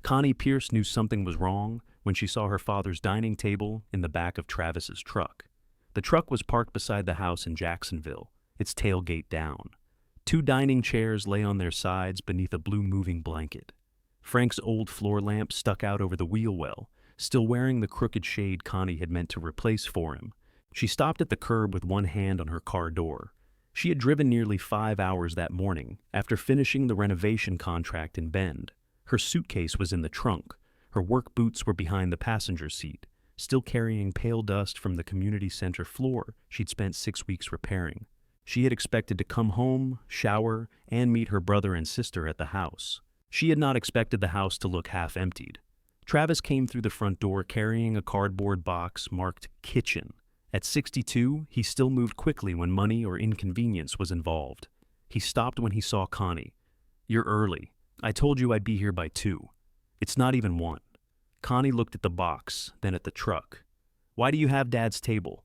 Connie Pierce knew something was wrong when she saw her father's dining table in the back of Travis's truck. The truck was parked beside the house in Jacksonville, its tailgate down. Two dining chairs lay on their sides beneath a blue moving blanket. Frank's old floor lamp stuck out over the wheel well, still wearing the crooked shade Connie had meant to replace for him. She stopped at the curb with one hand on her car door. She had driven nearly 5 hours that morning after finishing the renovation contract in Bend. Her suitcase was in the trunk. Her work boots were behind the passenger seat, still carrying pale dust from the community center floor she'd spent 6 weeks repairing. She had expected to come home, shower, and meet her brother and sister at the house. She had not expected the house to look half emptied. Travis came through the front door carrying a cardboard box marked kitchen. At 62, he still moved quickly when money or inconvenience was involved. He stopped when he saw Connie. "You're early. I told you I'd be here by 2. It's not even 1. Connie looked at the box, then at the truck. "Why do you have Dad's table?"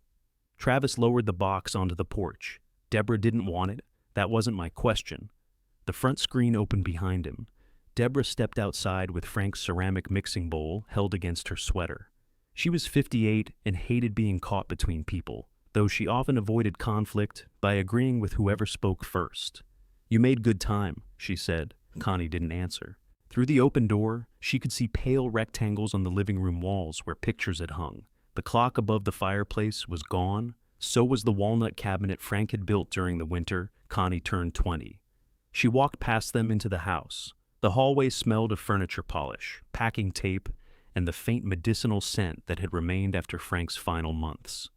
Travis lowered the box onto the porch. "Deborah didn't want it. That wasn't my question." The front screen opened behind him. Deborah stepped outside with Frank's ceramic mixing bowl held against her sweater. She was 58 and hated being caught between people, though she often avoided conflict by agreeing with whoever spoke first. "You made good time," she said. Connie didn't answer. Through the open door, she could see pale rectangles on the living room walls where pictures had hung. The clock above the fireplace was gone. So was the walnut cabinet Frank had built during the winter Connie turned 20. She walked past them into the house. The hallway smelled of furniture polish, packing tape, and the faint medicinal scent that had remained after Frank's final months.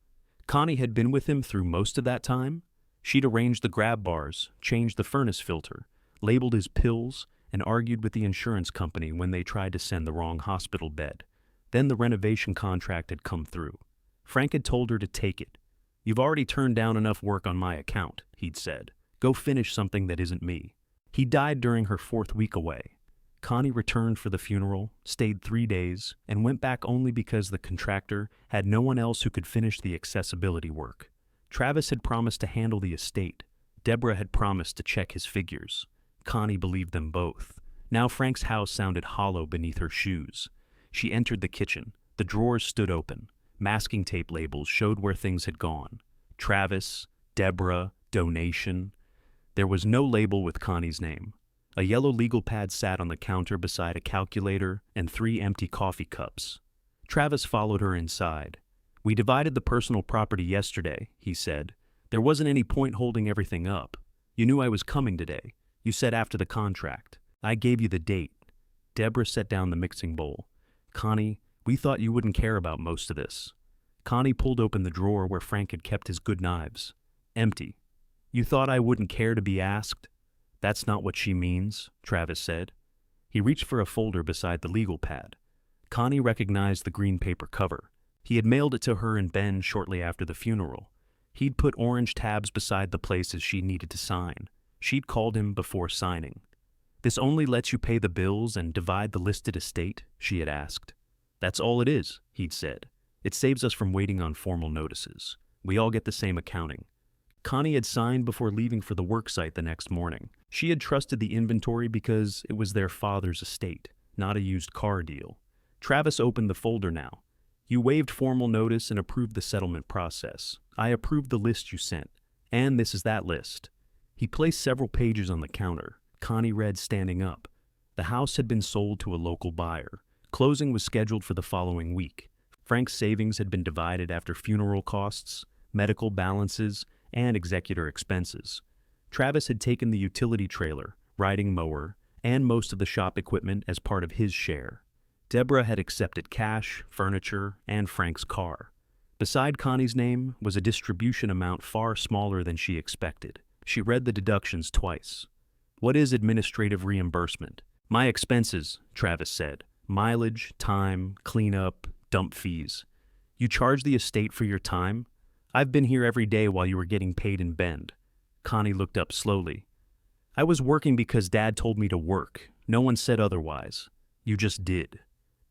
Connie had been with him through most of that time. She'd arranged the grab bars, changed the furnace filter, labeled his pills, and argued with the insurance company when they tried to send the wrong hospital bed. Then the renovation contract had come through. Frank had told her to take it. "You've already turned down enough work on my account," he'd said. "Go finish something that isn't me." He died during her 4th week away. Connie returned for the funeral, stayed 3 days, and went back only because the contractor had no one else who could finish the accessibility work. Travis had promised to handle the estate. Deborah had promised to check his figures. Connie believed them both. Now Frank's house sounded hollow beneath her shoes. She entered the kitchen. The drawers stood open. Masking tape labels showed where things had gone. Travis, Deborah, donation. There was no label with Connie's name. A yellow legal pad sat on the counter beside a calculator and 3 empty coffee cups. Travis followed her inside. "We divided the personal property yesterday," he said. "There wasn't any point holding everything up. You knew I was coming today. You said after the contract. I gave you the date." Deborah set down the mixing bowl. "Connie, we thought you wouldn't care about most of this." Connie pulled open the drawer where Frank had kept his good knives. "Empty. You thought I wouldn't care to be asked?" "That's not what she means," Travis said. He reached for a folder beside the legal pad. Connie recognized the green paper cover. He had mailed it to her in Bend shortly after the funeral. He'd put orange tabs beside the places she needed to sign. She'd called him before signing. "This only lets you pay the bills and divide the listed estate?" she had asked. "That's all it is," he'd said. "It saves us from waiting on formal notices. We all get the same accounting." Connie had signed before leaving for the worksite the next morning. She had trusted the inventory because it was their father's estate, not a used car deal. Travis opened the folder now. "You waived formal notice and approved the settlement process. I approved the list you sent. And this is that list." He placed several pages on the counter. Connie read standing up. The house had been sold to a local buyer. Closing was scheduled for the following week. Frank's savings had been divided after funeral costs, medical balances, and executor expenses. Travis had taken the utility trailer, riding mower, and most of the shop equipment as part of his share. Deborah had accepted cash, furniture, and Frank's car. Beside Connie's name was a distribution amount far smaller than she expected. She read the deductions twice. "What is administrative reimbursement?" "My expenses," Travis said. "Mileage, time, cleanup, dump fees." "You charge the estate for your time? I've been here every day while you were getting paid in Bend." Connie looked up slowly. "I was working because Dad told me to work. No one said otherwise. You just did."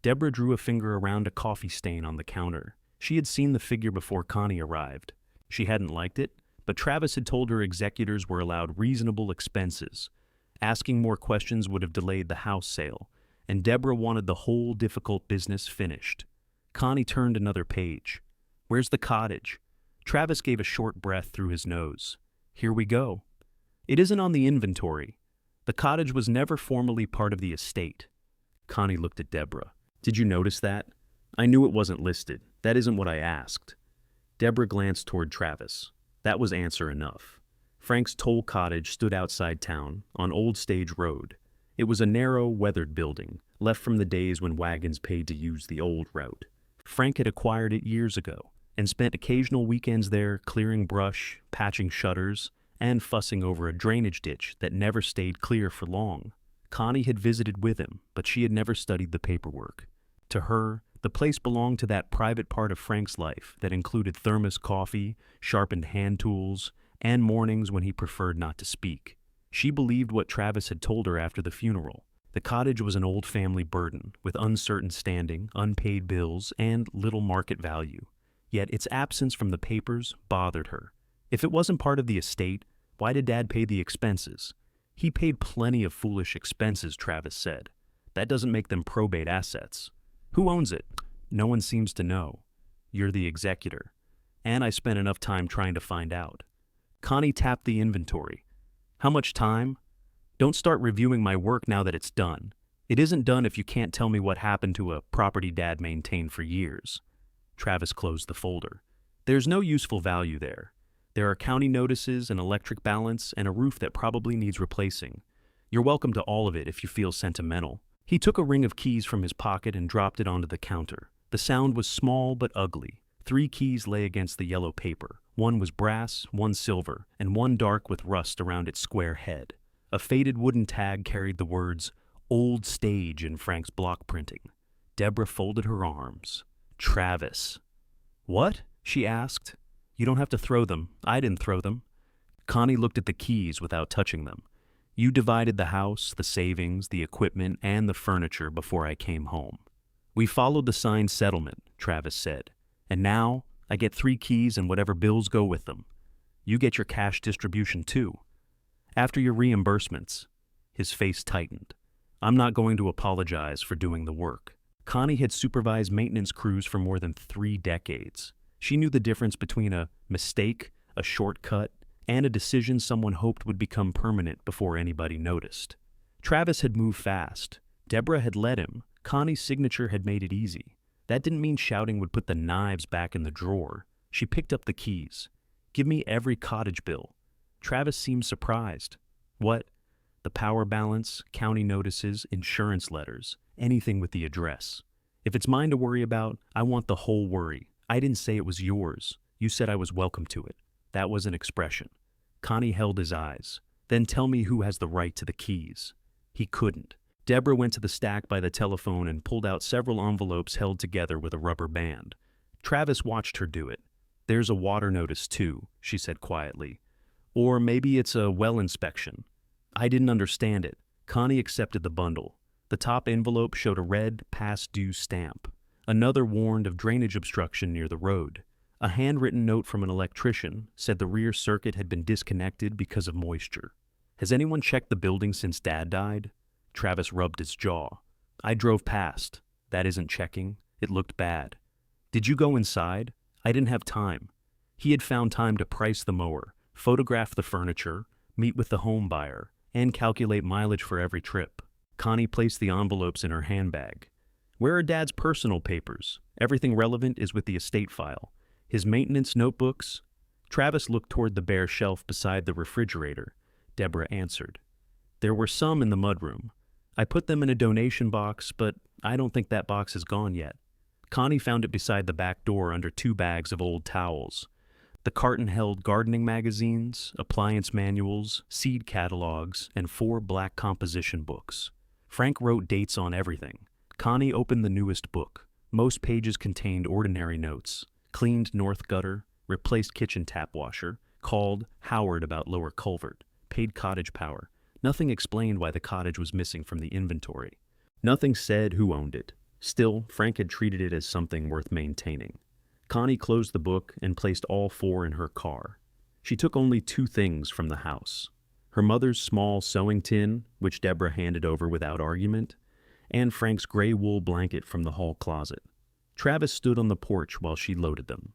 Deborah drew a finger around a coffee stain on the counter. She had seen the figure before Connie arrived. She hadn't liked it, but Travis had told her executors were allowed reasonable expenses. Asking more questions would have delayed the house sale, and Deborah wanted the whole difficult business finished. Connie turned another page. Where's the cottage? Travis gave a short breath through his nose. Here we go. It isn't on the inventory. The cottage was never formally part of the estate. Connie looked at Deborah. Did you notice that? I knew it wasn't listed. That isn't what I asked. Deborah glanced toward Travis. That was answer enough. Frank's toll cottage stood outside town, on Old Stage Road. It was a narrow, weathered building, left from the days when wagons paid to use the old route. Frank had acquired it years ago, and spent occasional weekends there clearing brush, patching shutters, and fussing over a drainage ditch that never stayed clear for long. Connie had visited with him, but she had never studied the paperwork. To her, the place belonged to that private part of Frank's life that included thermos coffee, sharpened hand tools, and mornings when he preferred not to speak. She believed what Travis had told her after the funeral. The cottage was an old family burden, with uncertain standing, unpaid bills, and little market value. Yet its absence from the papers bothered her. If it wasn't part of the estate, why did Dad pay the expenses? He paid plenty of foolish expenses, Travis said. That doesn't make them probate assets. Who owns it? No one seems to know. You're the executor. And I spent enough time trying to find out. Connie tapped the inventory. How much time? Don't start reviewing my work now that it's done. It isn't done if you can't tell me what happened to a property Dad maintained for years. Travis closed the folder. There's no useful value there. There are county notices, an electric balance, and a roof that probably needs replacing. You're welcome to all of it if you feel sentimental. He took a ring of keys from his pocket and dropped it onto the counter. The sound was small but ugly. 3 keys lay against the yellow paper. One was brass, one silver, and one dark with rust around its square head. A faded wooden tag carried the words, Old Stage in Frank's block printing. Deborah folded her arms. Travis. What? She asked. You don't have to throw them. I didn't throw them. Connie looked at the keys without touching them. You divided the house, the savings, the equipment, and the furniture before I came home. We followed the signed settlement, Travis said. And now, I get 3 keys and whatever bills go with them. You get your cash distribution too. After your reimbursements. His face tightened. I'm not going to apologize for doing the work. Connie had supervised maintenance crews for more than 3 decades. She knew the difference between a mistake, a shortcut, and a decision someone hoped would become permanent before anybody noticed. Travis had moved fast. Deborah had let him. Connie's signature had made it easy. That didn't mean shouting would put the knives back in the drawer. She picked up the keys. Give me every cottage bill. Travis seemed surprised. What? The power balance, county notices, insurance letters, anything with the address. If it's mine to worry about, I want the whole worry. I didn't say it was yours. You said I was welcome to it. That was an expression. Connie held his eyes. Then tell me who has the right to the keys. He couldn't. Deborah went to the stack by the telephone and pulled out several envelopes held together with a rubber band. Travis watched her do it. There's a water notice too, she said quietly. Or maybe it's a well inspection. I didn't understand it. Connie accepted the bundle. The top envelope showed a red past due stamp. Another warned of drainage obstruction near the road. A handwritten note from an electrician said the rear circuit had been disconnected because of moisture. Has anyone checked the building since Dad died? Travis rubbed his jaw. I drove past. That isn't checking. It looked bad. Did you go inside? I didn't have time. He had found time to price the mower, photograph the furniture, meet with the home buyer, and calculate mileage for every trip. Connie placed the envelopes in her handbag. Where are Dad's personal papers? Everything relevant is with the estate file. His maintenance notebooks? Travis looked toward the bare shelf beside the refrigerator. Deborah answered. There were some in the mudroom. I put them in a donation box, but I don't think that box is gone yet. Connie found it beside the back door under 2 bags of old towels. The carton held gardening magazines, appliance manuals, seed catalogs, and 4 black composition books. Frank wrote dates on everything. Connie opened the newest book. Most pages contained ordinary notes. Cleaned north gutter, replaced kitchen tap washer, called Howard about lower culvert, paid cottage power. Nothing explained why the cottage was missing from the inventory. Nothing said who owned it. Still, Frank had treated it as something worth maintaining. Connie closed the book and placed all 4 in her car. She took only 2 things from the house. Her mother's small sewing tin, which Deborah handed over without argument, and Frank's gray wool blanket from the hall closet. Travis stood on the porch while she loaded them.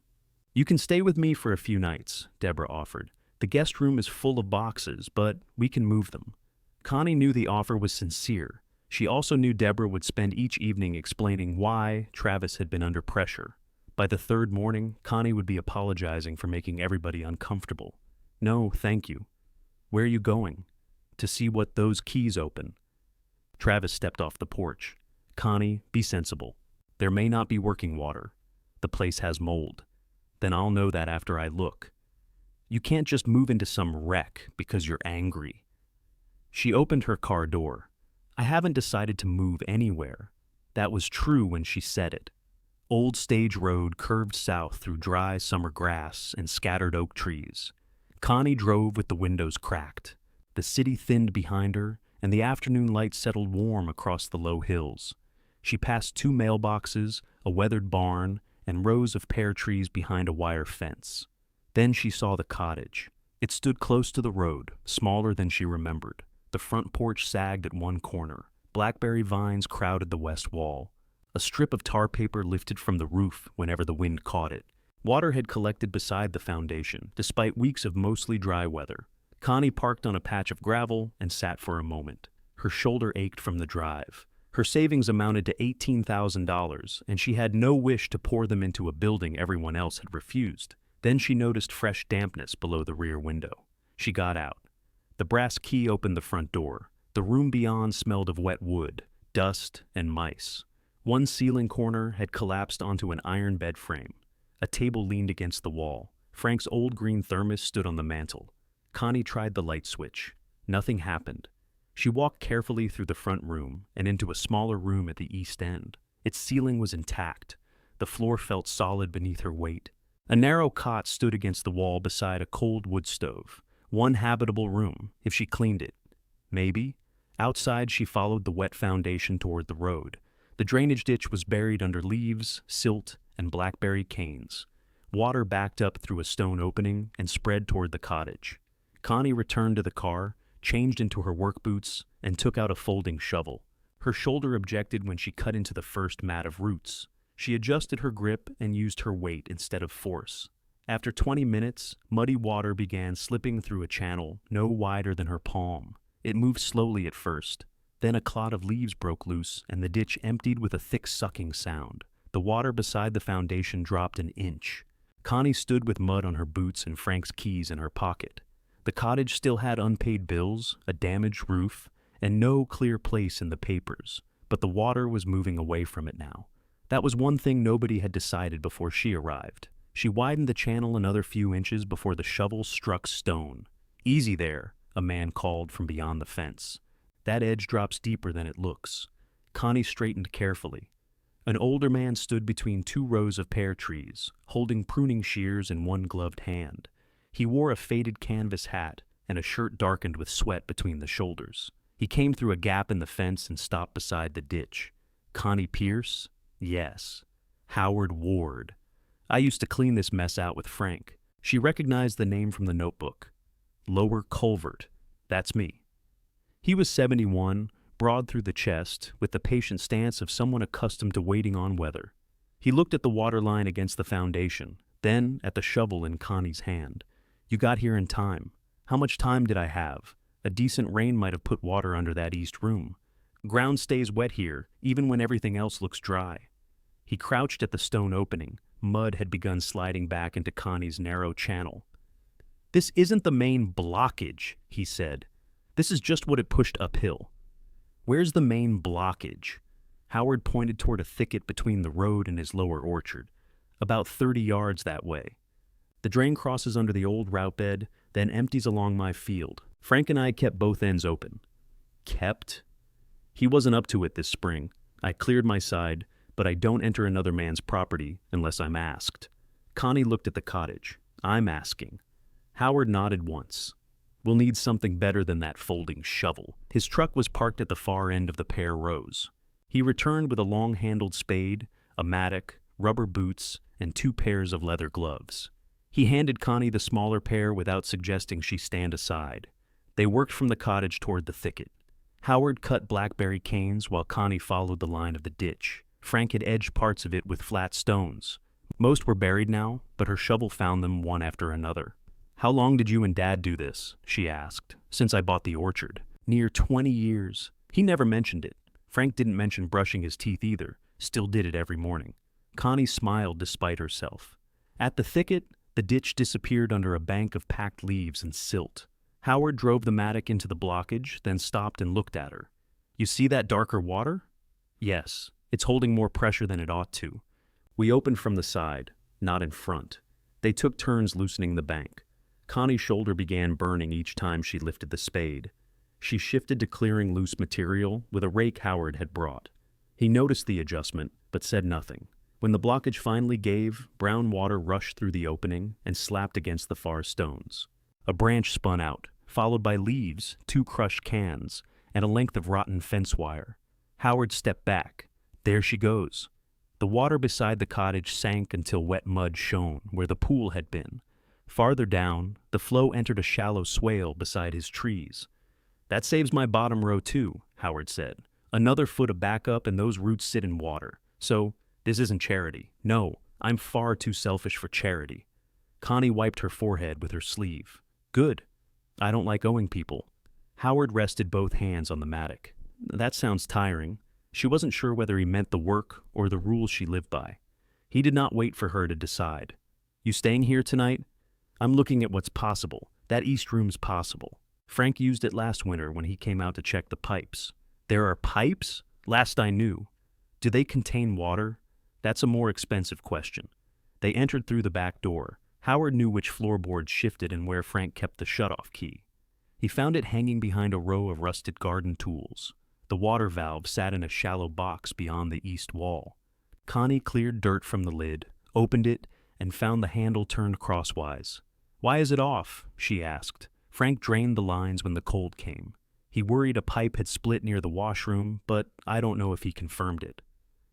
"You can stay with me for a few nights," Deborah offered. "The guest room is full of boxes, but we can move them." Connie knew the offer was sincere. She also knew Deborah would spend each evening explaining why Travis had been under pressure. By the third morning, Connie would be apologizing for making everybody uncomfortable. "No, thank you." "Where are you going?" "To see what those keys open." Travis stepped off the porch. "Connie, be sensible. There may not be working water. The place has mold. Then I'll know that after I look. You can't just move into some wreck because you're angry." She opened her car door. "I haven't decided to move anywhere." That was true when she said it. Old Stage Road curved south through dry summer grass and scattered oak trees. Connie drove with the windows cracked. The city thinned behind her, and the afternoon light settled warm across the low hills. She passed 2 mailboxes, a weathered barn, and rows of pear trees behind a wire fence. Then she saw the cottage. It stood close to the road, smaller than she remembered. The front porch sagged at one corner. Blackberry vines crowded the west wall. A strip of tar paper lifted from the roof whenever the wind caught it. Water had collected beside the foundation, despite weeks of mostly dry weather. Connie parked on a patch of gravel and sat for a moment. Her shoulder ached from the drive. Her savings amounted to $18,000, and she had no wish to pour them into a building everyone else had refused. Then she noticed fresh dampness below the rear window. She got out. The brass key opened the front door. The room beyond smelled of wet wood, dust, and mice. One ceiling corner had collapsed onto an iron bed frame. A table leaned against the wall. Frank's old green thermos stood on the mantel. Connie tried the light switch. Nothing happened. She walked carefully through the front room and into a smaller room at the east end. Its ceiling was intact. The floor felt solid beneath her weight. A narrow cot stood against the wall beside a cold wood stove. One habitable room, if she cleaned it. Maybe. Outside, she followed the wet foundation toward the road. The drainage ditch was buried under leaves, silt, and blackberry canes. Water backed up through a stone opening and spread toward the cottage. Connie returned to the car, changed into her work boots, and took out a folding shovel. Her shoulder objected when she cut into the first mat of roots. She adjusted her grip and used her weight instead of force. After 20 minutes, muddy water began slipping through a channel no wider than her palm. It moved slowly at first. Then a clot of leaves broke loose, and the ditch emptied with a thick sucking sound. The water beside the foundation dropped an inch. Connie stood with mud on her boots and Frank's keys in her pocket. The cottage still had unpaid bills, a damaged roof, and no clear place in the papers, but the water was moving away from it now. That was one thing nobody had decided before she arrived. She widened the channel another few inches before the shovel struck stone. "Easy there," a man called from beyond the fence. "That edge drops deeper than it looks." Connie straightened carefully. An older man stood between 2 rows of pear trees, holding pruning shears in one gloved hand. He wore a faded canvas hat and a shirt darkened with sweat between the shoulders. He came through a gap in the fence and stopped beside the ditch. "Connie Pierce?" "Yes." "Howard Ward. I used to clean this mess out with Frank." She recognized the name from the notebook. "Lower Culvert. That's me." He was 71, broad through the chest, with the patient stance of someone accustomed to waiting on weather. He looked at the water line against the foundation, then at the shovel in Connie's hand. "You got here in time." "How much time did I have? A decent rain might have put water under that east room. Ground stays wet here, even when everything else looks dry." He crouched at the stone opening. Mud had begun sliding back into Connie's narrow channel. "This isn't the main blockage," he said. "This is just what it pushed uphill." "Where's the main blockage?" Howard pointed toward a thicket between the road and his lower orchard. "About 30 yards that way. The drain crosses under the old route bed, then empties along my field. Frank and I kept both ends open." "Kept?" "He wasn't up to it this spring. I cleared my side, but I don't enter another man's property unless I'm asked." Connie looked at the cottage. "I'm asking." Howard nodded once. "We'll need something better than that folding shovel." His truck was parked at the far end of the pear rows. He returned with a long-handled spade, a mattock, rubber boots, and 2 pairs of leather gloves. He handed Connie the smaller pair without suggesting she stand aside. They worked from the cottage toward the thicket. Howard cut blackberry canes while Connie followed the line of the ditch. Frank had edged parts of it with flat stones. Most were buried now, but her shovel found them one after another. "How long did you and Dad do this?" she asked. "Since I bought the orchard." "Near 20 years. He never mentioned it. Frank didn't mention brushing his teeth either, still did it every morning." Connie smiled despite herself. At the thicket, the ditch disappeared under a bank of packed leaves and silt. Howard drove the mattock into the blockage, then stopped and looked at her. "You see that darker water?" "Yes, it's holding more pressure than it ought to." "We opened from the side, not in front." They took turns loosening the bank. Connie's shoulder began burning each time she lifted the spade. She shifted to clearing loose material with a rake Howard had brought. He noticed the adjustment, but said nothing. When the blockage finally gave, brown water rushed through the opening and slapped against the far stones. A branch spun out, followed by leaves, 2 crushed cans, and a length of rotten fence wire. Howard stepped back. There she goes. The water beside the cottage sank until wet mud shone where the pool had been. Farther down, the flow entered a shallow swale beside his trees. "That saves my bottom row too," Howard said. "Another foot of backup and those roots sit in water. So, this isn't charity. No, I'm far too selfish for charity." Connie wiped her forehead with her sleeve. "Good. I don't like owing people." Howard rested both hands on the mattock. That sounds tiring. She wasn't sure whether he meant the work or the rules she lived by. He did not wait for her to decide. "You staying here tonight?" "I'm looking at what's possible. That east room's possible. Frank used it last winter when he came out to check the pipes." "There are pipes?" "Last I knew." "Do they contain water?" "That's a more expensive question." They entered through the back door. Howard knew which floorboards shifted and where Frank kept the shutoff key. He found it hanging behind a row of rusted garden tools. The water valve sat in a shallow box beyond the east wall. Connie cleared dirt from the lid, opened it, and found the handle turned crosswise. "Why is it off?" she asked. Frank drained the lines when the cold came. He worried a pipe had split near the washroom, but I don't know if he confirmed it.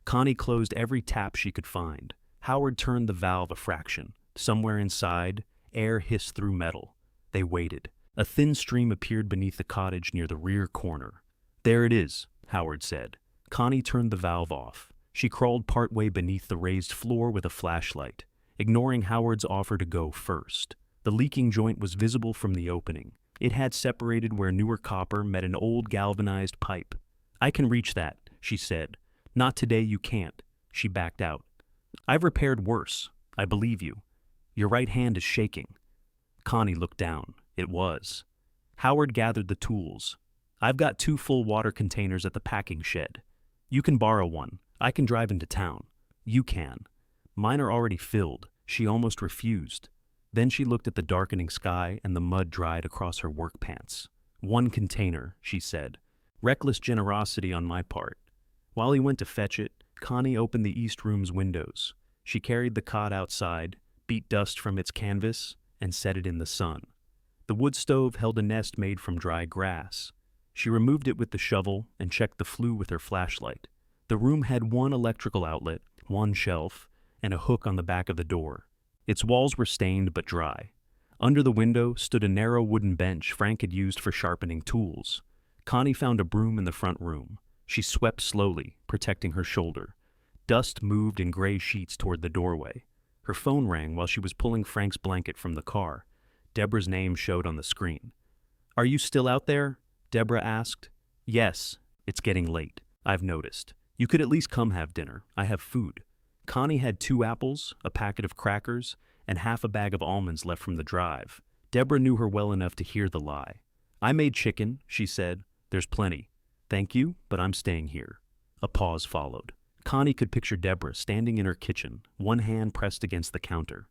Connie closed every tap she could find. Howard turned the valve a fraction. Somewhere inside, air hissed through metal. They waited. A thin stream appeared beneath the cottage near the rear corner. "There it is," Howard said. Connie turned the valve off. She crawled partway beneath the raised floor with a flashlight, ignoring Howard's offer to go first. The leaking joint was visible from the opening. It had separated where newer copper met an old galvanized pipe. "I can reach that," she said. "Not today, you can't." She backed out. "I've repaired worse. I believe you. Your right hand is shaking." Connie looked down. It was. Howard gathered the tools. "I've got 2 full water containers at the packing shed. You can borrow one. I can drive into town. You can." "Mine are already filled." She almost refused. Then she looked at the darkening sky and the mud dried across her work pants. "1 container," she said. "Reckless generosity on my part." While he went to fetch it, Connie opened the east room's windows. She carried the cot outside, beat dust from its canvas, and set it in the sun. The wood stove held a nest made from dry grass. She removed it with the shovel and checked the flue with her flashlight. The room had 1 electrical outlet, 1 shelf, and a hook on the back of the door. Its walls were stained but dry. Under the window stood a narrow wooden bench Frank had used for sharpening tools. Connie found a broom in the front room. She swept slowly, protecting her shoulder. Dust moved in gray sheets toward the doorway. Her phone rang while she was pulling Frank's blanket from the car. Deborah's name showed on the screen. "Are you still out there?" Deborah asked. "Yes, it's getting late. I've noticed. You could at least come have dinner. I have food." Connie had 2 apples, a packet of crackers, and half a bag of almonds left from the drive. Deborah knew her well enough to hear the lie. "I made chicken," she said. "There's plenty." "Thank you, but I'm staying here." A pause followed. Connie could picture Deborah standing in her kitchen, one hand pressed against the counter.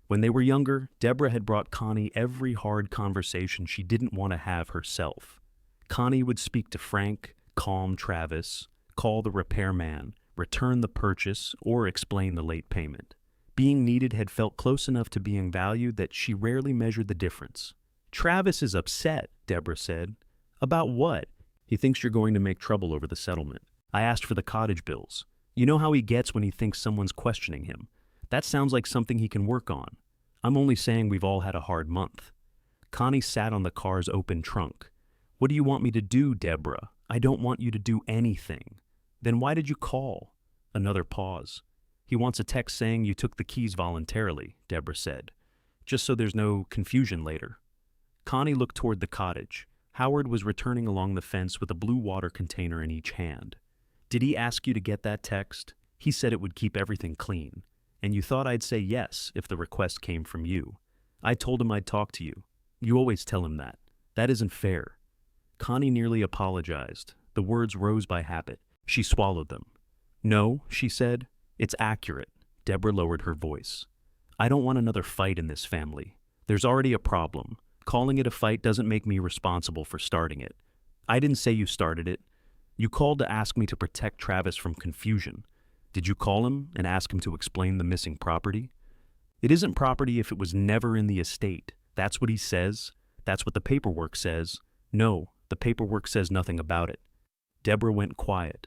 When they were younger, Deborah had brought Connie every hard conversation she didn't want to have herself. Connie would speak to Frank, calm Travis, call the repairman, return the purchase, or explain the late payment. Being needed had felt close enough to being valued that she rarely measured the difference. "Travis is upset," Deborah said. "About what?" "He thinks you're going to make trouble over the settlement. I asked for the cottage bills. You know how he gets when he thinks someone's questioning him. That sounds like something he can work on. I'm only saying we've all had a hard month." Connie sat on the car's open trunk. "What do you want me to do, Deborah? I don't want you to do anything. Then why did you call? Another pause. He wants a text saying you took the keys voluntarily, Deborah said, just so there's no confusion later. Connie looked toward the cottage. Howard was returning along the fence with a blue water container in each hand. Did he ask you to get that text? He said it would keep everything clean. And you thought I'd say yes if the request came from you. I told him I'd talk to you. You always tell him that. That isn't fair. Connie nearly apologized. The words rose by habit. She swallowed them. No, she said. It's accurate. Deborah lowered her voice. I don't want another fight in this family. There's already a problem. Calling it a fight doesn't make me responsible for starting it. I didn't say you started it. You called to ask me to protect Travis from confusion. Did you call him and ask him to explain the missing property? It isn't property if it was never in the estate. That's what he says. That's what the paperwork says. No, the paperwork says nothing about it. Deborah went quiet.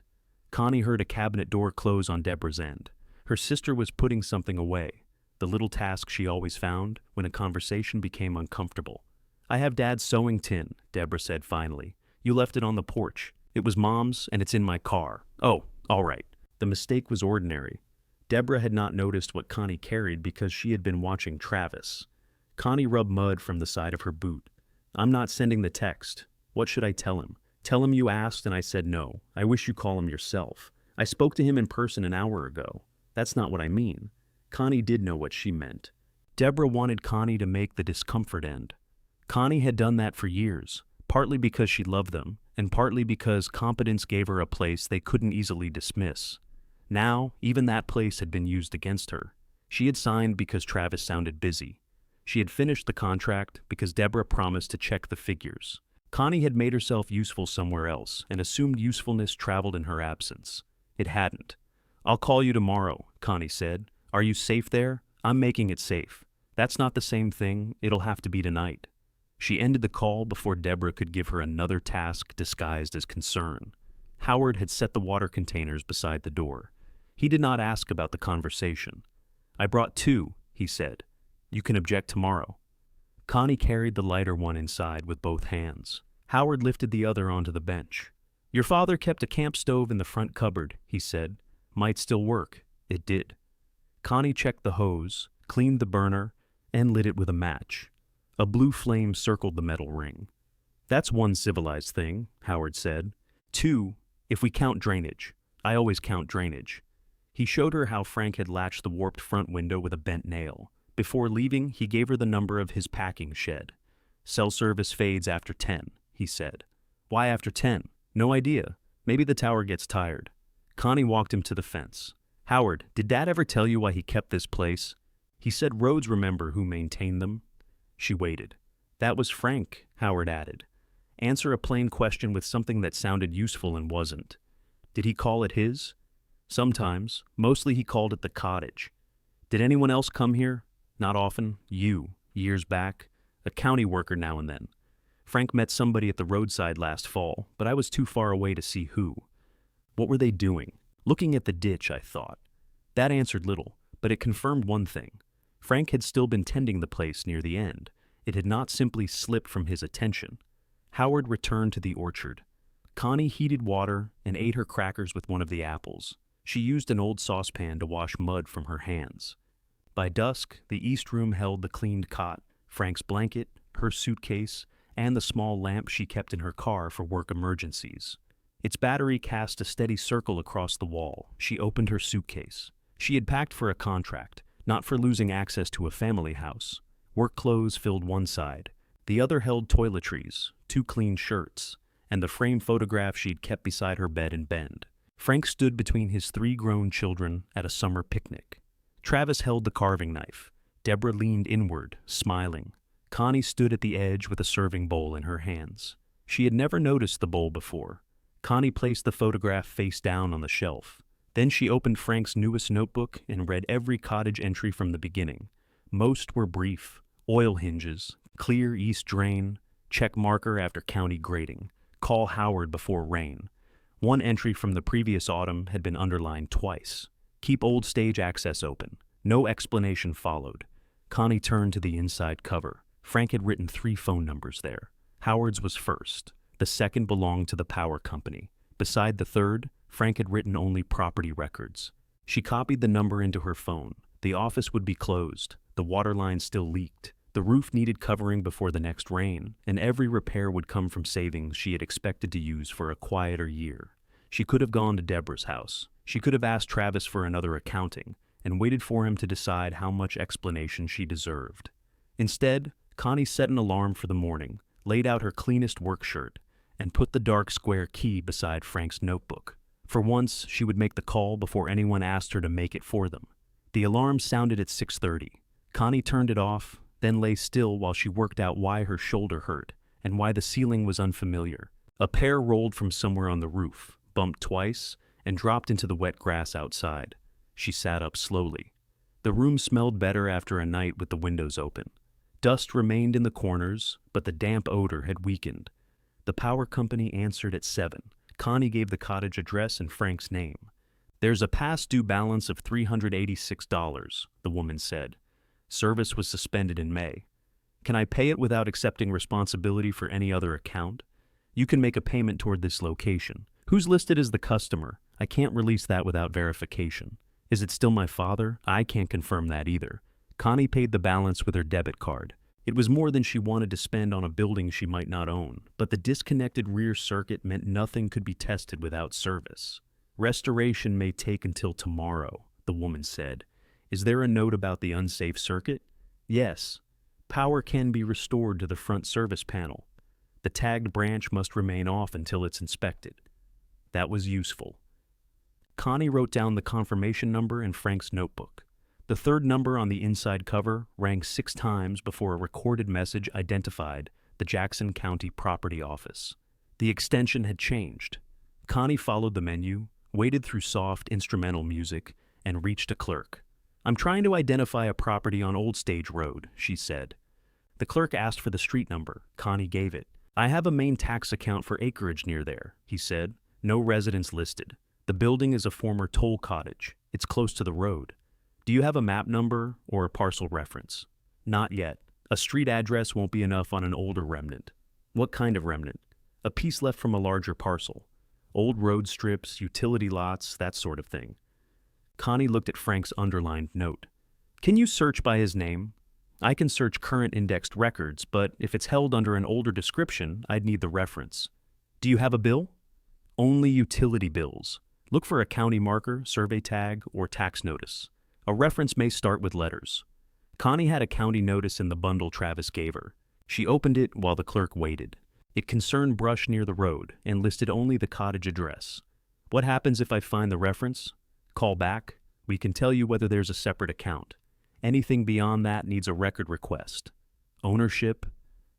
Connie heard a cabinet door close on Deborah's end. Her sister was putting something away, the little task she always found when a conversation became uncomfortable. I have Dad's sewing tin, Deborah said finally. You left it on the porch. It was Mom's and it's in my car. Oh, all right. The mistake was ordinary. Deborah had not noticed what Connie carried because she had been watching Travis. Connie rubbed mud from the side of her boot. I'm not sending the text. What should I tell him? Tell him you asked and I said no. I wish you call him yourself. I spoke to him in person an hour ago. That's not what I mean. Connie did know what she meant. Deborah wanted Connie to make the discomfort end. Connie had done that for years, partly because she loved them, and partly because competence gave her a place they couldn't easily dismiss. Now, even that place had been used against her. She had signed because Travis sounded busy. She had finished the contract because Deborah promised to check the figures. Connie had made herself useful somewhere else and assumed usefulness traveled in her absence. It hadn't. I'll call you tomorrow, Connie said. Are you safe there? I'm making it safe. That's not the same thing. It'll have to be tonight. She ended the call before Deborah could give her another task disguised as concern. Howard had set the water containers beside the door. He did not ask about the conversation. I brought 2, he said. You can object tomorrow. Connie carried the lighter one inside with both hands. Howard lifted the other onto the bench. Your father kept a camp stove in the front cupboard, he said. Might still work. It did. Connie checked the hose, cleaned the burner, and lit it with a match. A blue flame circled the metal ring. That's one civilized thing, Howard said. 2, if we count drainage. I always count drainage. He showed her how Frank had latched the warped front window with a bent nail. Before leaving, he gave her the number of his packing shed. Cell service fades after 10, he said. Why after 10? No idea. Maybe the tower gets tired. Connie walked him to the fence. Howard, did Dad ever tell you why he kept this place? He said roads remember who maintained them. She waited. That was Frank, Howard added. Answer a plain question with something that sounded useful and wasn't. Did he call it his? Sometimes. Mostly he called it the cottage. Did anyone else come here? Not often. You, years back. A county worker now and then. Frank met somebody at the roadside last fall, but I was too far away to see who. What were they doing? Looking at the ditch, I thought. That answered little, but it confirmed one thing. Frank had still been tending the place near the end. It had not simply slipped from his attention. Howard returned to the orchard. Connie heated water and ate her crackers with one of the apples. She used an old saucepan to wash mud from her hands. By dusk, the east room held the cleaned cot, Frank's blanket, her suitcase, and the small lamp she kept in her car for work emergencies. Its battery cast a steady circle across the wall. She opened her suitcase. She had packed for a contract, not for losing access to a family house. Work clothes filled one side. The other held toiletries, 2 clean shirts, and the framed photograph she'd kept beside her bed in Bend. Frank stood between his 3 grown children at a summer picnic. Travis held the carving knife. Deborah leaned inward, smiling. Connie stood at the edge with a serving bowl in her hands. She had never noticed the bowl before. Connie placed the photograph face down on the shelf. Then she opened Frank's newest notebook and read every cottage entry from the beginning. Most were brief. Oil hinges, clear east drain, check marker after county grading, call Howard before rain. One entry from the previous autumn had been underlined twice. Keep old stage access open. No explanation followed. Connie turned to the inside cover. Frank had written 3 phone numbers there. Howard's was first. The second belonged to the power company. Beside the third, Frank had written only property records. She copied the number into her phone. The office would be closed. The water line still leaked. The roof needed covering before the next rain, and every repair would come from savings she had expected to use for a quieter year. She could have gone to Deborah's house. She could have asked Travis for another accounting and waited for him to decide how much explanation she deserved. Instead, Connie set an alarm for the morning, laid out her cleanest work shirt, and put the dark square key beside Frank's notebook. For once, she would make the call before anyone asked her to make it for them. The alarm sounded at 6:30. Connie turned it off, then lay still while she worked out why her shoulder hurt and why the ceiling was unfamiliar. A pear rolled from somewhere on the roof, bumped twice, and dropped into the wet grass outside. She sat up slowly. The room smelled better after a night with the windows open. Dust remained in the corners, but the damp odor had weakened. The power company answered at 7. Connie gave the cottage address and Frank's name. "There's a past due balance of $386, the woman said. "Service was suspended in May. Can I pay it without accepting responsibility for any other account? You can make a payment toward this location. Who's listed as the customer? I can't release that without verification. Is it still my father? I can't confirm that either." Connie paid the balance with her debit card. It was more than she wanted to spend on a building she might not own, but the disconnected rear circuit meant nothing could be tested without service. "Restoration may take until tomorrow," the woman said. "Is there a note about the unsafe circuit?" "Yes. Power can be restored to the front service panel. The tagged branch must remain off until it's inspected." That was useful. Connie wrote down the confirmation number in Frank's notebook. The third number on the inside cover rang 6 times before a recorded message identified the Jackson County Property Office. The extension had changed. Connie followed the menu, waded through soft instrumental music, and reached a clerk. "I'm trying to identify a property on Old Stage Road," she said. The clerk asked for the street number. Connie gave it. "I have a main tax account for acreage near there," he said. "No residents listed. The building is a former toll cottage. It's close to the road. Do you have a map number or a parcel reference?" "Not yet. A street address won't be enough on an older remnant." "What kind of remnant?" "A piece left from a larger parcel. Old road strips, utility lots, that sort of thing." Connie looked at Frank's underlined note. "Can you search by his name?" "I can search current indexed records, but if it's held under an older description, I'd need the reference." "Do you have a bill?" "Only utility bills. Look for a county marker, survey tag, or tax notice. A reference may start with letters." Connie had a county notice in the bundle Travis gave her. She opened it while the clerk waited. It concerned brush near the road and listed only the cottage address. "What happens if I find the reference?" "Call back. We can tell you whether there's a separate account. Anything beyond that needs a record request." "Ownership?"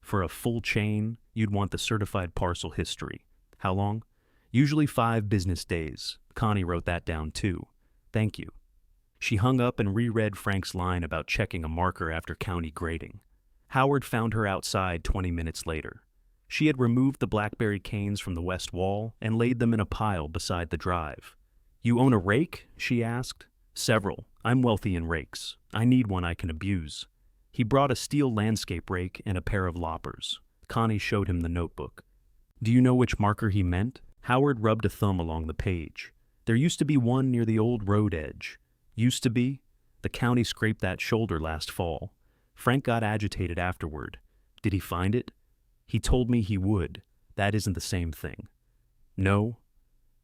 "For a full chain, you'd want the certified parcel history." "How long?" "Usually 5 business days." Connie wrote that down too. "Thank you." She hung up and reread Frank's line about checking a marker after county grading. Howard found her outside 20 minutes later. She had removed the blackberry canes from the west wall and laid them in a pile beside the drive. "You own a rake?" she asked. "Several. I'm wealthy in rakes. I need one I can abuse." He brought a steel landscape rake and a pair of loppers. Connie showed him the notebook. "Do you know which marker he meant?" Howard rubbed a thumb along the page. "There used to be one near the old road edge." "Used to be?" "The county scraped that shoulder last fall. Frank got agitated afterward." "Did he find it?" "He told me he would. That isn't the same thing." "No?"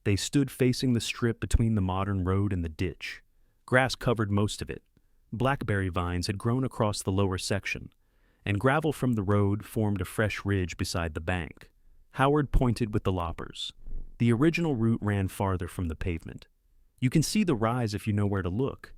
They stood facing the strip between the modern road and the ditch. Grass covered most of it. Blackberry vines had grown across the lower section, and gravel from the road formed a fresh ridge beside the bank. Howard pointed with the loppers. The original route ran farther from the pavement. "You can see the rise if you know where to look."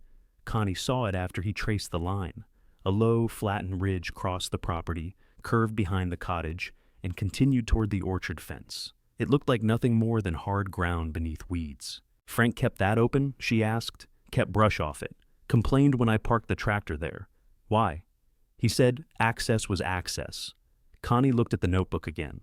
Connie saw it after he traced the line. A low, flattened ridge crossed the property, curved behind the cottage, and continued toward the orchard fence. It looked like nothing more than hard ground beneath weeds. "Frank kept that open?" she asked. "Kept brush off it. Complained when I parked the tractor there." "Why?" "He said access was access." Connie looked at the notebook again.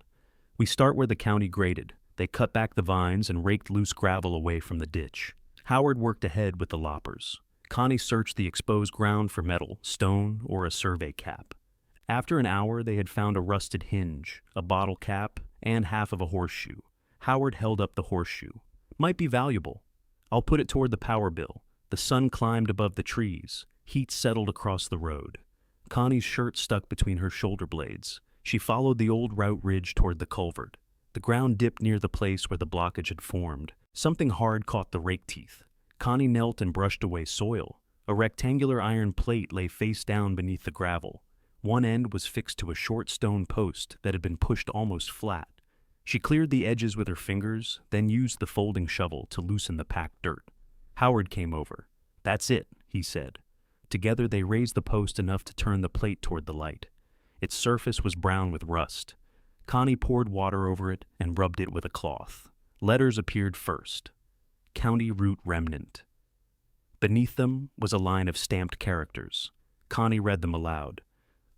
"We start where the county graded. They cut back the vines and raked loose gravel away from the ditch." Howard worked ahead with the loppers. Connie searched the exposed ground for metal, stone, or a survey cap. After an hour, they had found a rusted hinge, a bottle cap, and half of a horseshoe. Howard held up the horseshoe. Might be valuable. I'll put it toward the power bill. The sun climbed above the trees. Heat settled across the road. Connie's shirt stuck between her shoulder blades. She followed the old route ridge toward the culvert. The ground dipped near the place where the blockage had formed. Something hard caught the rake teeth. Connie knelt and brushed away soil. A rectangular iron plate lay face down beneath the gravel. One end was fixed to a short stone post that had been pushed almost flat. She cleared the edges with her fingers, then used the folding shovel to loosen the packed dirt. Howard came over. "That's it," he said. Together they raised the post enough to turn the plate toward the light. Its surface was brown with rust. Connie poured water over it and rubbed it with a cloth. Letters appeared first. County Route Remnant. Beneath them was a line of stamped characters. Connie read them aloud.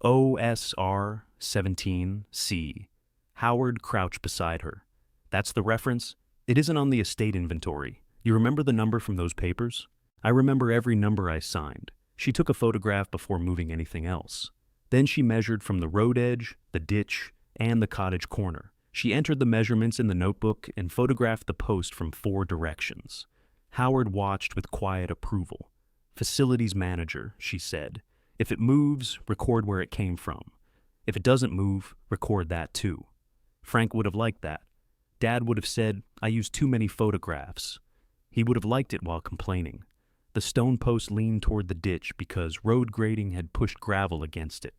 OSR 17C. Howard crouched beside her. "That's the reference? It isn't on the estate inventory. You remember the number from those papers?" "I remember every number I signed." She took a photograph before moving anything else. Then she measured from the road edge, the ditch, and the cottage corner. She entered the measurements in the notebook and photographed the post from 4 directions. Howard watched with quiet approval. "Facilities manager," she said. "If it moves, record where it came from. If it doesn't move, record that too." Frank would have liked that. Dad would have said, "I used too many photographs." He would have liked it while complaining. The stone post leaned toward the ditch because road grading had pushed gravel against it.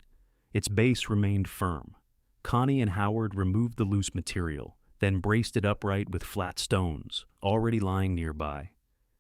Its base remained firm. Connie and Howard removed the loose material, then braced it upright with flat stones, already lying nearby.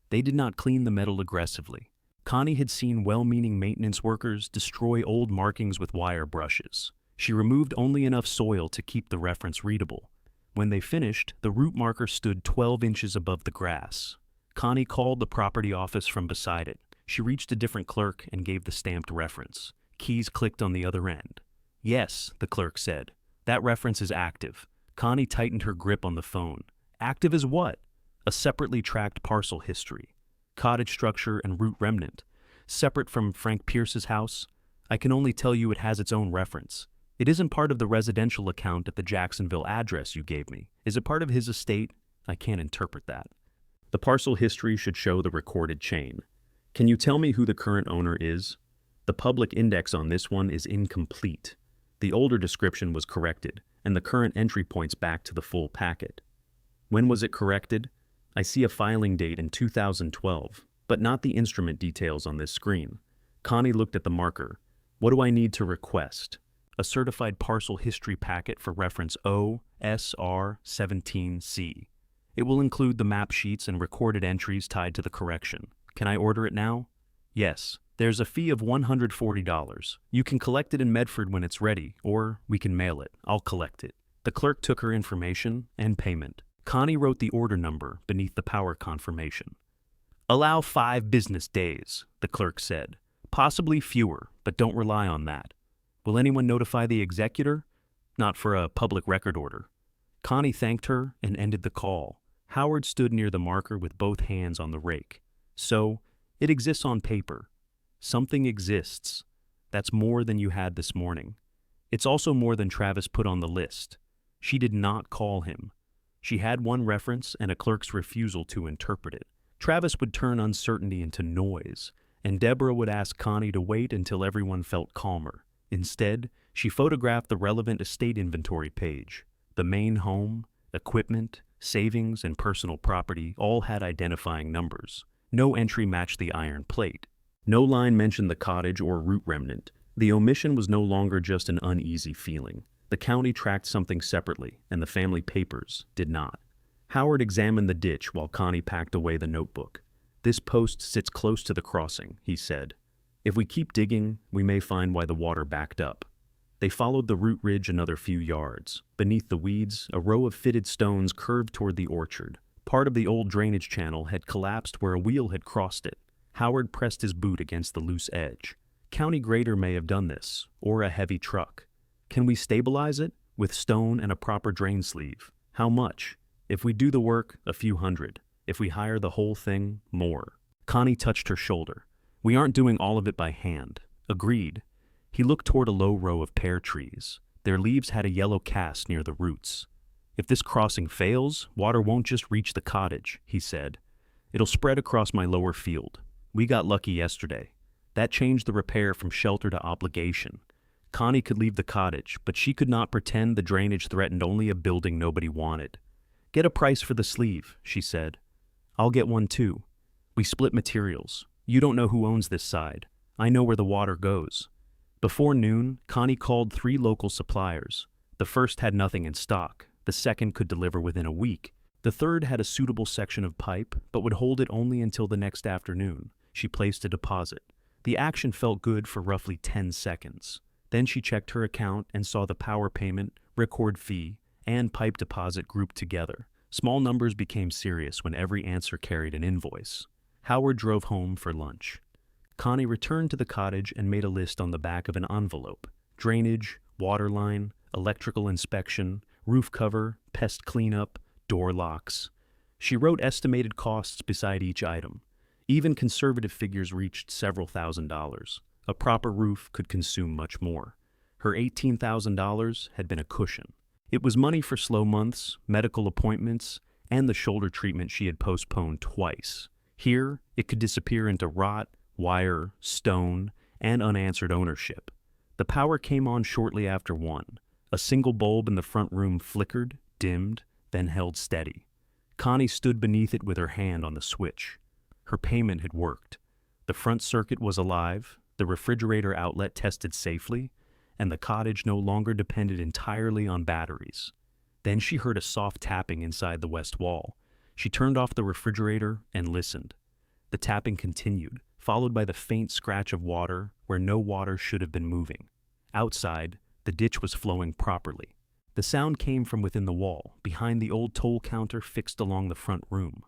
They did not clean the metal aggressively. Connie had seen well-meaning maintenance workers destroy old markings with wire brushes. She removed only enough soil to keep the reference readable. When they finished, the route marker stood 12 inches above the grass. Connie called the property office from beside it. She reached a different clerk and gave the stamped reference. Keys clicked on the other end. "Yes," the clerk said. "That reference is active." Connie tightened her grip on the phone. "Active as what?" "A separately tracked parcel history. Cottage structure and route remnant. Separate from Frank Pierce's house. I can only tell you it has its own reference. It isn't part of the residential account at the Jacksonville address you gave me. Is it part of his estate? I can't interpret that. The parcel history should show the recorded chain. Can you tell me who the current owner is? The public index on this one is incomplete. The older description was corrected, and the current entry points back to the full packet. When was it corrected? I see a filing date in 2012, but not the instrument details on this screen. Connie looked at the marker. What do I need to request? A certified parcel history packet for reference OSR17C. It will include the map sheets and recorded entries tied to the correction. Can I order it now? Yes. There's a fee of $140. You can collect it in Medford when it's ready, or we can mail it. I'll collect it. The clerk took her information and payment. Connie wrote the order number beneath the power confirmation. "Allow 5 business days," the clerk said. "Possibly fewer, but don't rely on that. Will anyone notify the executor? Not for a public record order." Connie thanked her and ended the call. Howard stood near the marker with both hands on the rake. "So, it exists on paper. Something exists. That's more than you had this morning. It's also more than Travis put on the list. She did not call him. She had one reference and a clerk's refusal to interpret it. Travis would turn uncertainty into noise, and Deborah would ask Connie to wait until everyone felt calmer. Instead, she photographed the relevant estate inventory page. The main home, equipment, savings, and personal property all had identifying numbers. No entry matched the iron plate. No line mentioned the cottage or route remnant. The omission was no longer just an uneasy feeling. The county tracked something separately, and the family papers did not. Howard examined the ditch while Connie packed away the notebook. "This post sits close to the crossing," he said. "If we keep digging, we may find why the water backed up." They followed the root ridge another few yards. Beneath the weeds, a row of fitted stones curved toward the orchard. Part of the old drainage channel had collapsed where a wheel had crossed it. Howard pressed his boot against the loose edge. County grader may have done this, or a heavy truck. "Can we stabilize it? With stone and a proper drain sleeve. How much? If we do the work, a few hundred. If we hire the whole thing, more." Connie touched her shoulder. "We aren't doing all of it by hand." "Agreed." He looked toward a low row of pear trees. Their leaves had a yellow cast near the roots. If this crossing fails, water won't just reach the cottage, he said. It'll spread across my lower field. We got lucky yesterday. That changed the repair from shelter to obligation. Connie could leave the cottage, but she could not pretend the drainage threatened only a building nobody wanted. Get a price for the sleeve, she said. I'll get one too. We split materials. You don't know who owns this side. I know where the water goes. Before noon, Connie called 3 local suppliers. The first had nothing in stock. The second could deliver within a week. The third had a suitable section of pipe, but would hold it only until the next afternoon. She placed a deposit. The action felt good for roughly 10 seconds. Then she checked her account and saw the power payment, record fee, and pipe deposit grouped together. Small numbers became serious when every answer carried an invoice. Howard drove home for lunch. Connie returned to the cottage and made a list on the back of an envelope. Drainage, water line, electrical inspection, roof cover, pest cleanup, door locks. She wrote estimated costs beside each item. Even conservative figures reached several $1,000s. A proper roof could consume much more. Her $18,000 had been a cushion. It was money for slow months, medical appointments, and the shoulder treatment she had postponed twice. Here, it could disappear into rot, wire, stone, and unanswered ownership. The power came on shortly after 1. A single bulb in the front room flickered, dimmed, then held steady. Connie stood beneath it with her hand on the switch. Her payment had worked. The front circuit was alive, the refrigerator outlet tested safely, and the cottage no longer depended entirely on batteries. Then she heard a soft tapping inside the west wall. She turned off the refrigerator and listened. The tapping continued, followed by the faint scratch of water where no water should have been moving. Outside, the ditch was flowing properly. The sound came from within the wall, behind the old toll counter fixed along the front room.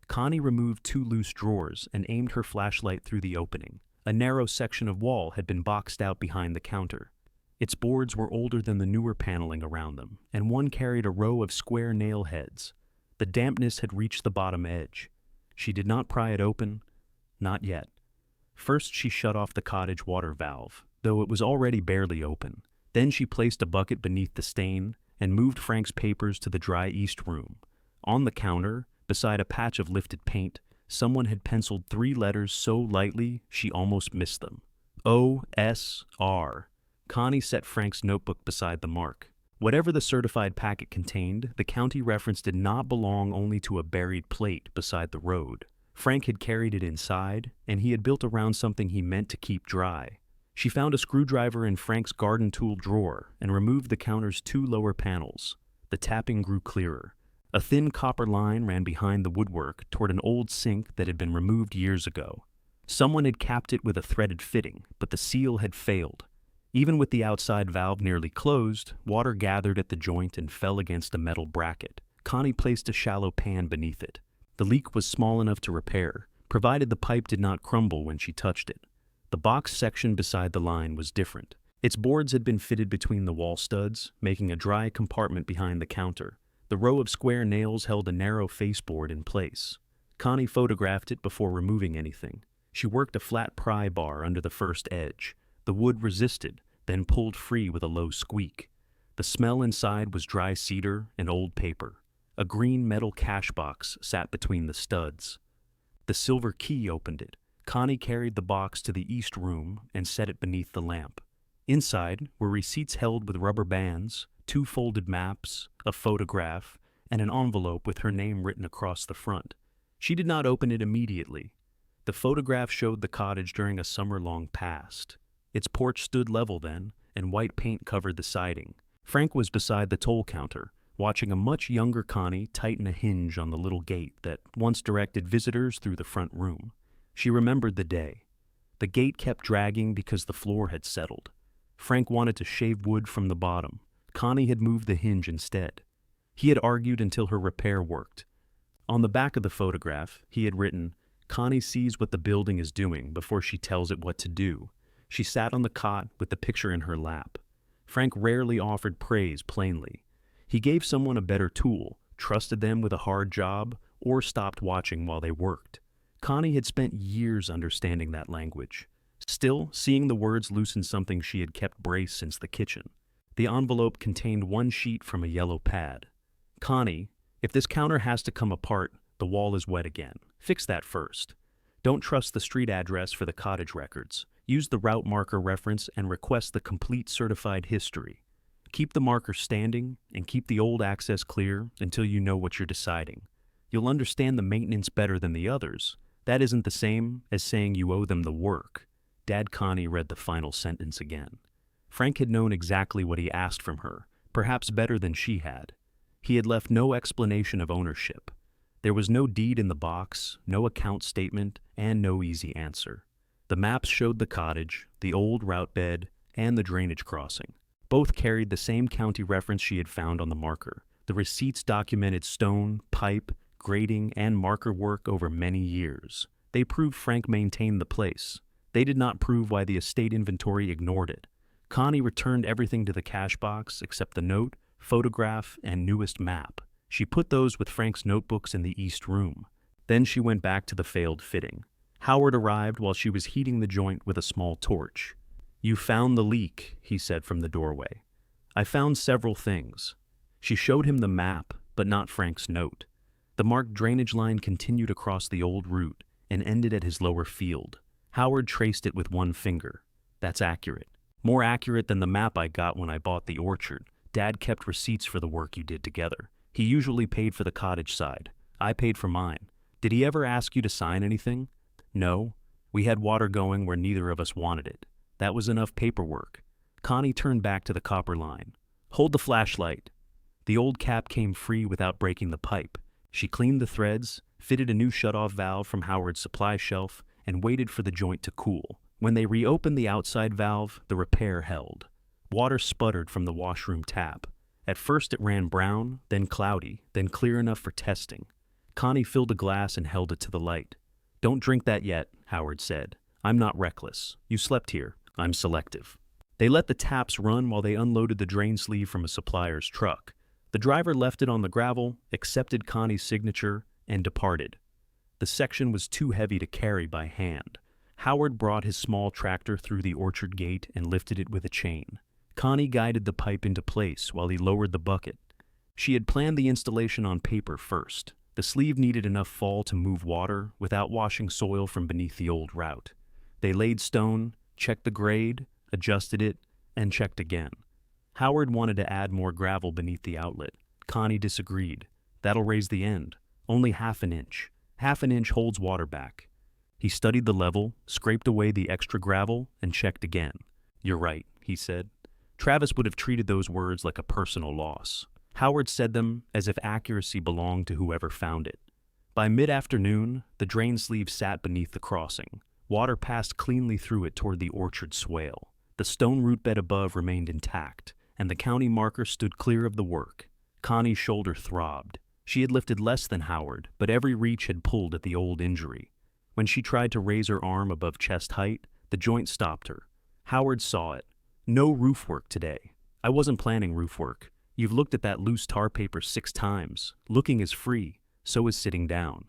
Connie removed 2 loose drawers and aimed her flashlight through the opening. A narrow section of wall had been boxed out behind the counter. Its boards were older than the newer paneling around them, and one carried a row of square nail heads. The dampness had reached the bottom edge. She did not pry it open. Not yet. First, she shut off the cottage water valve, though it was already barely open. Then she placed a bucket beneath the stain and moved Frank's papers to the dry east room. On the counter, beside a patch of lifted paint, someone had penciled 3 letters so lightly she almost missed them. O.S.R. Connie set Frank's notebook beside the mark. Whatever the certified packet contained, the county reference did not belong only to a buried plate beside the road. Frank had carried it inside, and he had built around something he meant to keep dry. She found a screwdriver in Frank's garden tool drawer and removed the counter's 2 lower panels. The tapping grew clearer. A thin copper line ran behind the woodwork toward an old sink that had been removed years ago. Someone had capped it with a threaded fitting, but the seal had failed. Even with the outside valve nearly closed, water gathered at the joint and fell against a metal bracket. Connie placed a shallow pan beneath it. The leak was small enough to repair, provided the pipe did not crumble when she touched it. The box section beside the line was different. Its boards had been fitted between the wall studs, making a dry compartment behind the counter. The row of square nails held a narrow faceboard in place. Connie photographed it before removing anything. She worked a flat pry bar under the first edge. The wood resisted, then pulled free with a low squeak. The smell inside was dry cedar and old paper. A green metal cash box sat between the studs. The silver key opened it. Connie carried the box to the east room and set it beneath the lamp. Inside were receipts held with rubber bands, 2 folded maps, a photograph, and an envelope with her name written across the front. She did not open it immediately. The photograph showed the cottage during a summer-long past. Its porch stood level then, and white paint covered the siding. Frank was beside the toll counter, watching a much younger Connie tighten a hinge on the little gate that once directed visitors through the front room. She remembered the day. The gate kept dragging because the floor had settled. Frank wanted to shave wood from the bottom. Connie had moved the hinge instead. He had argued until her repair worked. On the back of the photograph, he had written, "Connie sees what the building is doing before she tells it what to do." She sat on the cot with the picture in her lap. Frank rarely offered praise plainly. He gave someone a better tool, trusted them with a hard job, or stopped watching while they worked. Connie had spent years understanding that language. Still, seeing the words loosened something she had kept braced since the kitchen. The envelope contained 1 sheet from a yellow pad. Connie, if this counter has to come apart, the wall is wet again. Fix that first. Don't trust the street address for the cottage records. Use the route marker reference and request the complete certified history. Keep the marker standing and keep the old access clear until you know what you're deciding. You'll understand the maintenance better than the others. That isn't the same as saying you owe them the work. Dad Connie read the final sentence again. Frank had known exactly what he asked from her, perhaps better than she had. He had left no explanation of ownership. There was no deed in the box, no account statement, and no easy answer. The maps showed the cottage, the old route bed, and the drainage crossing. Both carried the same county reference she had found on the marker. The receipts documented stone, pipe, grading, and marker work over many years. They proved Frank maintained the place. They did not prove why the estate inventory ignored it. Connie returned everything to the cash box except the note, photograph, and newest map. She put those with Frank's notebooks in the east room. Then she went back to the failed fitting. Howard arrived while she was heating the joint with a small torch. "You found the leak," he said from the doorway. "I found several things." She showed him the map, but not Frank's note. The marked drainage line continued across the old route and ended at his lower field. Howard traced it with one finger. "That's accurate. More accurate than the map I got when I bought the orchard. Dad kept receipts for the work you did together. He usually paid for the cottage side. I paid for mine. Did he ever ask you to sign anything?" "No. We had water going where neither of us wanted it. That was enough paperwork." Connie turned back to the copper line. "Hold the flashlight." The old cap came free without breaking the pipe. She cleaned the threads, fitted a new shutoff valve from Howard's supply shelf, and waited for the joint to cool. When they reopened the outside valve, the repair held. Water sputtered from the washroom tap. At first it ran brown, then cloudy, then clear enough for testing. Connie filled a glass and held it to the light. "Don't drink that yet," Howard said. "I'm not reckless. You slept here. I'm selective." They let the taps run while they unloaded the drain sleeve from a supplier's truck. The driver left it on the gravel, accepted Connie's signature, and departed. The section was too heavy to carry by hand. Howard brought his small tractor through the orchard gate and lifted it with a chain. Connie guided the pipe into place while he lowered the bucket. She had planned the installation on paper first. The sleeve needed enough fall to move water without washing soil from beneath the old route. They laid stone, checked the grade, adjusted it, and checked again. Howard wanted to add more gravel beneath the outlet. Connie disagreed. "That'll raise the end. Only half an inch. Half an inch holds water back." He studied the level, scraped away the extra gravel, and checked again. "You're right," he said. Travis would have treated those words like a personal loss. Howard said them as if accuracy belonged to whoever found it. By mid-afternoon, the drain sleeve sat beneath the crossing. Water passed cleanly through it toward the orchard swale. The stone root bed above remained intact, and the county marker stood clear of the work. Connie's shoulder throbbed. She had lifted less than Howard, but every reach had pulled at the old injury. When she tried to raise her arm above chest height, the joint stopped her. Howard saw it. "No roof work today." "I wasn't planning roof work. You've looked at that loose tar paper 6 times. Looking is free, so is sitting down."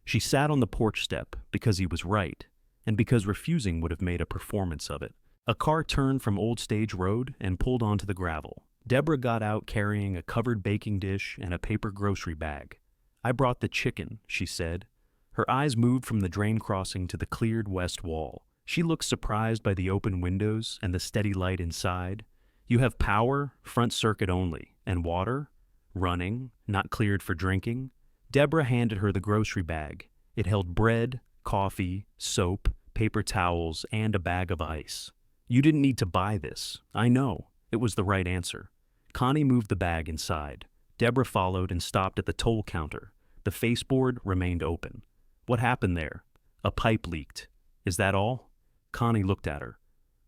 She sat on the porch step because he was right, and because refusing would have made a performance of it. A car turned from Old Stage Road and pulled onto the gravel. Deborah got out carrying a covered baking dish and a paper grocery bag. "I brought the chicken," she said. Her eyes moved from the drain crossing to the cleared west wall. She looked surprised by the open windows and the steady light inside. "You have power, front circuit only, and water? Running, not cleared for drinking?" Deborah handed her the grocery bag. It held bread, coffee, soap, paper towels, and a bag of ice. "You didn't need to buy this. I know." It was the right answer. Connie moved the bag inside. Deborah followed and stopped at the toll counter. The faceboard remained open. "What happened there?" "A pipe leaked." "Is that all?" Connie looked at her.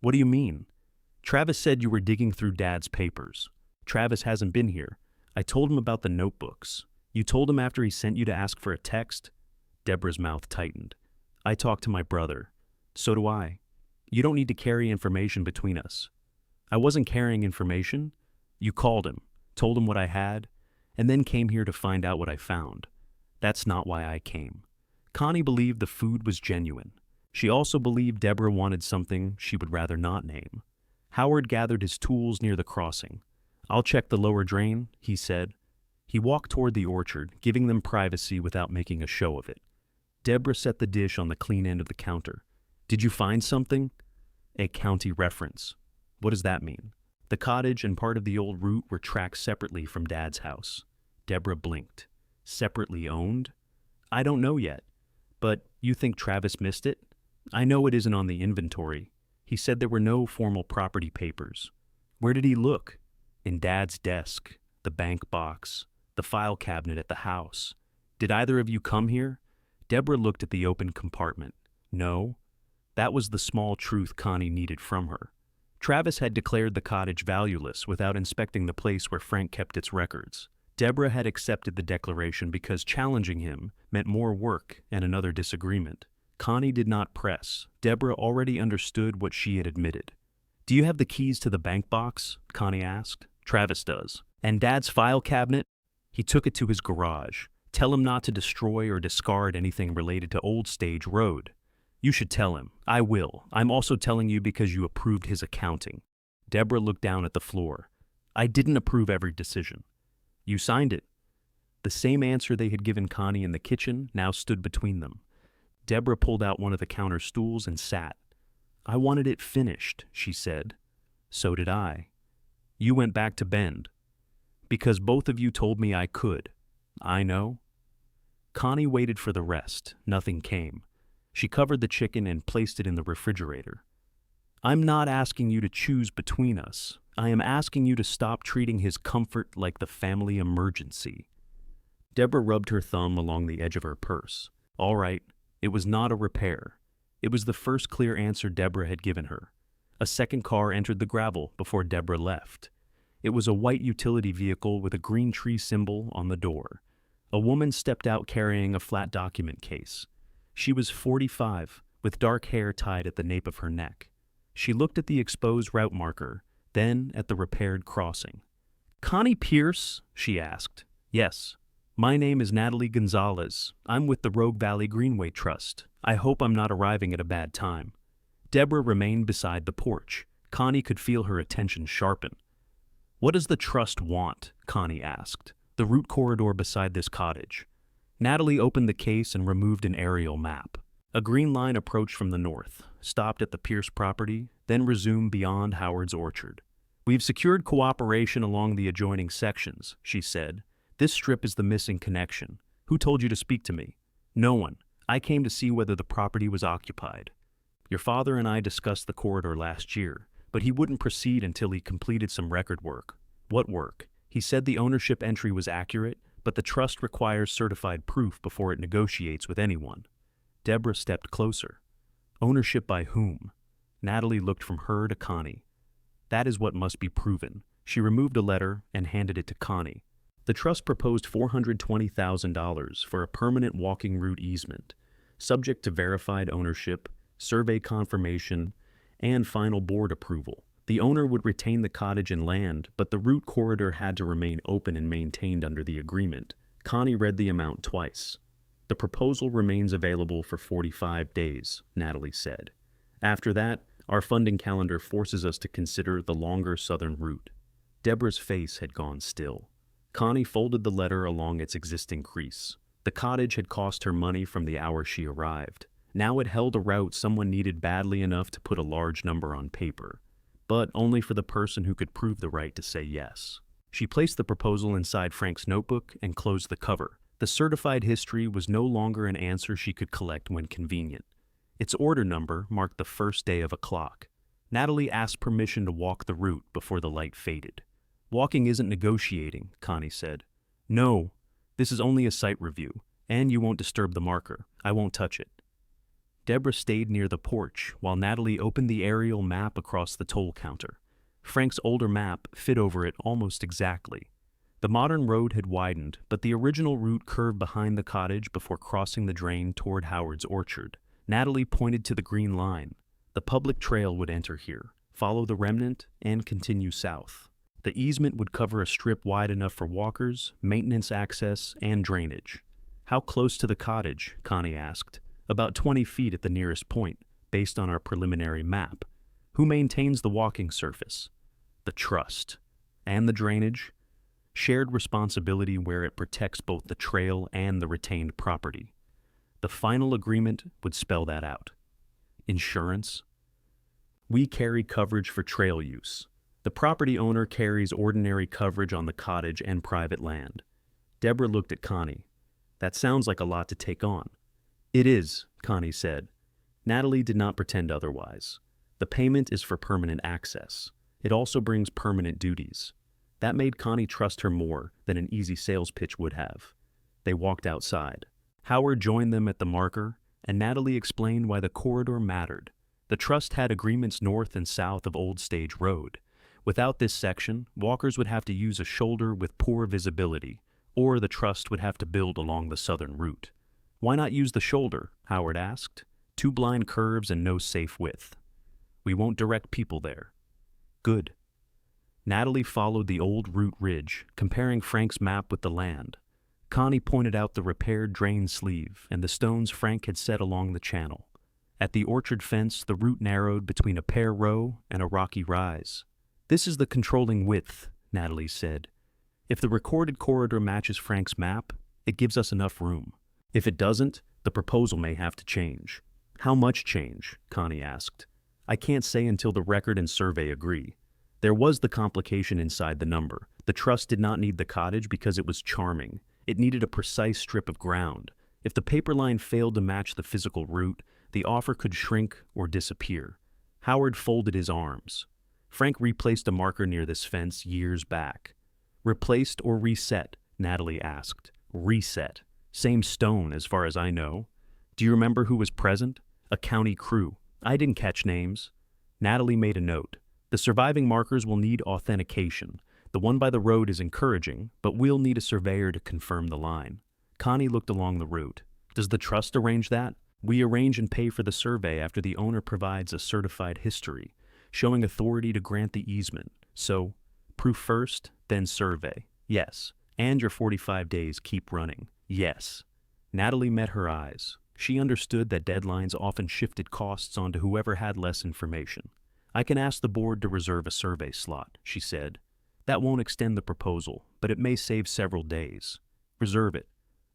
"What do you mean?" "Travis said you were digging through Dad's papers." "Travis hasn't been here. I told him about the notebooks." "You told him after he sent you to ask for a text?" Deborah's mouth tightened. "I talked to my brother." "So do I." "You don't need to carry information between us." "I wasn't carrying information." "You called him, told him what I had, and then came here to find out what I found." "That's not why I came." Connie believed the food was genuine. She also believed Deborah wanted something she would rather not name. Howard gathered his tools near the crossing. "I'll check the lower drain," he said. He walked toward the orchard, giving them privacy without making a show of it. Deborah set the dish on the clean end of the counter. Did you find something? A county reference. What does that mean? The cottage and part of the old route were tracked separately from Dad's house. Deborah blinked. Separately owned? I don't know yet. But you think Travis missed it? I know it isn't on the inventory. He said there were no formal property papers. Where did he look? In Dad's desk, the bank box, the file cabinet at the house. Did either of you come here? Deborah looked at the open compartment. No. That was the small truth Connie needed from her. Travis had declared the cottage valueless without inspecting the place where Frank kept its records. Deborah had accepted the declaration because challenging him meant more work and another disagreement. Connie did not press. Deborah already understood what she had admitted. Do you have the keys to the bank box? Connie asked. Travis does. And Dad's file cabinet? He took it to his garage. Tell him not to destroy or discard anything related to Old Stage Road. You should tell him. I will. I'm also telling you because you approved his accounting. Deborah looked down at the floor. I didn't approve every decision. You signed it. The same answer they had given Connie in the kitchen now stood between them. Deborah pulled out one of the counter stools and sat. I wanted it finished, she said. So did I. You went back to Bend. Because both of you told me I could. I know. Connie waited for the rest. Nothing came. She covered the chicken and placed it in the refrigerator. I'm not asking you to choose between us. I am asking you to stop treating his comfort like the family emergency. Deborah rubbed her thumb along the edge of her purse. All right, it was not a repair. It was the first clear answer Deborah had given her. A second car entered the gravel before Deborah left. It was a white utility vehicle with a green tree symbol on the door. A woman stepped out carrying a flat document case. She was 45, with dark hair tied at the nape of her neck. She looked at the exposed route marker, then at the repaired crossing. Connie Pierce? She asked. Yes. My name is Natalie Gonzalez. I'm with the Rogue Valley Greenway Trust. I hope I'm not arriving at a bad time. Deborah remained beside the porch. Connie could feel her attention sharpen. What does the trust want? Connie asked. The route corridor beside this cottage. Natalie opened the case and removed an aerial map. A green line approached from the north, stopped at the Pierce property, then resumed beyond Howard's orchard. We've secured cooperation along the adjoining sections, she said. This strip is the missing connection. Who told you to speak to me? No one. I came to see whether the property was occupied. Your father and I discussed the corridor last year, but he wouldn't proceed until he completed some record work. What work? He said the ownership entry was accurate, but the trust requires certified proof before it negotiates with anyone. Deborah stepped closer. Ownership by whom? Natalie looked from her to Connie. That is what must be proven. She removed a letter and handed it to Connie. The trust proposed $420,000 for a permanent walking route easement, subject to verified ownership, survey confirmation, and final board approval. The owner would retain the cottage and land, but the route corridor had to remain open and maintained under the agreement. Connie read the amount twice. The proposal remains available for 45 days, Natalie said. After that, our funding calendar forces us to consider the longer southern route. Deborah's face had gone still. Connie folded the letter along its existing crease. The cottage had cost her money from the hour she arrived. Now it held a route someone needed badly enough to put a large number on paper, but only for the person who could prove the right to say yes. She placed the proposal inside Frank's notebook and closed the cover. The certified history was no longer an answer she could collect when convenient. Its order number marked the first day of a clock. Natalie asked permission to walk the route before the light faded. Walking isn't negotiating, Connie said. No, this is only a site review, and you won't disturb the marker. I won't touch it. Deborah stayed near the porch while Natalie opened the aerial map across the toll counter. Frank's older map fit over it almost exactly. The modern road had widened, but the original route curved behind the cottage before crossing the drain toward Howard's orchard. Natalie pointed to the green line. The public trail would enter here, follow the remnant, and continue south. The easement would cover a strip wide enough for walkers, maintenance access, and drainage. How close to the cottage? Connie asked. About 20 feet at the nearest point, based on our preliminary map. Who maintains the walking surface? The trust. And the drainage? Shared responsibility where it protects both the trail and the retained property. The final agreement would spell that out. Insurance. We carry coverage for trail use. The property owner carries ordinary coverage on the cottage and private land. Deborah looked at Connie. That sounds like a lot to take on. It is, Connie said. Natalie did not pretend otherwise. The payment is for permanent access. It also brings permanent duties. That made Connie trust her more than an easy sales pitch would have. They walked outside. Howard joined them at the marker, and Natalie explained why the corridor mattered. The trust had agreements north and south of Old Stage Road. Without this section, walkers would have to use a shoulder with poor visibility, or the trust would have to build along the southern route. Why not use the shoulder? Howard asked. 2 blind curves and no safe width. We won't direct people there. Good. Natalie followed the old route ridge, comparing Frank's map with the land. Connie pointed out the repaired drain sleeve and the stones Frank had set along the channel. At the orchard fence, the route narrowed between a pear row and a rocky rise. This is the controlling width, Natalie said. If the recorded corridor matches Frank's map, it gives us enough room. If it doesn't, the proposal may have to change. How much change? Connie asked. I can't say until the record and survey agree. There was the complication inside the number. The trust did not need the cottage because it was charming. It needed a precise strip of ground. If the paper line failed to match the physical route, the offer could shrink or disappear. Howard folded his arms. Frank replaced a marker near this fence years back. Replaced or reset? Natalie asked. Reset. Same stone as far as I know. Do you remember who was present? A county crew. I didn't catch names. Natalie made a note. The surviving markers will need authentication. The one by the road is encouraging, but we'll need a surveyor to confirm the line. Connie looked along the route. Does the trust arrange that? We arrange and pay for the survey after the owner provides a certified history, showing authority to grant the easement. So, proof first, then survey. Yes. And your 45 days keep running. Yes. Natalie met her eyes. She understood that deadlines often shifted costs onto whoever had less information. I can ask the board to reserve a survey slot, she said. That won't extend the proposal, but it may save several days. Reserve it.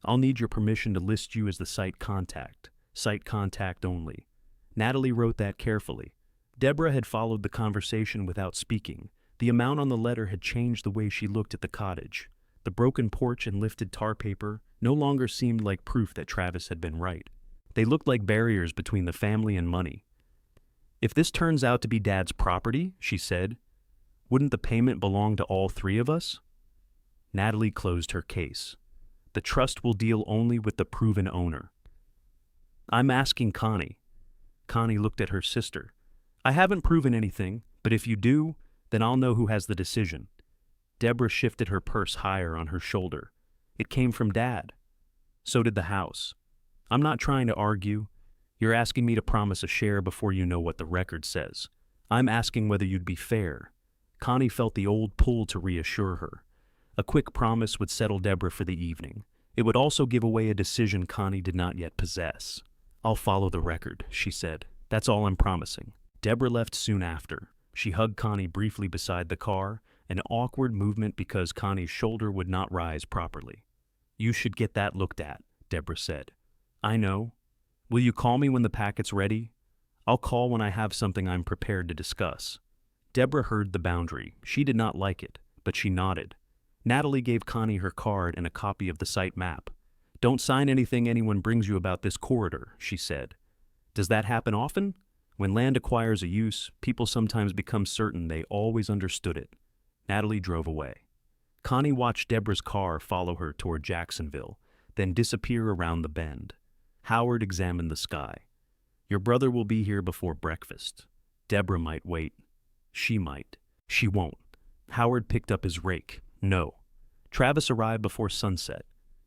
I'll need your permission to list you as the site contact. Site contact only. Natalie wrote that carefully. Deborah had followed the conversation without speaking. The amount on the letter had changed the way she looked at the cottage. The broken porch and lifted tar paper no longer seemed like proof that Travis had been right. They looked like barriers between the family and money. If this turns out to be Dad's property, she said, wouldn't the payment belong to all 3 of us? Natalie closed her case. The trust will deal only with the proven owner. I'm asking Connie. Connie looked at her sister. I haven't proven anything, but if you do, then I'll know who has the decision. Deborah shifted her purse higher on her shoulder. It came from Dad. So did the house. I'm not trying to argue. You're asking me to promise a share before you know what the record says. I'm asking whether you'd be fair. Connie felt the old pull to reassure her. A quick promise would settle Deborah for the evening. It would also give away a decision Connie did not yet possess. I'll follow the record, she said. That's all I'm promising. Deborah left soon after. She hugged Connie briefly beside the car, an awkward movement because Connie's shoulder would not rise properly. You should get that looked at, Deborah said. I know. Will you call me when the packet's ready? I'll call when I have something I'm prepared to discuss. Deborah heard the boundary. She did not like it, but she nodded. Natalie gave Connie her card and a copy of the site map. Don't sign anything anyone brings you about this corridor, she said. Does that happen often? When land acquires a use, people sometimes become certain they always understood it. Natalie drove away. Connie watched Deborah's car follow her toward Jacksonville, then disappear around the bend. Howard examined the sky. Your brother will be here before breakfast. Deborah might wait. She might. She won't. Howard picked up his rake. No. Travis arrived before sunset.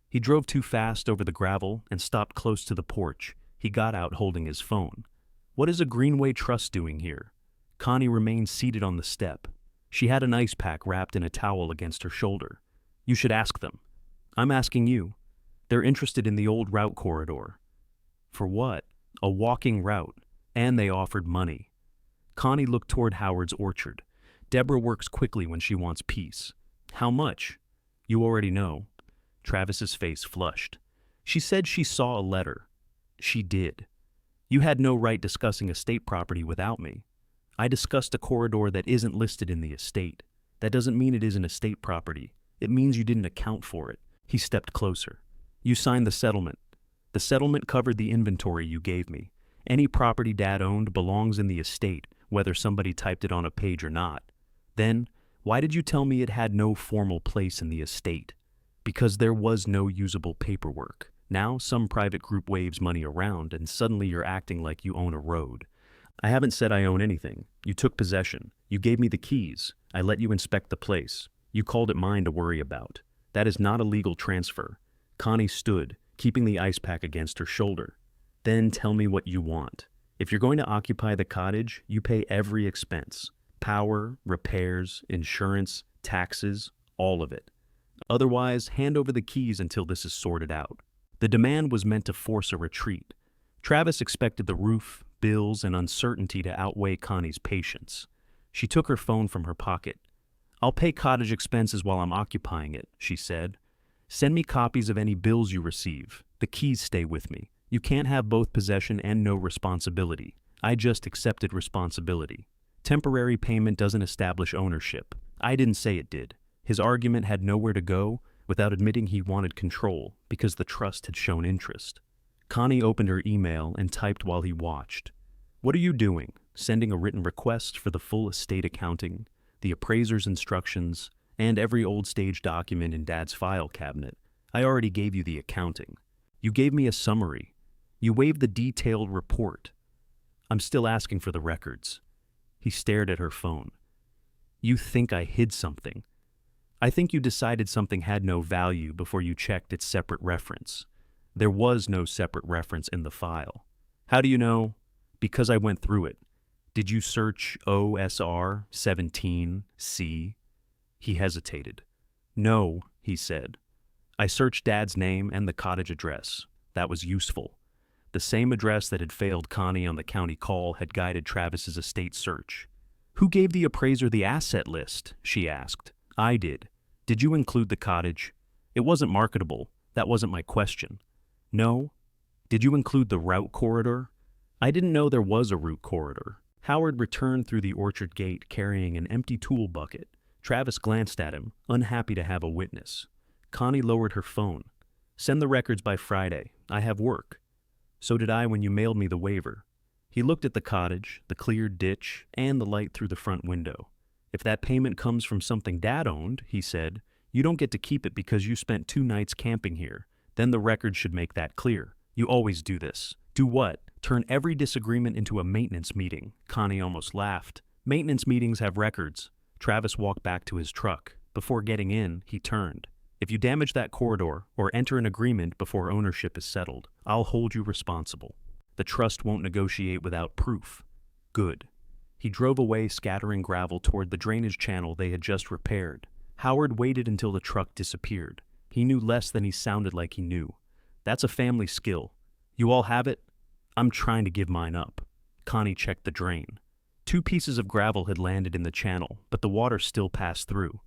He drove too fast over the gravel and stopped close to the porch. He got out holding his phone. What is a Greenway Trust doing here? Connie remained seated on the step. She had an ice pack wrapped in a towel against her shoulder. You should ask them. I'm asking you. They're interested in the old route corridor. For what? A walking route. And they offered money. Connie looked toward Howard's orchard. Deborah works quickly when she wants peace. How much? You already know. Travis's face flushed. She said she saw a letter. She did. You had no right discussing estate property without me. I discussed a corridor that isn't listed in the estate. That doesn't mean it isn't estate property. It means you didn't account for it. He stepped closer. You signed the settlement. The settlement covered the inventory you gave me. Any property Dad owned belongs in the estate, whether somebody typed it on a page or not. Then, why did you tell me it had no formal place in the estate? Because there was no usable paperwork. Now, some private group waves money around, and suddenly you're acting like you own a road. I haven't said I own anything. You took possession. You gave me the keys. I let you inspect the place. You called it mine to worry about. That is not a legal transfer. Connie stood, keeping the ice pack against her shoulder. Then tell me what you want. If you're going to occupy the cottage, you pay every expense. Power, repairs, insurance, taxes, all of it. Otherwise, hand over the keys until this is sorted out. The demand was meant to force a retreat. Travis expected the roof, bills, and uncertainty to outweigh Connie's patience. She took her phone from her pocket. I'll pay cottage expenses while I'm occupying it, she said. Send me copies of any bills you receive. The keys stay with me. You can't have both possession and no responsibility. I just accepted responsibility. Temporary payment doesn't establish ownership. I didn't say it did. His argument had nowhere to go without admitting he wanted control because the trust had shown interest. Connie opened her email and typed while he watched. What are you doing? Sending a written request for the full estate accounting, the appraiser's instructions, and every old stage document in Dad's file cabinet. I already gave you the accounting. You gave me a summary. You waived the detailed report. I'm still asking for the records. He stared at her phone. You think I hid something. I think you decided something had no value before you checked its separate reference. There was no separate reference in the file. How do you know? Because I went through it. Did you search OSR 17C? He hesitated. No, he said. I searched Dad's name and the cottage address. That was useful. The same address that had failed Connie on the county call had guided Travis's estate search. Who gave the appraiser the asset list? She asked. I did. Did you include the cottage? It wasn't marketable. That wasn't my question. No? Did you include the route corridor? I didn't know there was a route corridor. Howard returned through the orchard gate carrying an empty tool bucket. Travis glanced at him, unhappy to have a witness. Connie lowered her phone. Send the records by Friday. I have work. So did I when you mailed me the waiver. He looked at the cottage, the cleared ditch, and the light through the front window. If that payment comes from something Dad owned, he said, you don't get to keep it because you spent 2 nights camping here. Then the record should make that clear. You always do this. Do what? Turn every disagreement into a maintenance meeting. Connie almost laughed. Maintenance meetings have records. Travis walked back to his truck. Before getting in, he turned. If you damage that corridor or enter an agreement before ownership is settled, I'll hold you responsible. The trust won't negotiate without proof. Good. He drove away, scattering gravel toward the drainage channel they had just repaired. Howard waited until the truck disappeared. He knew less than he sounded like he knew. That's a family skill. You all have it? I'm trying to give mine up. Connie checked the drain. 2 pieces of gravel had landed in the channel, but the water still passed through.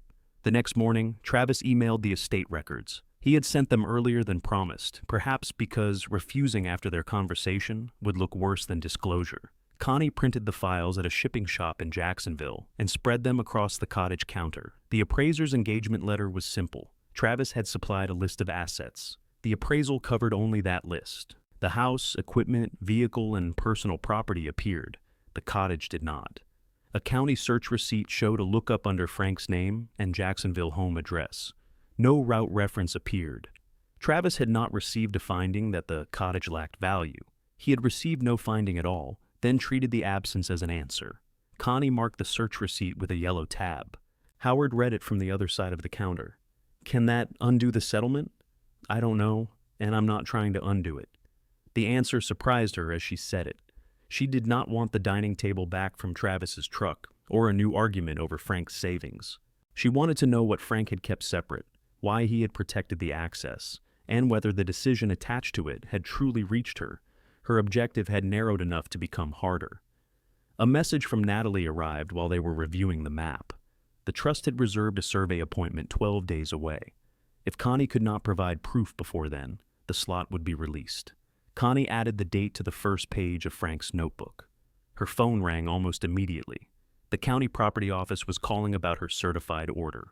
The next morning, Travis emailed the estate records. He had sent them earlier than promised, perhaps because refusing after their conversation would look worse than disclosure. Connie printed the files at a shipping shop in Jacksonville and spread them across the cottage counter. The appraiser's engagement letter was simple. Travis had supplied a list of assets. The appraisal covered only that list. The house, equipment, vehicle, and personal property appeared. The cottage did not. A county search receipt showed a lookup under Frank's name and Jacksonville home address. No route reference appeared. Travis had not received a finding that the cottage lacked value. He had received no finding at all, then treated the absence as an answer. Connie marked the search receipt with a yellow tab. Howard read it from the other side of the counter. Can that undo the settlement? I don't know, and I'm not trying to undo it. The answer surprised her as she said it. She did not want the dining table back from Travis's truck, or a new argument over Frank's savings. She wanted to know what Frank had kept separate, why he had protected the access, and whether the decision attached to it had truly reached her. Her objective had narrowed enough to become harder. A message from Natalie arrived while they were reviewing the map. The trust had reserved a survey appointment 12 days away. If Connie could not provide proof before then, the slot would be released. Connie added the date to the first page of Frank's notebook. Her phone rang almost immediately. The county property office was calling about her certified order.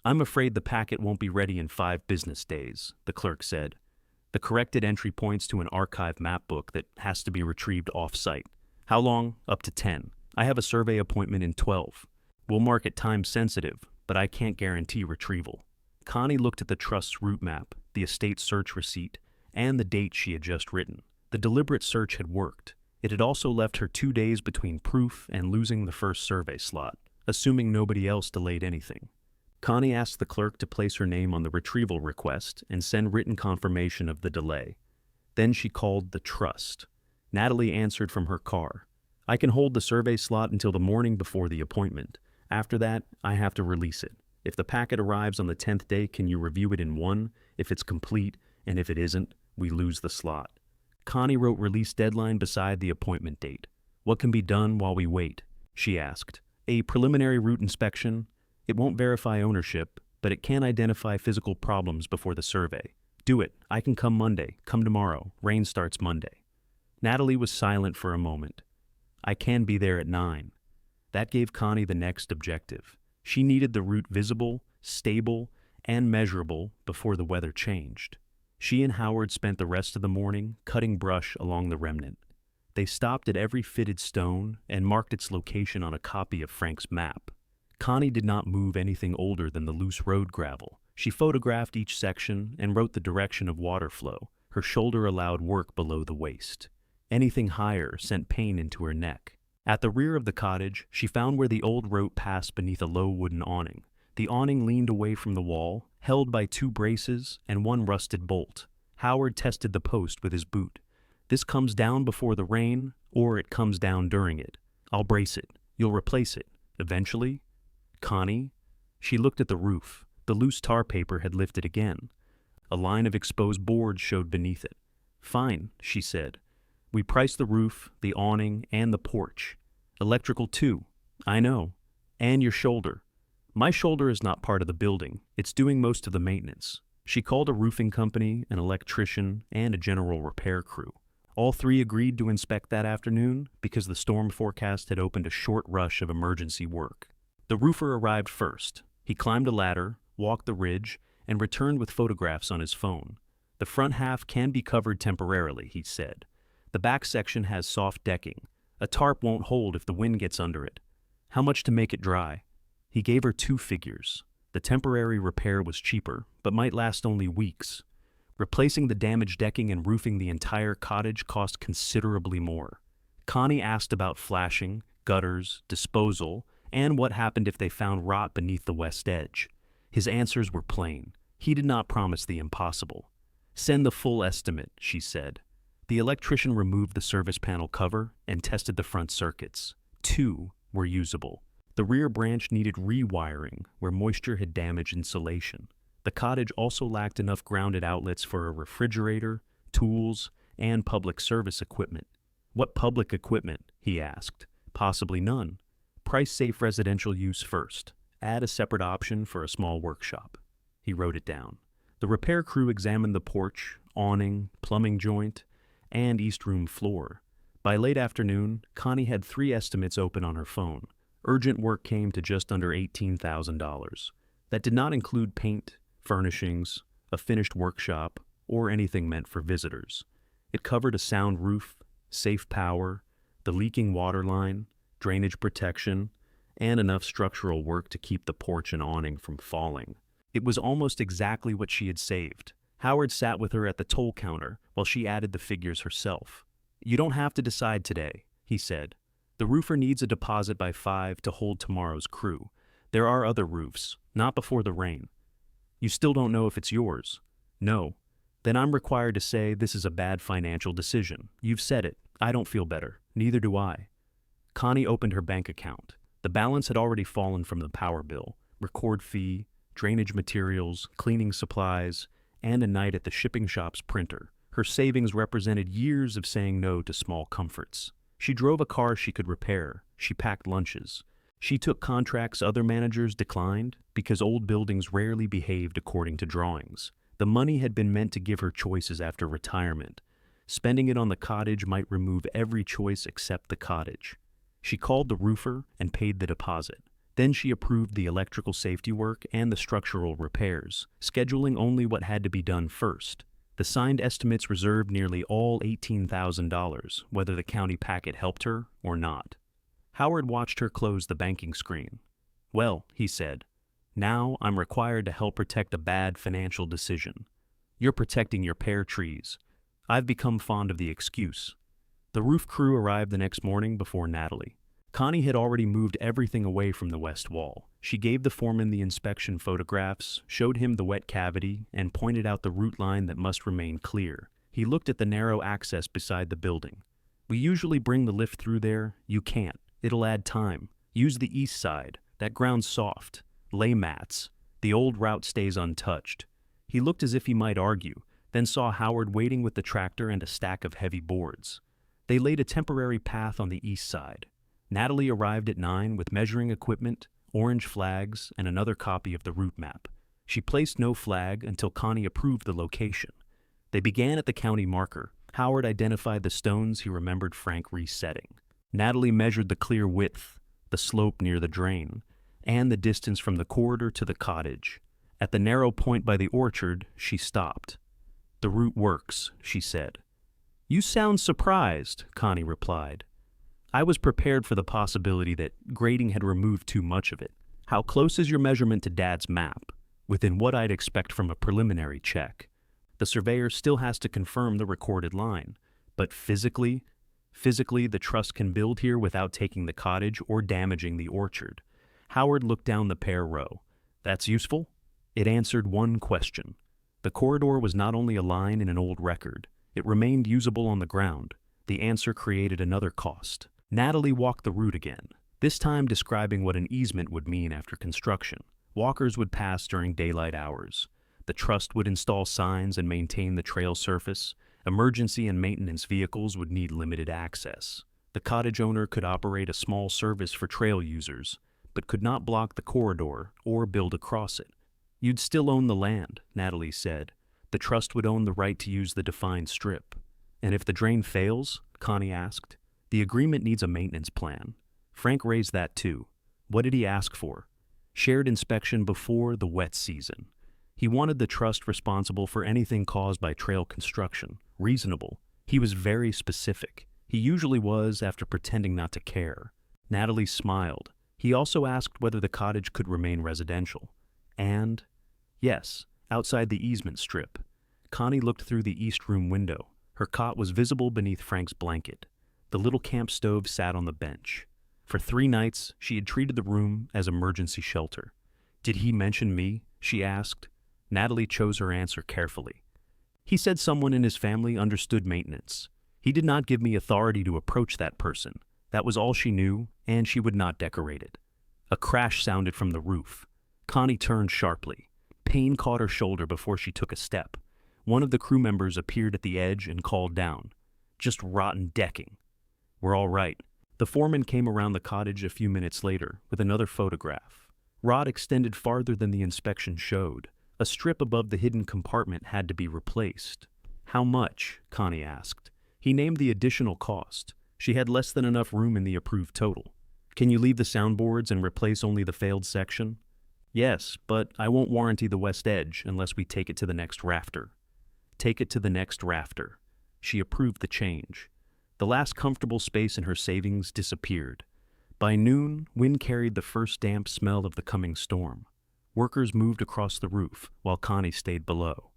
"I'm afraid the packet won't be ready in 5 business days," the clerk said. The corrected entry points to an archive map book that has to be retrieved off-site. "How long?" "Up to 10. I have a survey appointment in 12. We'll mark it time-sensitive, but I can't guarantee retrieval." Connie looked at the trust's route map, the estate search receipt, and the date she had just written. The deliberate search had worked. It had also left her 2 days between proof and losing the first survey slot, assuming nobody else delayed anything. Connie asked the clerk to place her name on the retrieval request and send written confirmation of the delay. Then she called the trust. Natalie answered from her car. "I can hold the survey slot until the morning before the appointment. After that, I have to release it. If the packet arrives on the 10th day, can you review it in 1, if it's complete, and if it isn't, we lose the slot." Connie wrote release deadline beside the appointment date. "What can be done while we wait?" she asked. "A preliminary route inspection. It won't verify ownership, but it can identify physical problems before the survey. Do it. I can come Monday. Come tomorrow. Rain starts Monday." Natalie was silent for a moment. "I can be there at 9. That gave Connie the next objective. She needed the route visible, stable, and measurable before the weather changed. She and Howard spent the rest of the morning cutting brush along the remnant. They stopped at every fitted stone and marked its location on a copy of Frank's map. Connie did not move anything older than the loose road gravel. She photographed each section and wrote the direction of water flow. Her shoulder allowed work below the waist. Anything higher sent pain into her neck. At the rear of the cottage, she found where the old rope passed beneath a low wooden awning. The awning leaned away from the wall, held by 2 braces and 1 rusted bolt. Howard tested the post with his boot. "This comes down before the rain, or it comes down during it. I'll brace it. You'll replace it. Eventually?" "Connie?" She looked at the roof. The loose tar paper had lifted again. A line of exposed boards showed beneath it. "Fine," she said. "We priced the roof, the awning, and the porch. Electrical too." "I know. And your shoulder." "My shoulder is not part of the building. It's doing most of the maintenance." She called a roofing company, an electrician, and a general repair crew. All 3 agreed to inspect that afternoon because the storm forecast had opened a short rush of emergency work. The roofer arrived first. He climbed a ladder, walked the ridge, and returned with photographs on his phone. "The front half can be covered temporarily," he said. "The back section has soft decking. A tarp won't hold if the wind gets under it." "How much to make it dry?" He gave her 2 figures. The temporary repair was cheaper, but might last only weeks. Replacing the damaged decking and roofing the entire cottage cost considerably more. Connie asked about flashing, gutters, disposal, and what happened if they found rot beneath the west edge. His answers were plain. He did not promise the impossible. "Send the full estimate," she said. The electrician removed the service panel cover and tested the front circuits. 2 were usable. The rear branch needed rewiring where moisture had damaged insulation. The cottage also lacked enough grounded outlets for a refrigerator, tools, and public service equipment. "What public equipment?" he asked. "Possibly none. Price safe residential use first. Add a separate option for a small workshop." He wrote it down. The repair crew examined the porch, awning, plumbing joint, and east room floor. By late afternoon, Connie had 3 estimates open on her phone. Urgent work came to just under $18,000. That did not include paint, furnishings, a finished workshop, or anything meant for visitors. It covered a sound roof, safe power, the leaking water line, drainage protection, and enough structural work to keep the porch and awning from falling. It was almost exactly what she had saved. Howard sat with her at the toll counter while she added the figures herself. "You don't have to decide today," he said. "The roofer needs a deposit by 5 to hold tomorrow's crew. There are other roofs, not before the rain." "You still don't know if it's yours?" "No." "Then I'm required to say this is a bad financial decision. You've said it. I don't feel better. Neither do I." Connie opened her bank account. The balance had already fallen from the power bill, record fee, drainage materials, cleaning supplies, and a night at the shipping shop's printer. Her savings represented years of saying no to small comforts. She drove a car she could repair. She packed lunches. She took contracts other managers declined because old buildings rarely behaved according to drawings. The money had been meant to give her choices after retirement. Spending it on the cottage might remove every choice except the cottage. She called the roofer and paid the deposit. Then she approved the electrical safety work and the structural repairs, scheduling only what had to be done first. The signed estimates reserved nearly all $18,000, whether the county packet helped her or not. Howard watched her close the banking screen. "Well," he said, "now I'm required to help protect a bad financial decision. You're protecting your pear trees." I've become fond of the excuse. The roof crew arrived the next morning before Natalie. Connie had already moved everything away from the west wall. She gave the foreman the inspection photographs, showed him the wet cavity, and pointed out the root line that must remain clear. He looked at the narrow access beside the building. "We usually bring the lift through there. You can't. It'll add time. Use the east side. That ground's soft. Lay mats. The old route stays untouched." He looked as if he might argue, then saw Howard waiting with the tractor and a stack of heavy boards. They laid a temporary path on the east side. Natalie arrived at 9 with measuring equipment, orange flags, and another copy of the route map. She placed no flag until Connie approved the location. They began at the county marker. Howard identified the stones he remembered Frank resetting. Natalie measured the clear width, the slope near the drain, and the distance from the corridor to the cottage. At the narrow point by the orchard, she stopped. "The route works," she said. "You sound surprised," Connie replied. "I was prepared for the possibility that grading had removed too much of it. How close is your measurement to Dad's map?" "Within what I'd expect from a preliminary check. The surveyor still has to confirm the recorded line. But physically, the trust can build here without taking the cottage or damaging the orchard." Howard looked down the pear row. "That's useful?" It answered one question. The corridor was not only a line in an old record, it remained usable on the ground. The answer created another cost. Natalie walked the route again, this time describing what an easement would mean after construction. Walkers would pass during daylight hours. The trust would install signs and maintain the trail surface. Emergency and maintenance vehicles would need limited access. The cottage owner could operate a small service for trail users, but could not block the corridor or build across it. "You'd still own the land," Natalie said. "The trust would own the right to use the defined strip." "And if the drain fails?" Connie asked. "The agreement needs a maintenance plan." Frank raised that too. What did he ask for? Shared inspection before the wet season. He wanted the trust responsible for anything caused by trail construction. Reasonable. He was very specific. He usually was after pretending not to care. Natalie smiled. He also asked whether the cottage could remain residential. And, yes, outside the easement strip. Connie looked through the east room window. Her cot was visible beneath Frank's blanket. The little camp stove sat on the bench. For 3 nights, she had treated the room as emergency shelter. "Did he mention me?" she asked. Natalie chose her answer carefully. "He said someone in his family understood maintenance. He did not give me authority to approach that person. That was all she knew, and she would not decorate it." A crash sounded from the roof. Connie turned sharply. Pain caught her shoulder before she took a step. One of the crew members appeared at the edge and called down. "Just rotten decking." "We're all right." The foreman came around the cottage a few minutes later with another photograph. Rod extended farther than the inspection showed. A strip above the hidden compartment had to be replaced. "How much?" Connie asked. He named the additional cost. She had less than enough room in the approved total. "Can you leave the soundboards and replace only the failed section?" "Yes, but I won't warranty the west edge unless we take it to the next rafter." Take it to the next rafter. She approved the change. The last comfortable space in her savings disappeared. By noon, wind carried the first damp smell of the coming storm. Workers moved across the roof, while Connie stayed below.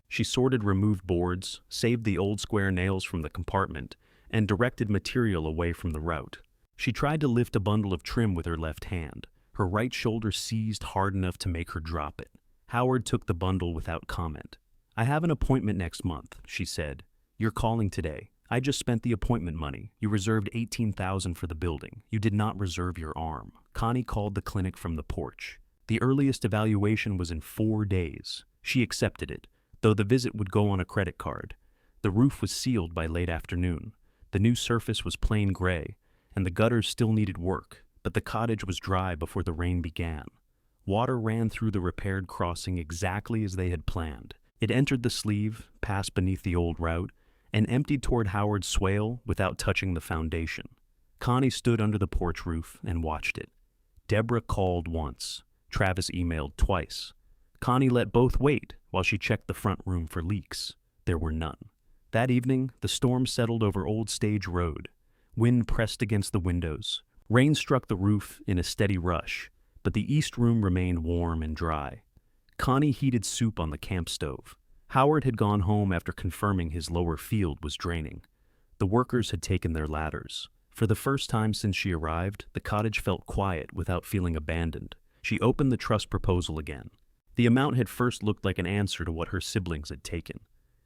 She sorted removed boards, saved the old square nails from the compartment, and directed material away from the route. She tried to lift a bundle of trim with her left hand. Her right shoulder seized hard enough to make her drop it. Howard took the bundle without comment. "I have an appointment next month," she said. "You're calling today. I just spent the appointment money. You reserved $18,000 for the building. You did not reserve your arm." Connie called the clinic from the porch. The earliest evaluation was in 4 days. She accepted it, though the visit would go on a credit card. The roof was sealed by late afternoon. The new surface was plain gray, and the gutters still needed work, but the cottage was dry before the rain began. Water ran through the repaired crossing exactly as they had planned. It entered the sleeve, passed beneath the old route, and emptied toward Howard's swale without touching the foundation. Connie stood under the porch roof and watched it. Deborah called once. Travis emailed twice. Connie let both wait while she checked the front room for leaks. There were none. That evening, the storm settled over Old Stage Road. Wind pressed against the windows. Rain struck the roof in a steady rush, but the east room remained warm and dry. Connie heated soup on the camp stove. Howard had gone home after confirming his lower field was draining. The workers had taken their ladders. For the first time since she arrived, the cottage felt quiet without feeling abandoned. She opened the trust proposal again. The amount had first looked like an answer to what her siblings had taken.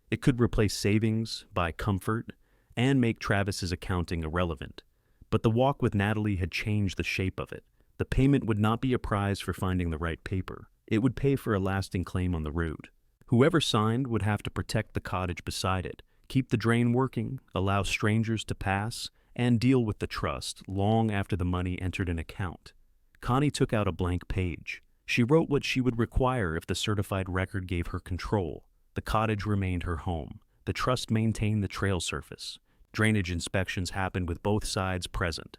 It could replace savings, buy comfort, and make Travis's accounting irrelevant. But the walk with Natalie had changed the shape of it. The payment would not be a prize for finding the right paper. It would pay for a lasting claim on the road. Whoever signed would have to protect the cottage beside it, keep the drain working, allow strangers to pass, and deal with the trust long after the money entered an account. Connie took out a blank page. She wrote what she would require if the certified record gave her control. The cottage remained her home. The trust maintained the trail surface. Drainage inspections happened with both sides present.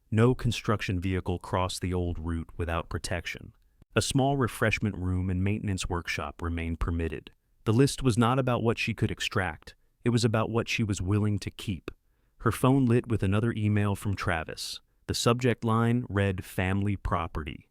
No construction vehicle crossed the old route without protection. A small refreshment room and maintenance workshop remained permitted. The list was not about what she could extract. It was about what she was willing to keep. Her phone lit with another email from Travis. The subject line read family property.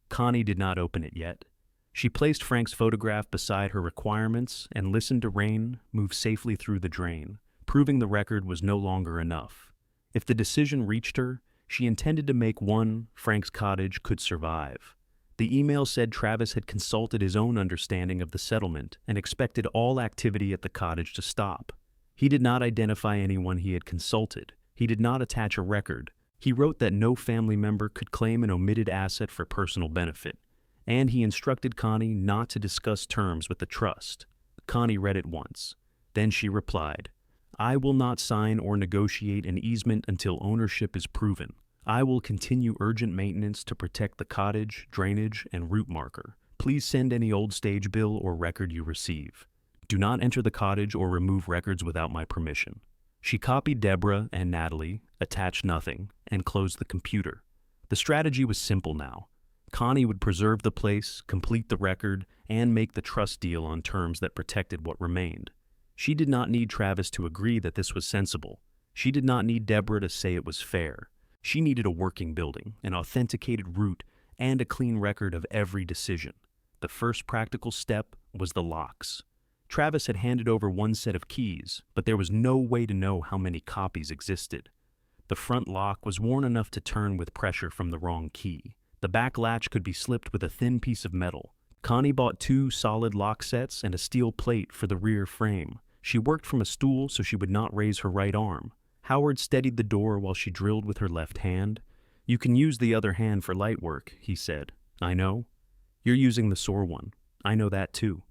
Connie did not open it yet. She placed Frank's photograph beside her requirements and listened to rain move safely through the drain, proving the record was no longer enough. If the decision reached her, she intended to make one Frank's cottage could survive. The email said Travis had consulted his own understanding of the settlement and expected all activity at the cottage to stop. He did not identify anyone he had consulted. He did not attach a record. He wrote that no family member could claim an omitted asset for personal benefit, and he instructed Connie not to discuss terms with the trust. Connie read it once. Then she replied, "I will not sign or negotiate an easement until ownership is proven. I will continue urgent maintenance to protect the cottage, drainage, and route marker. Please send any old stage bill or record you receive. Do not enter the cottage or remove records without my permission." She copied Deborah and Natalie, attached nothing, and closed the computer. The strategy was simple now. Connie would preserve the place, complete the record, and make the trust deal on terms that protected what remained. She did not need Travis to agree that this was sensible. She did not need Deborah to say it was fair. She needed a working building, an authenticated route, and a clean record of every decision. The first practical step was the locks. Travis had handed over one set of keys, but there was no way to know how many copies existed. The front lock was worn enough to turn with pressure from the wrong key. The back latch could be slipped with a thin piece of metal. Connie bought 2 solid lock sets and a steel plate for the rear frame. She worked from a stool so she would not raise her right arm. Howard steadied the door while she drilled with her left hand. "You can use the other hand for light work," he said. "I know. You're using the sore one. I know that too."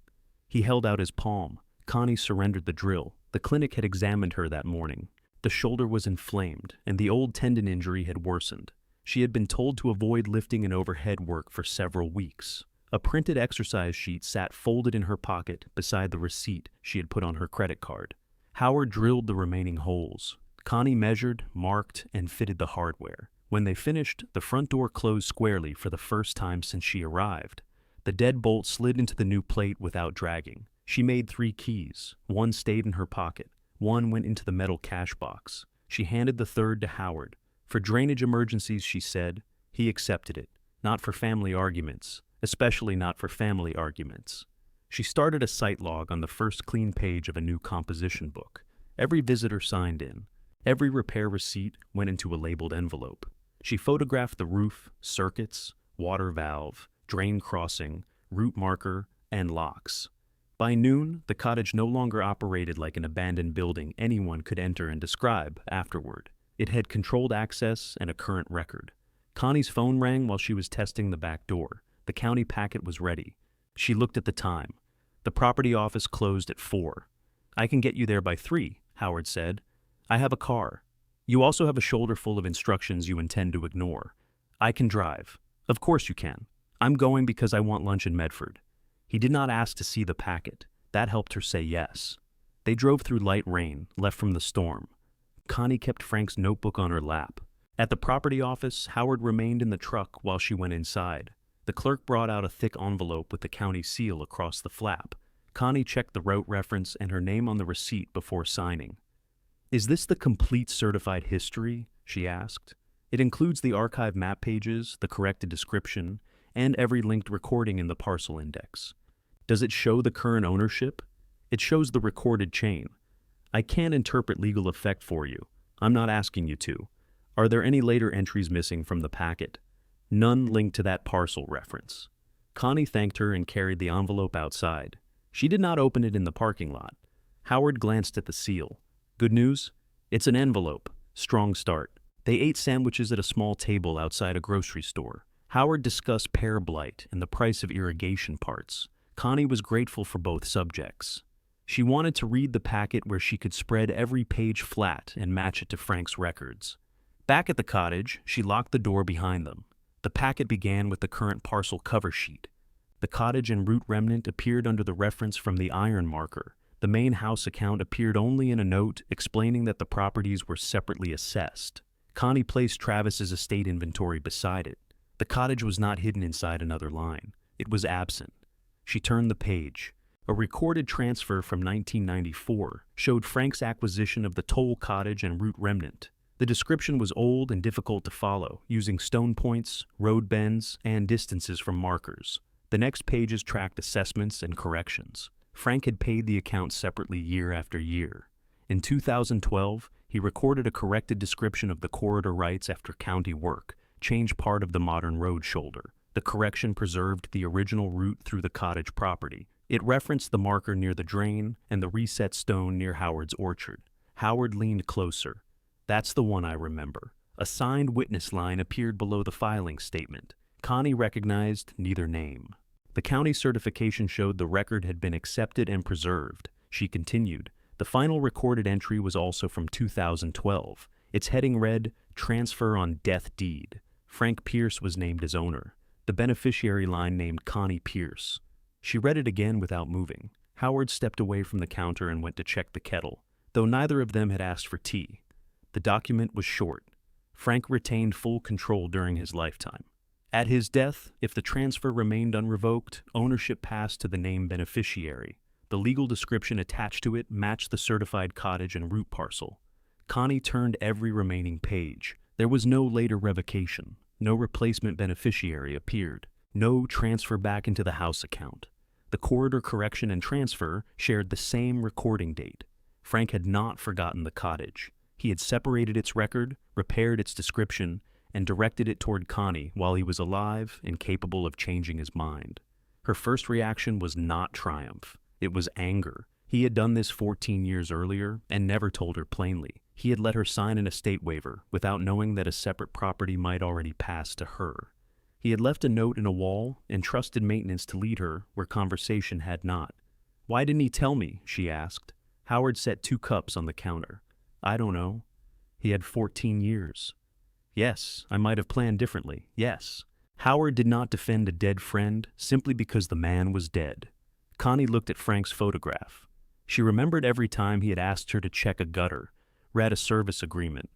He held out his palm. Connie surrendered the drill. The clinic had examined her that morning. The shoulder was inflamed, and the old tendon injury had worsened. She had been told to avoid lifting and overhead work for several weeks. A printed exercise sheet sat folded in her pocket beside the receipt she had put on her credit card. Howard drilled the remaining holes. Connie measured, marked, and fitted the hardware. When they finished, the front door closed squarely for the first time since she arrived. The deadbolt slid into the new plate without dragging. She made 3 keys. One stayed in her pocket. One went into the metal cash box. She handed the third to Howard. For drainage emergencies, she said. He accepted it. Not for family arguments. Especially not for family arguments. She started a site log on the first clean page of a new composition book. Every visitor signed in. Every repair receipt went into a labeled envelope. She photographed the roof, circuits, water valve, drain crossing, route marker, and locks. By noon, the cottage no longer operated like an abandoned building anyone could enter and describe afterward. It had controlled access and a current record. Connie's phone rang while she was testing the back door. The county packet was ready. She looked at the time. The property office closed at 4. "I can get you there by 3, Howard said. "I have a car. You also have a shoulder full of instructions you intend to ignore. I can drive. Of course you can. I'm going because I want lunch in Medford. He did not ask to see the packet. That helped her say yes. They drove through light rain, left from the storm. Connie kept Frank's notebook on her lap. At the property office, Howard remained in the truck while she went inside. The clerk brought out a thick envelope with the county seal across the flap. Connie checked the route reference and her name on the receipt before signing. "Is this the complete certified history?" she asked. "It includes the archive map pages, the corrected description, and every linked recording in the parcel index. Does it show the current ownership?" "It shows the recorded chain." "I can't interpret legal effect for you. I'm not asking you to. Are there any later entries missing from the packet?" "None linked to that parcel reference." Connie thanked her and carried the envelope outside. She did not open it in the parking lot. Howard glanced at the seal. "Good news? It's an envelope. Strong start." They ate sandwiches at a small table outside a grocery store. Howard discussed pear blight and the price of irrigation parts. Connie was grateful for both subjects. She wanted to read the packet where she could spread every page flat and match it to Frank's records. Back at the cottage, she locked the door behind them. The packet began with the current parcel cover sheet. The cottage and root remnant appeared under the reference from the iron marker. The main house account appeared only in a note explaining that the properties were separately assessed. Connie placed Travis's estate inventory beside it. The cottage was not hidden inside another line. It was absent. She turned the page. A recorded transfer from 1994 showed Frank's acquisition of the Toll Cottage and root remnant. The description was old and difficult to follow, using stone points, road bends, and distances from markers. The next pages tracked assessments and corrections. Frank had paid the account separately year after year. In 2012, he recorded a corrected description of the corridor rights after county work, changed part of the modern road shoulder. The correction preserved the original route through the cottage property. It referenced the marker near the drain and the reset stone near Howard's orchard. Howard leaned closer. "That's the one I remember." A signed witness line appeared below the filing statement. Connie recognized neither name. The county certification showed the record had been accepted and preserved. She continued. The final recorded entry was also from 2012. Its heading read, "Transfer on Death Deed." Frank Pierce was named as owner. The beneficiary line named Connie Pierce. She read it again without moving. Howard stepped away from the counter and went to check the kettle, though neither of them had asked for tea. The document was short. Frank retained full control during his lifetime. At his death, if the transfer remained unrevoked, ownership passed to the named beneficiary. The legal description attached to it matched the certified cottage and root parcel. Connie turned every remaining page. There was no later revocation. No replacement beneficiary appeared. No transfer back into the house account. The corridor correction and transfer shared the same recording date. Frank had not forgotten the cottage. He had separated its record, repaired its description, and directed it toward Connie while he was alive and capable of changing his mind. Her first reaction was not triumph. It was anger. He had done this 14 years earlier and never told her plainly. He had let her sign an estate waiver without knowing that a separate property might already pass to her. He had left a note in a wall and trusted maintenance to lead her where conversation had not. "Why didn't he tell me?" she asked. Howard set 2 cups on the counter. "I don't know." He had 14 years. "Yes, I might have planned differently, yes." Howard did not defend a dead friend simply because the man was dead. Connie looked at Frank's photograph. She remembered every time he had asked her to check a gutter, read a service agreement,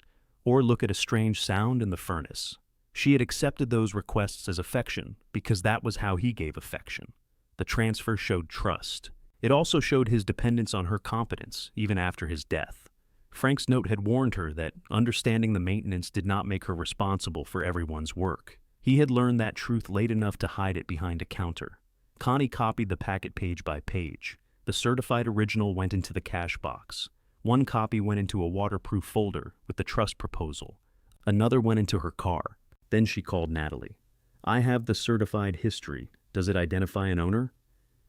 or look at a strange sound in the furnace. She had accepted those requests as affection because that was how he gave affection. The transfer showed trust. It also showed his dependence on her competence, even after his death. Frank's note had warned her that understanding the maintenance did not make her responsible for everyone's work. He had learned that truth late enough to hide it behind a counter. Connie copied the packet page by page. The certified original went into the cash box. One copy went into a waterproof folder with the trust proposal. Another went into her car. Then she called Natalie. "I have the certified history. Does it identify an owner?"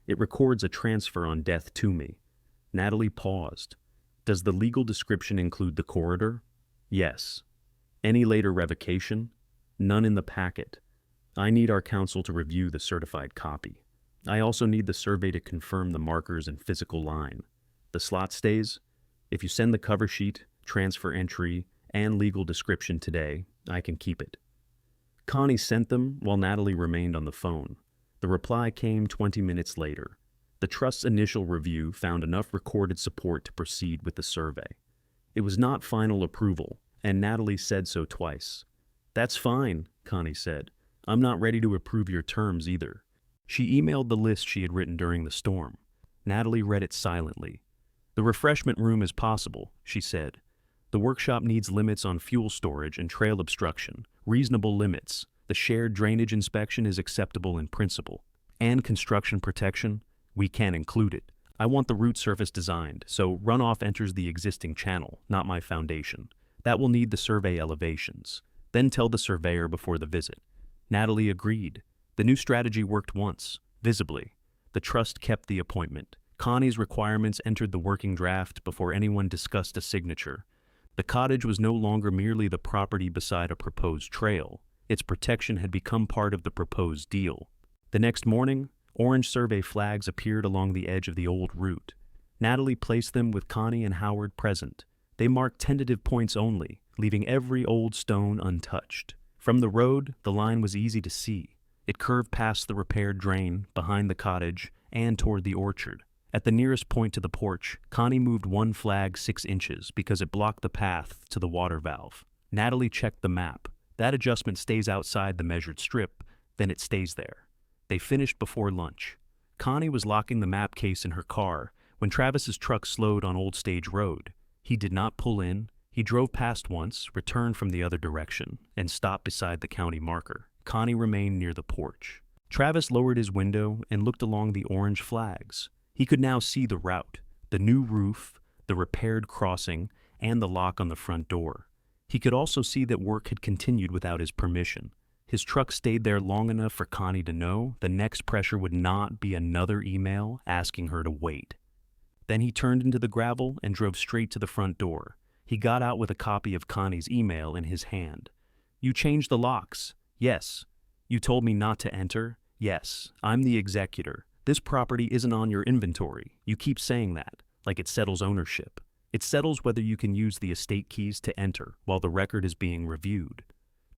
"It records a transfer on death to me." Natalie paused. "Does the legal description include the corridor?" "Yes." "Any later revocation?" "None in the packet." "I need our counsel to review the certified copy. I also need the survey to confirm the markers and physical line. The slot stays? If you send the cover sheet, transfer entry, and legal description today, I can keep it." Connie sent them while Natalie remained on the phone. The reply came 20 minutes later. The trust's initial review found enough recorded support to proceed with the survey. It was not final approval, and Natalie said so twice. "That's fine," Connie said. "I'm not ready to approve your terms either." She emailed the list she had written during the storm. Natalie read it silently. "The refreshment room is possible," she said. "The workshop needs limits on fuel storage and trail obstruction, reasonable limits. The shared drainage inspection is acceptable in principle. And construction protection, we can include it. I want the root surface designed, so runoff enters the existing channel, not my foundation. That will need the survey elevations. Then tell the surveyor before the visit." Natalie agreed. The new strategy worked once, visibly. The trust kept the appointment. Connie's requirements entered the working draft before anyone discussed a signature. The cottage was no longer merely the property beside a proposed trail. Its protection had become part of the proposed deal. The next morning, orange survey flags appeared along the edge of the old route. Natalie placed them with Connie and Howard present. They marked tentative points only, leaving every old stone untouched. From the road, the line was easy to see. It curved past the repaired drain, behind the cottage, and toward the orchard. At the nearest point to the porch, Connie moved one flag 6 inches because it blocked the path to the water valve. Natalie checked the map. That adjustment stays outside the measured strip, then it stays there. They finished before lunch. Connie was locking the map case in her car when Travis's truck slowed on Old Stage Road. He did not pull in. He drove past once, returned from the other direction, and stopped beside the county marker. Connie remained near the porch. Travis lowered his window and looked along the orange flags. He could now see the route, the new roof, the repaired crossing, and the lock on the front door. He could also see that work had continued without his permission. His truck stayed there long enough for Connie to know the next pressure would not be another email asking her to wait. Then he turned into the gravel and drove straight to the front door. He got out with a copy of Connie's email in his hand. "You changed the locks." "Yes." "You told me not to enter." "Yes. I'm the executor. This property isn't on your inventory. You keep saying that, like it settles ownership. It settles whether you can use the estate keys to enter while the record is being reviewed."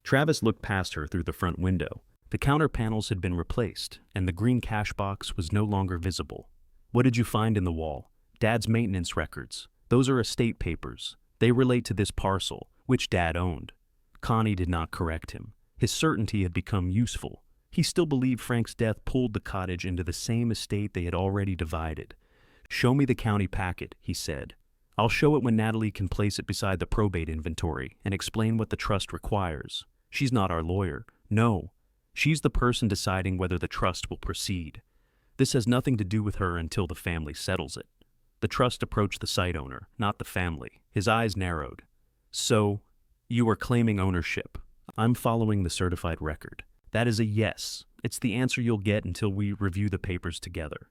Travis looked past her through the front window. The counter panels had been replaced, and the green cash box was no longer visible. "What did you find in the wall?" "Dad's maintenance records. Those are estate papers. They relate to this parcel, which Dad owned." Connie did not correct him. His certainty had become useful. He still believed Frank's death pulled the cottage into the same estate they had already divided. "Show me the county packet," he said. "I'll show it when Natalie can place it beside the probate inventory and explain what the trust requires. She's not our lawyer. No, she's the person deciding whether the trust will proceed. This has nothing to do with her until the family settles it." The trust approached the site owner, not the family. His eyes narrowed. "So, you are claiming ownership. I'm following the certified record." "That is a yes. It's the answer you'll get until we review the papers together."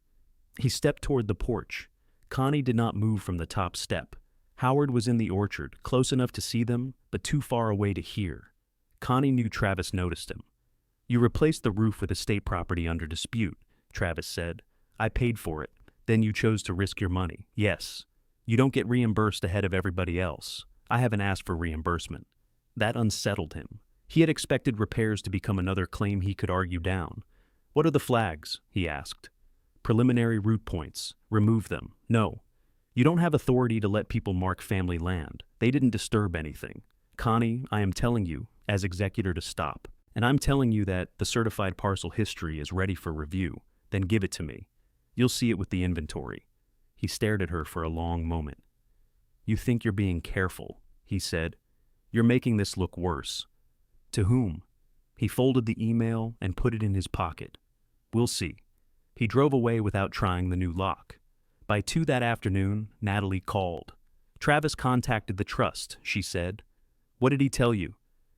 He stepped toward the porch. Connie did not move from the top step. Howard was in the orchard, close enough to see them, but too far away to hear. Connie knew Travis noticed him. "You replaced the roof with estate property under dispute," Travis said. "I paid for it. Then you chose to risk your money." "Yes. You don't get reimbursed ahead of everybody else. I haven't asked for reimbursement." That unsettled him. He had expected repairs to become another claim he could argue down. "What are the flags?" he asked. "Preliminary root points. Remove them." "No. You don't have authority to let people mark family land. They didn't disturb anything." "Connie, I am telling you, as executor, to stop. And I'm telling you that the certified parcel history is ready for review. Then give it to me. You'll see it with the inventory." He stared at her for a long moment. "You think you're being careful," he said. "You're making this look worse." "To whom?" He folded the email and put it in his pocket. "We'll see." He drove away without trying the new lock. By 2 that afternoon, Natalie called. "Travis contacted the trust," she said. "What did he tell you?"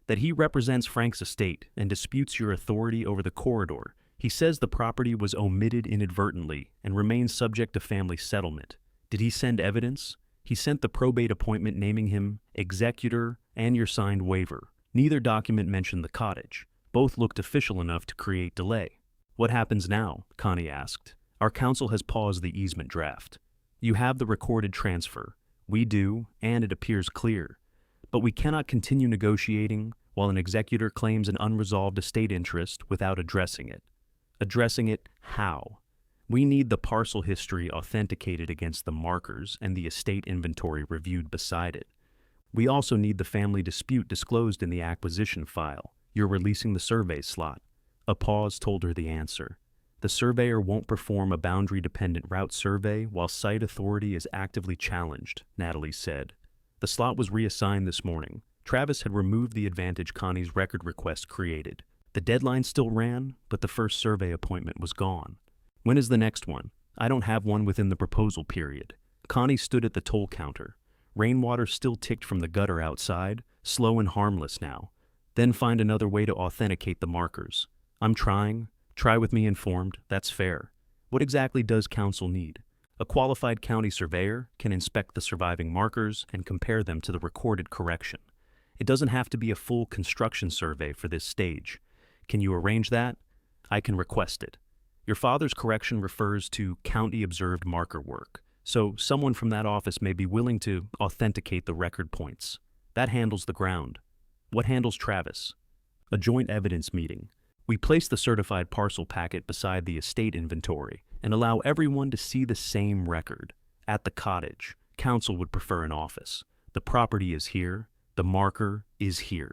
"That he represents Frank's estate and disputes your authority over the corridor. He says the property was omitted inadvertently and remains subject to family settlement." "Did he send evidence?" "He sent the probate appointment naming him executor and your signed waiver. Neither document mentioned the cottage. Both looked official enough to create delay." "What happens now?" Connie asked. "Our counsel has paused the easement draft. You have the recorded transfer. We do, and it appears clear. But we cannot continue negotiating while an executor claims an unresolved estate interest without addressing it. Addressing it how? We need the parcel history authenticated against the markers and the estate inventory reviewed beside it. We also need the family dispute disclosed in the acquisition file. You're releasing the survey slot. A pause told her the answer. The surveyor won't perform a boundary-dependent route survey while site authority is actively challenged, Natalie said. The slot was reassigned this morning. Travis had removed the advantage Connie's record request created. The deadline still ran, but the first survey appointment was gone. When is the next one? I don't have one within the proposal period. Connie stood at the toll counter. Rainwater still ticked from the gutter outside, slow and harmless now. Then find another way to authenticate the markers. I'm trying. Try with me informed. That's fair. What exactly does council need? A qualified county surveyor can inspect the surviving markers and compare them to the recorded correction. It doesn't have to be a full construction survey for this stage. Can you arrange that? I can request it. Your father's correction refers to county-observed marker work, so someone from that office may be willing to authenticate the record points. That handles the ground. What handles Travis? A joint evidence meeting. We place the certified parcel packet beside the estate inventory and allow everyone to see the same record. At the cottage, council would prefer an office. The property is here. The marker is here.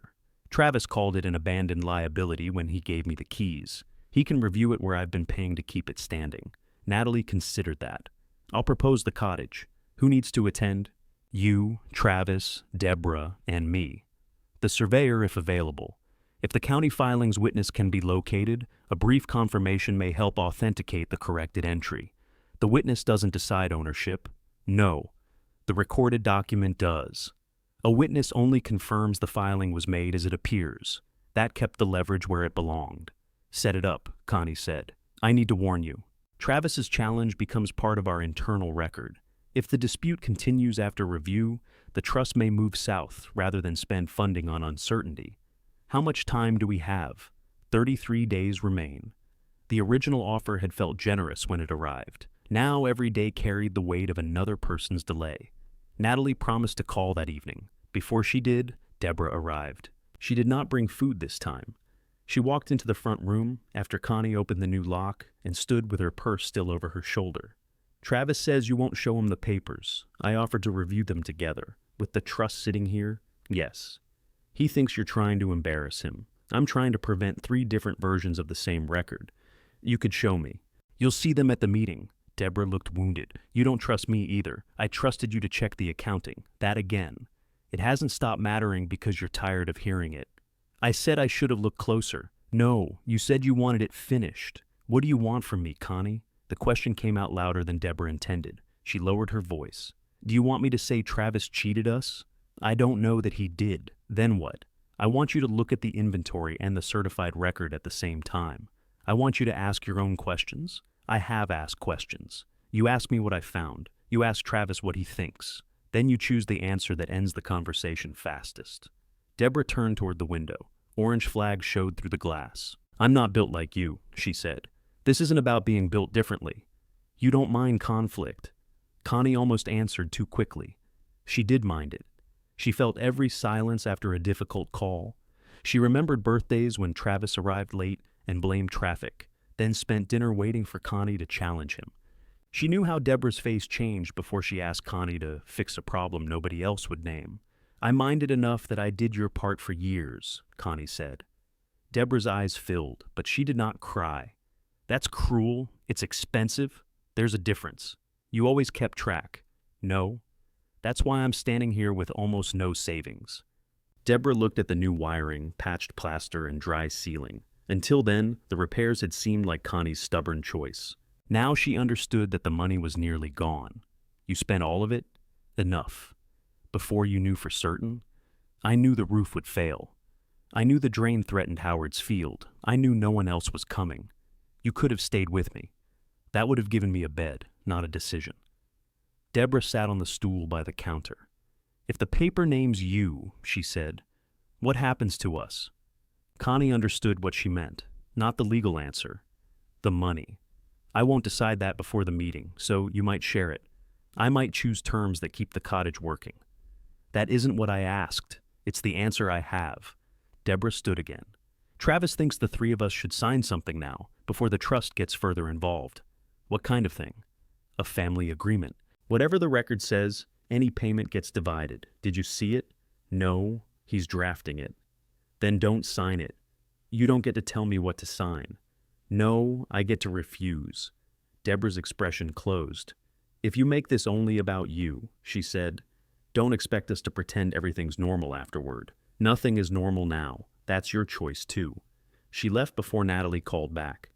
Travis called it an abandoned liability when he gave me the keys. He can review it where I've been paying to keep it standing. Natalie considered that. I'll propose the cottage. Who needs to attend? You, Travis, Deborah, and me. The surveyor if available. If the county filings witness can be located, a brief confirmation may help authenticate the corrected entry. The witness doesn't decide ownership. No. The recorded document does. A witness only confirms the filing was made as it appears. That kept the leverage where it belonged. Set it up, Connie said. I need to warn you. Travis's challenge becomes part of our internal record. If the dispute continues after review, the trust may move south rather than spend funding on uncertainty. How much time do we have? 33 days remain. The original offer had felt generous when it arrived. Now every day carried the weight of another person's delay. Natalie promised to call that evening. Before she did, Deborah arrived. She did not bring food this time. She walked into the front room after Connie opened the new lock and stood with her purse still over her shoulder. Travis says you won't show him the papers. I offered to review them together. With the trust sitting here, yes. He thinks you're trying to embarrass him. I'm trying to prevent 3 different versions of the same record. You could show me. You'll see them at the meeting. Deborah looked wounded. You don't trust me either. I trusted you to check the accounting. That again. It hasn't stopped mattering because you're tired of hearing it. I said I should have looked closer. No, you said you wanted it finished. What do you want from me, Connie? The question came out louder than Deborah intended. She lowered her voice. Do you want me to say Travis cheated us? I don't know that he did. Then what? I want you to look at the inventory and the certified record at the same time. I want you to ask your own questions. I have asked questions. You ask me what I found. You ask Travis what he thinks. Then you choose the answer that ends the conversation fastest. Deborah turned toward the window. Orange flags showed through the glass. I'm not built like you, she said. This isn't about being built differently. You don't mind conflict. Connie almost answered too quickly. She did mind it. She felt every silence after a difficult call. She remembered birthdays when Travis arrived late and blamed traffic, then spent dinner waiting for Connie to challenge him. She knew how Deborah's face changed before she asked Connie to fix a problem nobody else would name. I minded enough that I did your part for years, Connie said. Deborah's eyes filled, but she did not cry. That's cruel. It's expensive. There's a difference. You always kept track. No. That's why I'm standing here with almost no savings. Deborah looked at the new wiring, patched plaster, and dry ceiling. Until then, the repairs had seemed like Connie's stubborn choice. Now she understood that the money was nearly gone. You spent all of it? Enough. Before you knew for certain? I knew the roof would fail. I knew the drain threatened Howard's field. I knew no one else was coming. You could have stayed with me. That would have given me a bed, not a decision. Deborah sat on the stool by the counter. If the paper names you, she said, what happens to us? Connie understood what she meant, not the legal answer. The money. I won't decide that before the meeting, so you might share it. I might choose terms that keep the cottage working. That isn't what I asked. It's the answer I have. Deborah stood again. Travis thinks the three of us should sign something now, before the trust gets further involved. What kind of thing? A family agreement. Whatever the record says, any payment gets divided. Did you see it? No, he's drafting it. Then don't sign it. You don't get to tell me what to sign. No, I get to refuse. Deborah's expression closed. If you make this only about you, she said, don't expect us to pretend everything's normal afterward. Nothing is normal now. That's your choice too. She left before Natalie called back.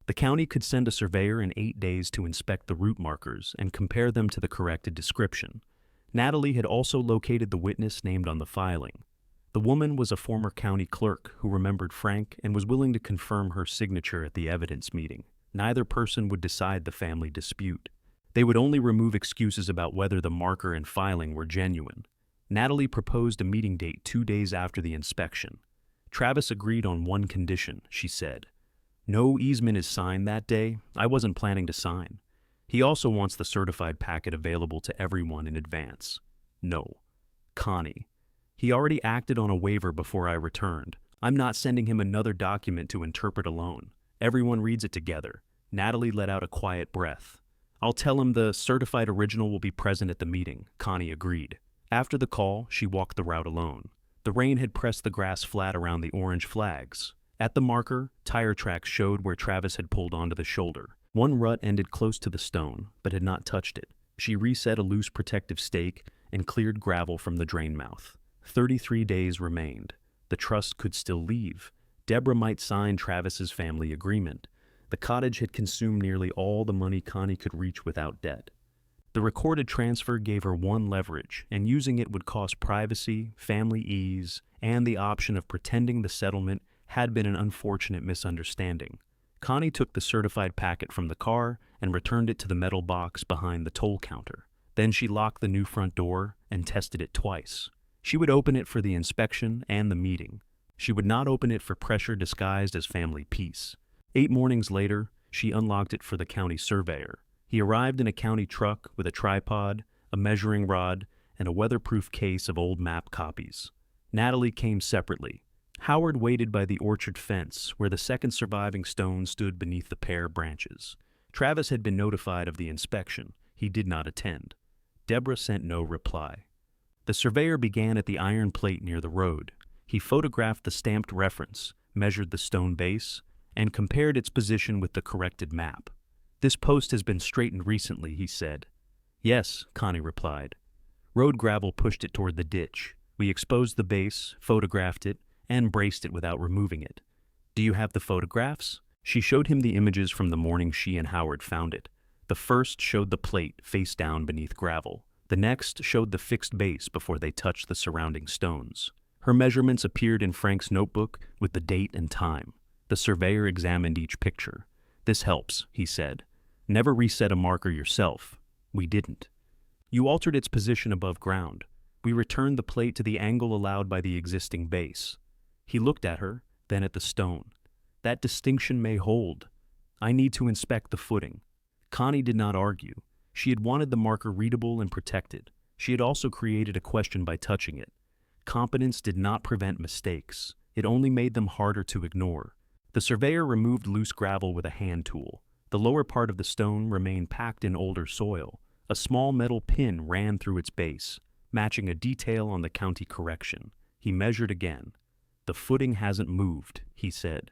The county could send a surveyor in 8 days to inspect the route markers and compare them to the corrected description. Natalie had also located the witness named on the filing. The woman was a former county clerk who remembered Frank and was willing to confirm her signature at the evidence meeting. Neither person would decide the family dispute. They would only remove excuses about whether the marker and filing were genuine. Natalie proposed a meeting date 2 days after the inspection. Travis agreed on one condition, she said. No easement is signed that day. I wasn't planning to sign. He also wants the certified packet available to everyone in advance. No. Connie. He already acted on a waiver before I returned. I'm not sending him another document to interpret alone. Everyone reads it together. Natalie let out a quiet breath. I'll tell him the certified original will be present at the meeting, Connie agreed. After the call, she walked the route alone. The rain had pressed the grass flat around the orange flags. At the marker, tire tracks showed where Travis had pulled onto the shoulder. One rut ended close to the stone, but had not touched it. She reset a loose protective stake and cleared gravel from the drain mouth. 33 days remained. The trust could still leave. Deborah might sign Travis's family agreement. The cottage had consumed nearly all the money Connie could reach without debt. The recorded transfer gave her one leverage, and using it would cost privacy, family ease, and the option of pretending the settlement had been an unfortunate misunderstanding. Connie took the certified packet from the car and returned it to the metal box behind the toll counter. Then she locked the new front door and tested it twice. She would open it for the inspection and the meeting. She would not open it for pressure disguised as family peace. 8 mornings later, she unlocked it for the county surveyor. He arrived in a county truck with a tripod, a measuring rod, and a weatherproof case of old map copies. Natalie came separately. Howard waited by the orchard fence, where the second surviving stone stood beneath the pear branches. Travis had been notified of the inspection. He did not attend. Deborah sent no reply. The surveyor began at the iron plate near the road. He photographed the stamped reference, measured the stone base, and compared its position with the corrected map. This post has been straightened recently, he said. Yes, Connie replied. Road gravel pushed it toward the ditch. We exposed the base, photographed it, and braced it without removing it. Do you have the photographs? She showed him the images from the morning she and Howard found it. The first showed the plate face down beneath gravel. The next showed the fixed base before they touched the surrounding stones. Her measurements appeared in Frank's notebook with the date and time. The surveyor examined each picture. This helps, he said. Never reset a marker yourself. We didn't. You altered its position above ground. We returned the plate to the angle allowed by the existing base. He looked at her, then at the stone. That distinction may hold. I need to inspect the footing. Connie did not argue. She had wanted the marker readable and protected. She had also created a question by touching it. Competence did not prevent mistakes. It only made them harder to ignore. The surveyor removed loose gravel with a hand tool. The lower part of the stone remained packed in older soil. A small metal pin ran through its base, matching a detail on the county correction. He measured again. The footing hasn't moved, he said.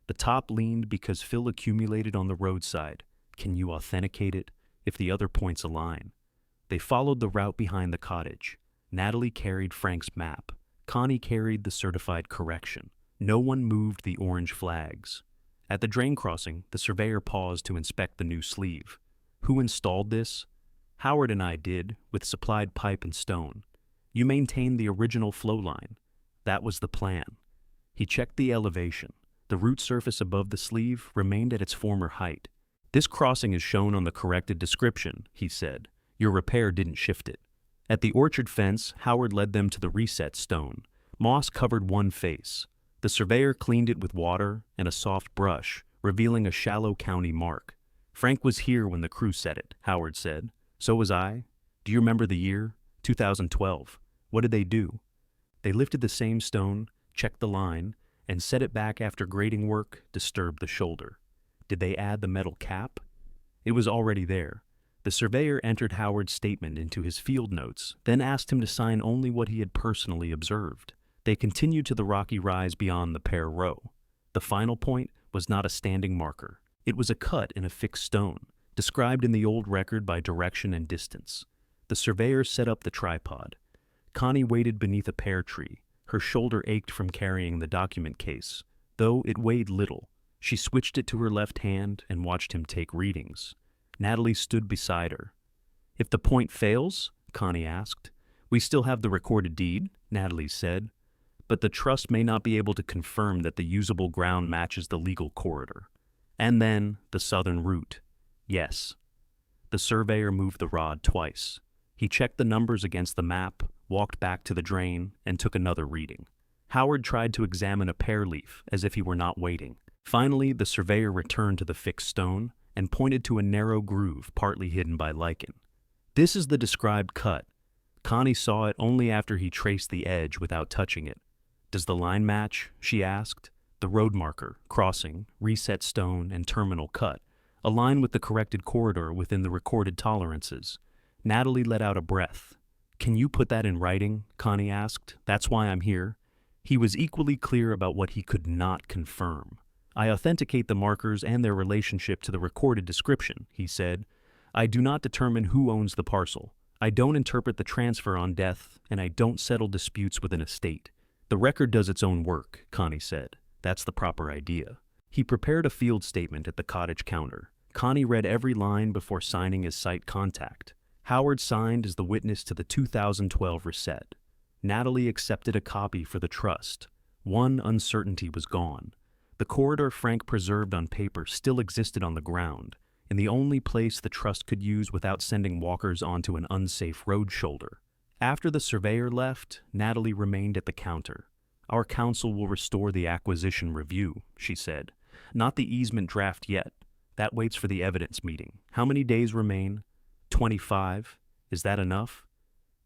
The top leaned because fill accumulated on the roadside. Can you authenticate it? If the other points align. They followed the route behind the cottage. Natalie carried Frank's map. Connie carried the certified correction. No one moved the orange flags. At the drain crossing, the surveyor paused to inspect the new sleeve. Who installed this? Howard and I did, with supplied pipe and stone. You maintained the original flow line. That was the plan. He checked the elevation. The root surface above the sleeve remained at its former height. This crossing is shown on the corrected description, he said. Your repair didn't shift it. At the orchard fence, Howard led them to the reset stone. Moss covered one face. The surveyor cleaned it with water and a soft brush, revealing a shallow county mark. Frank was here when the crew set it, Howard said. So was I. Do you remember the year? 2012. What did they do? They lifted the same stone, checked the line, and set it back after grading work disturbed the shoulder. Did they add the metal cap? It was already there. The surveyor entered Howard's statement into his field notes, then asked him to sign only what he had personally observed. They continued to the rocky rise beyond the pear row. The final point was not a standing marker. It was a cut in a fixed stone, described in the old record by direction and distance. The surveyor set up the tripod. Connie waited beneath a pear tree. Her shoulder ached from carrying the document case, though it weighed little. She switched it to her left hand and watched him take readings. Natalie stood beside her. "If the point fails?" Connie asked. "We still have the recorded deed," Natalie said. "But the trust may not be able to confirm that the usable ground matches the legal corridor. And then, the southern route. Yes." The surveyor moved the rod twice. He checked the numbers against the map, walked back to the drain, and took another reading. Howard tried to examine a pear leaf, as if he were not waiting. Finally, the surveyor returned to the fixed stone and pointed to a narrow groove partly hidden by lichen. "This is the described cut." Connie saw it only after he traced the edge without touching it. "Does the line match?" she asked. The road marker, crossing, reset stone, and terminal cut align with the corrected corridor within the recorded tolerances. Natalie let out a breath. "Can you put that in writing?" Connie asked. "That's why I'm here." He was equally clear about what he could not confirm. "I authenticate the markers and their relationship to the recorded description," he said. "I do not determine who owns the parcel. I don't interpret the transfer on death, and I don't settle disputes with an estate." "The record does its own work," Connie said. "That's the proper idea." He prepared a field statement at the cottage counter. Connie read every line before signing as site contact. Howard signed as the witness to the 2012 reset. Natalie accepted a copy for the trust. One uncertainty was gone. The corridor Frank preserved on paper still existed on the ground, in the only place the trust could use without sending walkers onto an unsafe road shoulder. After the surveyor left, Natalie remained at the counter. "Our counsel will restore the acquisition review," she said. "Not the easement draft yet. That waits for the evidence meeting. How many days remain?" 25. Is that enough?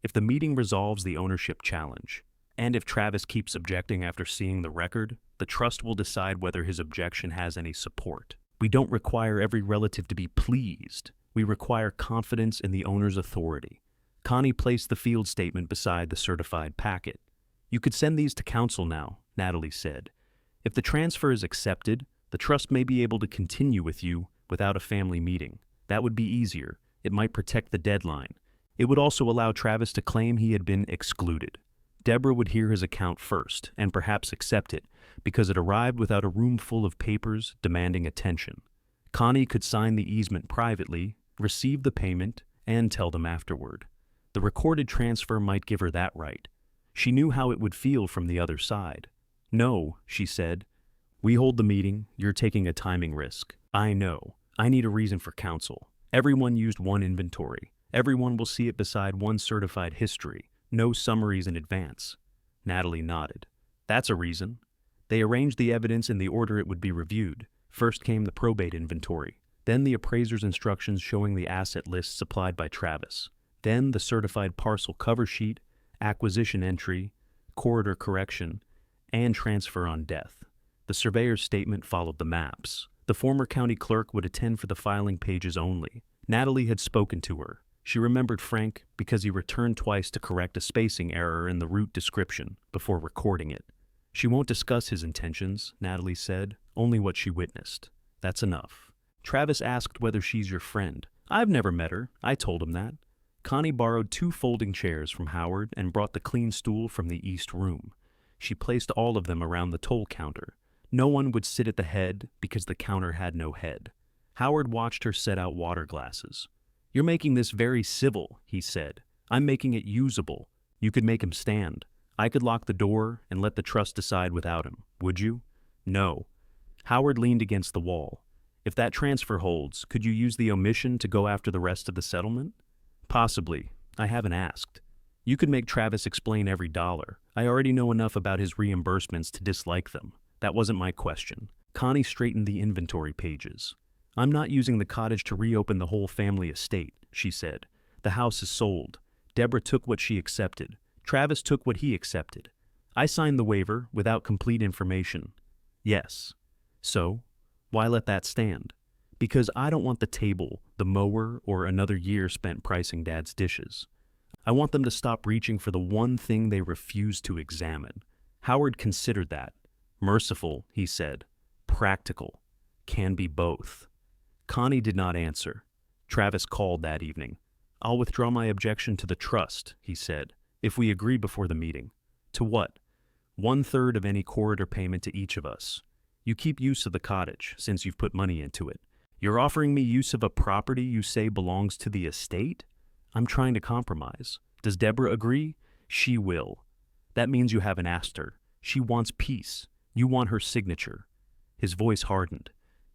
If the meeting resolves the ownership challenge, and if Travis keeps objecting after seeing the record, the trust will decide whether his objection has any support. We don't require every relative to be pleased. We require confidence in the owner's authority. Connie placed the field statement beside the certified packet. "You could send these to council now," Natalie said. "If the transfer is accepted, the trust may be able to continue with you without a family meeting. That would be easier. It might protect the deadline. It would also allow Travis to claim he had been excluded. Deborah would hear his account first, and perhaps accept it, because it arrived without a room full of papers demanding attention. Connie could sign the easement privately, receive the payment, and tell them afterward. The recorded transfer might give her that right. She knew how it would feel from the other side. "No," she said. "We hold the meeting. You're taking a timing risk. I know. I need a reason for counsel. Everyone used one inventory. Everyone will see it beside one certified history. No summaries in advance." Natalie nodded. "That's a reason." They arranged the evidence in the order it would be reviewed. First came the probate inventory, then the appraiser's instructions showing the asset list supplied by Travis, then the certified parcel cover sheet, acquisition entry, corridor correction, and transfer on death. The surveyor's statement followed the maps. The former county clerk would attend for the filing pages only. Natalie had spoken to her. She remembered Frank because he returned twice to correct a spacing error in the route description before recording it. "She won't discuss his intentions," Natalie said, "only what she witnessed. That's enough." Travis asked whether she's your friend. "I've never met her. I told him that." Connie borrowed 2 folding chairs from Howard and brought the clean stool from the east room. She placed all of them around the toll counter. No one would sit at the head because the counter had no head. Howard watched her set out water glasses. "You're making this very civil," he said. "I'm making it usable. You could make him stand. I could lock the door and let the trust decide without him. Would you?" "No." Howard leaned against the wall. "If that transfer holds, could you use the omission to go after the rest of the settlement?" "Possibly. I haven't asked." "You could make Travis explain every dollar. I already know enough about his reimbursements to dislike them. That wasn't my question." Connie straightened the inventory pages. "I'm not using the cottage to reopen the whole family estate," she said. "The house is sold. Deborah took what she accepted. Travis took what he accepted. I signed the waiver without complete information. Yes. So, why let that stand? Because I don't want the table, the mower, or another year spent pricing Dad's dishes. I want them to stop reaching for the one thing they refuse to examine. Howard considered that. Merciful, he said. Practical. Can be both. Connie did not answer. Travis called that evening. I'll withdraw my objection to the trust, he said, if we agree before the meeting. To what? 1/3 of any corridor payment to each of us. You keep use of the cottage, since you've put money into it. You're offering me use of a property you say belongs to the estate? I'm trying to compromise. Does Deborah agree? She will. That means you haven't asked her. She wants peace. You want her signature. His voice hardened.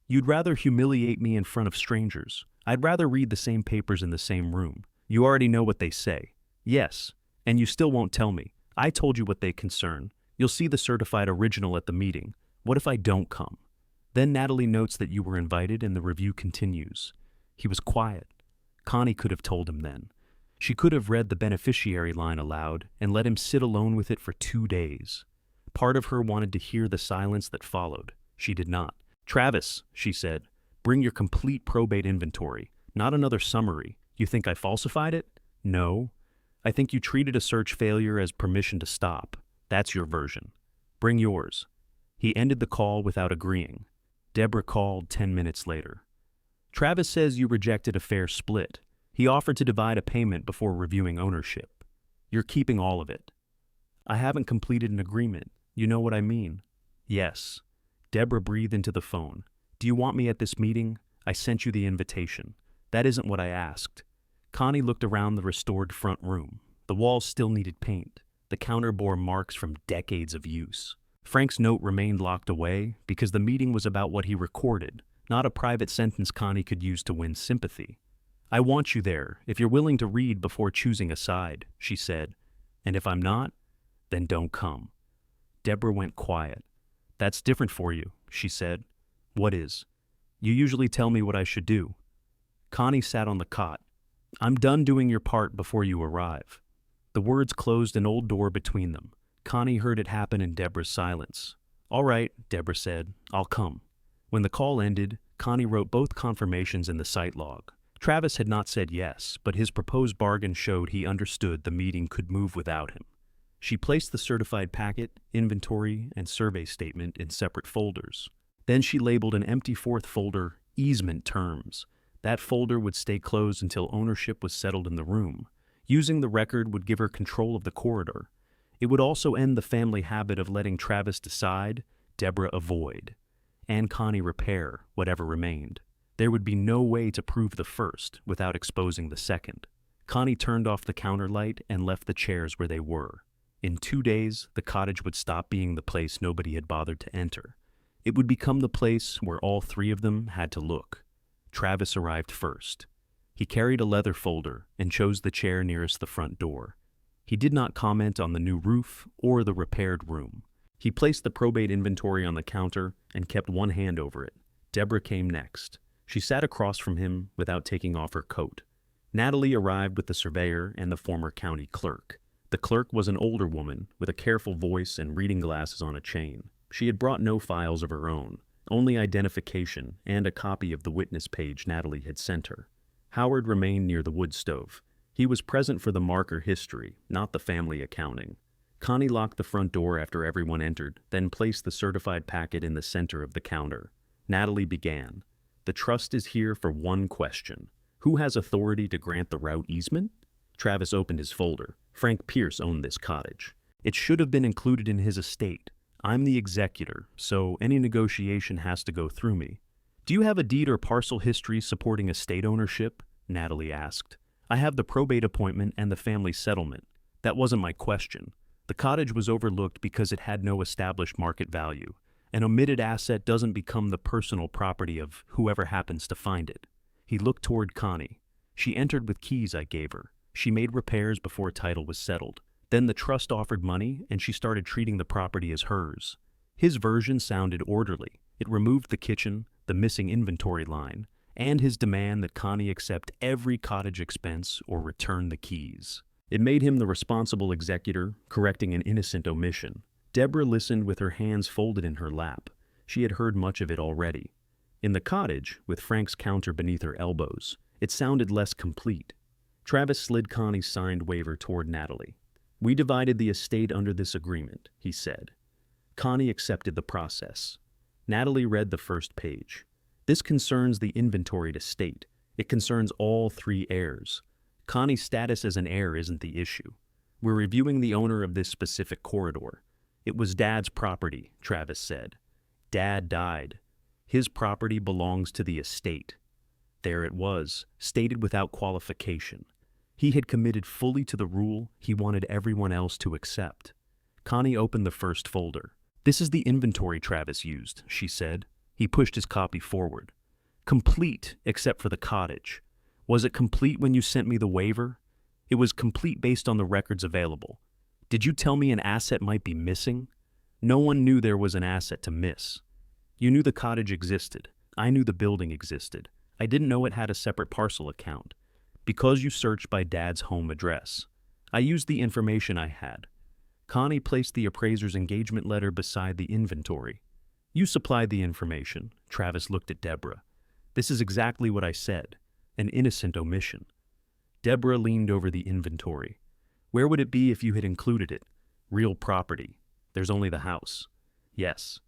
You'd rather humiliate me in front of strangers. I'd rather read the same papers in the same room. You already know what they say. Yes, and you still won't tell me. I told you what they concern. You'll see the certified original at the meeting. What if I don't come? Then Natalie notes that you were invited and the review continues. He was quiet. Connie could have told him then. She could have read the beneficiary line aloud and let him sit alone with it for 2 days. Part of her wanted to hear the silence that followed. She did not. Travis, she said, bring your complete probate inventory, not another summary. You think I falsified it? No. I think you treated a search failure as permission to stop. That's your version. Bring yours. He ended the call without agreeing. Deborah called 10 minutes later. Travis says you rejected a fair split. He offered to divide a payment before reviewing ownership. You're keeping all of it. I haven't completed an agreement. You know what I mean? Yes. Deborah breathed into the phone. Do you want me at this meeting? I sent you the invitation. That isn't what I asked. Connie looked around the restored front room. The walls still needed paint. The counter bore marks from decades of use. Frank's note remained locked away because the meeting was about what he recorded, not a private sentence Connie could use to win sympathy. I want you there, if you're willing to read before choosing a side, she said. And if I'm not, then don't come. Deborah went quiet. That's different for you, she said. What is? You usually tell me what I should do. Connie sat on the cot. I'm done doing your part before you arrive. The words closed an old door between them. Connie heard it happen in Deborah's silence. All right, Deborah said, I'll come. When the call ended, Connie wrote both confirmations in the site log. Travis had not said yes, but his proposed bargain showed he understood the meeting could move without him. She placed the certified packet, inventory, and survey statement in separate folders. Then she labeled an empty fourth folder, Easement Terms. That folder would stay closed until ownership was settled in the room. Using the record would give her control of the corridor. It would also end the family habit of letting Travis decide, Deborah avoid, and Connie repair whatever remained. There would be no way to prove the first without exposing the second. Connie turned off the counter light and left the chairs where they were. In 2 days, the cottage would stop being the place nobody had bothered to enter. It would become the place where all 3 of them had to look. Travis arrived first. He carried a leather folder and chose the chair nearest the front door. He did not comment on the new roof or the repaired room. He placed the probate inventory on the counter and kept one hand over it. Deborah came next. She sat across from him without taking off her coat. Natalie arrived with the surveyor and the former county clerk. The clerk was an older woman with a careful voice and reading glasses on a chain. She had brought no files of her own, only identification and a copy of the witness page Natalie had sent her. Howard remained near the wood stove. He was present for the marker history, not the family accounting. Connie locked the front door after everyone entered, then placed the certified packet in the center of the counter. Natalie began. The trust is here for one question. Who has authority to grant the route easement? Travis opened his folder. Frank Pierce owned this cottage. It should have been included in his estate. I'm the executor, so any negotiation has to go through me. Do you have a deed or parcel history supporting estate ownership? Natalie asked. I have the probate appointment and the family settlement. That wasn't my question. The cottage was overlooked because it had no established market value. An omitted asset doesn't become the personal property of whoever happens to find it. He looked toward Connie. She entered with keys I gave her. She made repairs before title was settled. Then the trust offered money, and she started treating the property as hers. His version sounded orderly. It removed the kitchen, the missing inventory line, and his demand that Connie accept every cottage expense or return the keys. It made him the responsible executor, correcting an innocent omission. Deborah listened with her hands folded in her lap. She had heard much of it already. In the cottage, with Frank's counter beneath her elbows, it sounded less complete. Travis slid Connie's signed waiver toward Natalie. "We divided the estate under this agreement," he said. Connie accepted the process. Natalie read the first page. "This concerns the inventoried estate. It concerns all 3 heirs. Connie's status as an heir isn't the issue. We're reviewing the owner of this specific corridor. It was Dad's property," Travis said. "Dad died. His property belongs to the estate." There it was, stated without qualification. He had committed fully to the rule he wanted everyone else to accept. Connie opened the first folder. "This is the inventory Travis used," she said. He pushed his copy forward. "Complete, except for the cottage. Was it complete when you sent me the waiver?" "It was complete based on the records available." "Did you tell me an asset might be missing?" "No one knew there was an asset to miss." "You knew the cottage existed. I knew the building existed. I didn't know it had a separate parcel account. Because you searched by Dad's home address. I used the information I had." Connie placed the appraiser's engagement letter beside the inventory. "You supplied the information." Travis looked at Deborah. "This is exactly what I said. An innocent omission." Deborah leaned over the inventory. "Where would it be if you had included it? Real property. There's only the house." "Yes."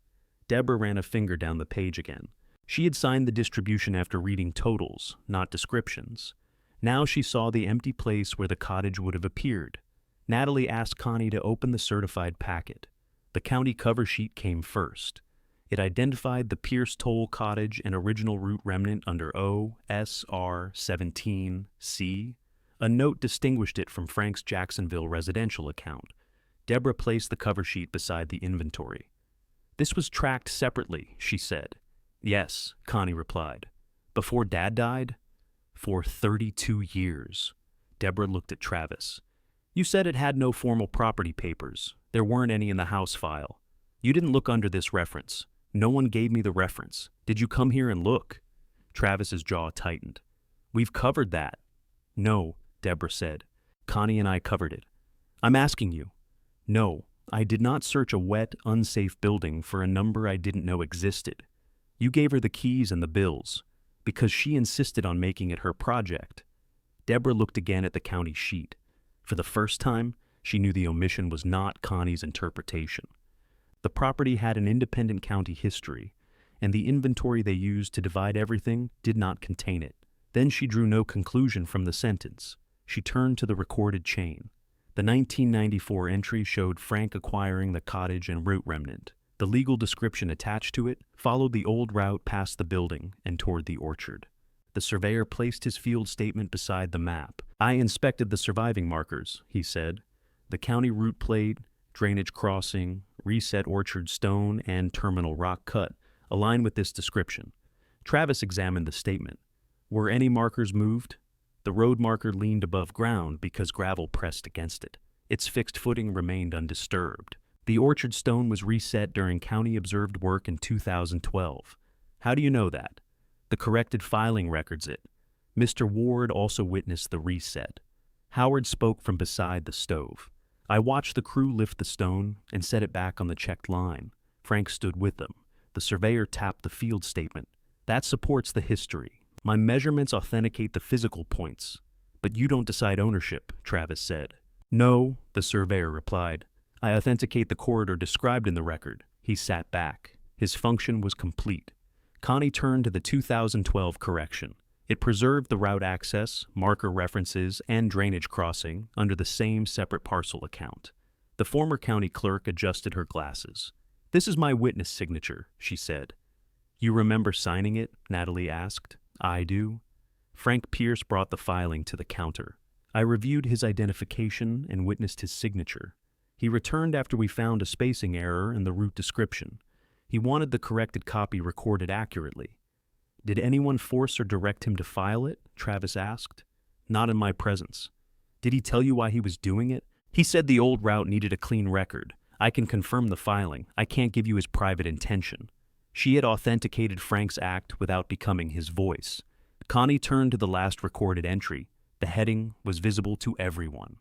Deborah ran a finger down the page again. She had signed the distribution after reading totals, not descriptions. Now she saw the empty place where the cottage would have appeared. Natalie asked Connie to open the certified packet. The county cover sheet came first. It identified the Pierce Toll Cottage and original route remnant under OSR17C. A note distinguished it from Frank's Jacksonville residential account. Deborah placed the cover sheet beside the inventory. "This was tracked separately," she said. "Yes," Connie replied. "Before Dad died?" "For 32 years. Deborah looked at Travis. "You said it had no formal property papers. There weren't any in the house file. You didn't look under this reference. No one gave me the reference. Did you come here and look?" Travis's jaw tightened. "We've covered that." "No," Deborah said. "Connie and I covered it." "I'm asking you." "No, I did not search a wet, unsafe building for a number I didn't know existed. You gave her the keys and the bills, because she insisted on making it her project." Deborah looked again at the county sheet. For the first time, she knew the omission was not Connie's interpretation. The property had an independent county history, and the inventory they used to divide everything did not contain it. Then she drew no conclusion from the sentence. She turned to the recorded chain. The 1994 entry showed Frank acquiring the cottage and route remnant. The legal description attached to it followed the old route past the building and toward the orchard. The surveyor placed his field statement beside the map. "I inspected the surviving markers," he said. "The county route plate, drainage crossing, reset orchard stone, and terminal rock cut align with this description." Travis examined the statement. "Were any markers moved?" The road marker leaned above ground because gravel pressed against it. Its fixed footing remained undisturbed. The orchard stone was reset during county observed work in 2012. "How do you know that?" "The corrected filing records it." Mr. Ward also witnessed the reset. Howard spoke from beside the stove. "I watched the crew lift the stone and set it back on the checked line. Frank stood with them." The surveyor tapped the field statement. "That supports the history. My measurements authenticate the physical points." "But you don't decide ownership," Travis said. "No," the surveyor replied. "I authenticate the corridor described in the record." He sat back. His function was complete. Connie turned to the 2012 correction. It preserved the route access, marker references, and drainage crossing under the same separate parcel account. The former county clerk adjusted her glasses. "This is my witness signature," she said. "You remember signing it?" Natalie asked. "I do." Frank Pierce brought the filing to the counter. I reviewed his identification and witnessed his signature. He returned after we found a spacing error in the route description. He wanted the corrected copy recorded accurately. "Did anyone force or direct him to file it?" Travis asked. "Not in my presence." "Did he tell you why he was doing it?" "He said the old route needed a clean record. I can confirm the filing. I can't give you his private intention." She had authenticated Frank's act without becoming his voice. Connie turned to the last recorded entry. The heading was visible to everyone.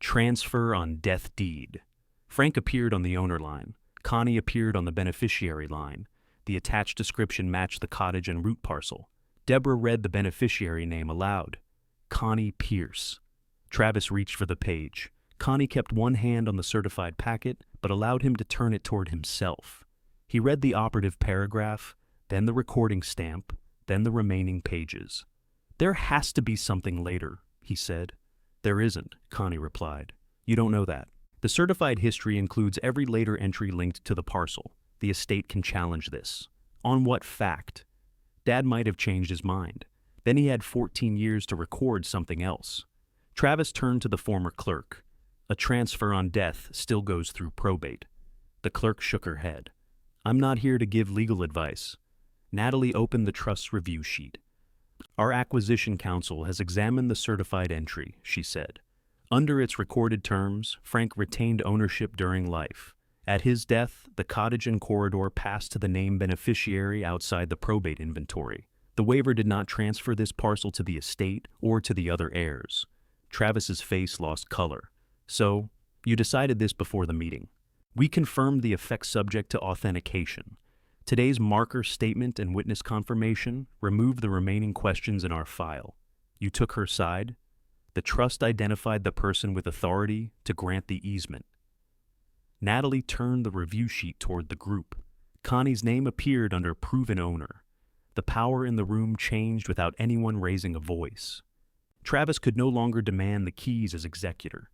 Transfer on death deed. Frank appeared on the owner line. Connie appeared on the beneficiary line. The attached description matched the cottage and route parcel. Deborah read the beneficiary name aloud. Connie Pierce. Travis reached for the page. Connie kept one hand on the certified packet, but allowed him to turn it toward himself. He read the operative paragraph, then the recording stamp, then the remaining pages. There has to be something later, he said. There isn't, Connie replied. You don't know that. The certified history includes every later entry linked to the parcel. The estate can challenge this. On what fact? Dad might have changed his mind. Then he had 14 years to record something else. Travis turned to the former clerk. A transfer on death still goes through probate. The clerk shook her head. I'm not here to give legal advice. Natalie opened the trust's review sheet. Our acquisition counsel has examined the certified entry, she said. Under its recorded terms, Frank retained ownership during life. At his death, the cottage and corridor passed to the named beneficiary outside the probate inventory. The waiver did not transfer this parcel to the estate or to the other heirs. Travis's face lost color. So, you decided this before the meeting. We confirmed the effect subject to authentication. Today's marker statement and witness confirmation removed the remaining questions in our file. You took her side. The trust identified the person with authority to grant the easement. Natalie turned the review sheet toward the group. Connie's name appeared under proven owner. The power in the room changed without anyone raising a voice. Travis could no longer demand the keys as executor.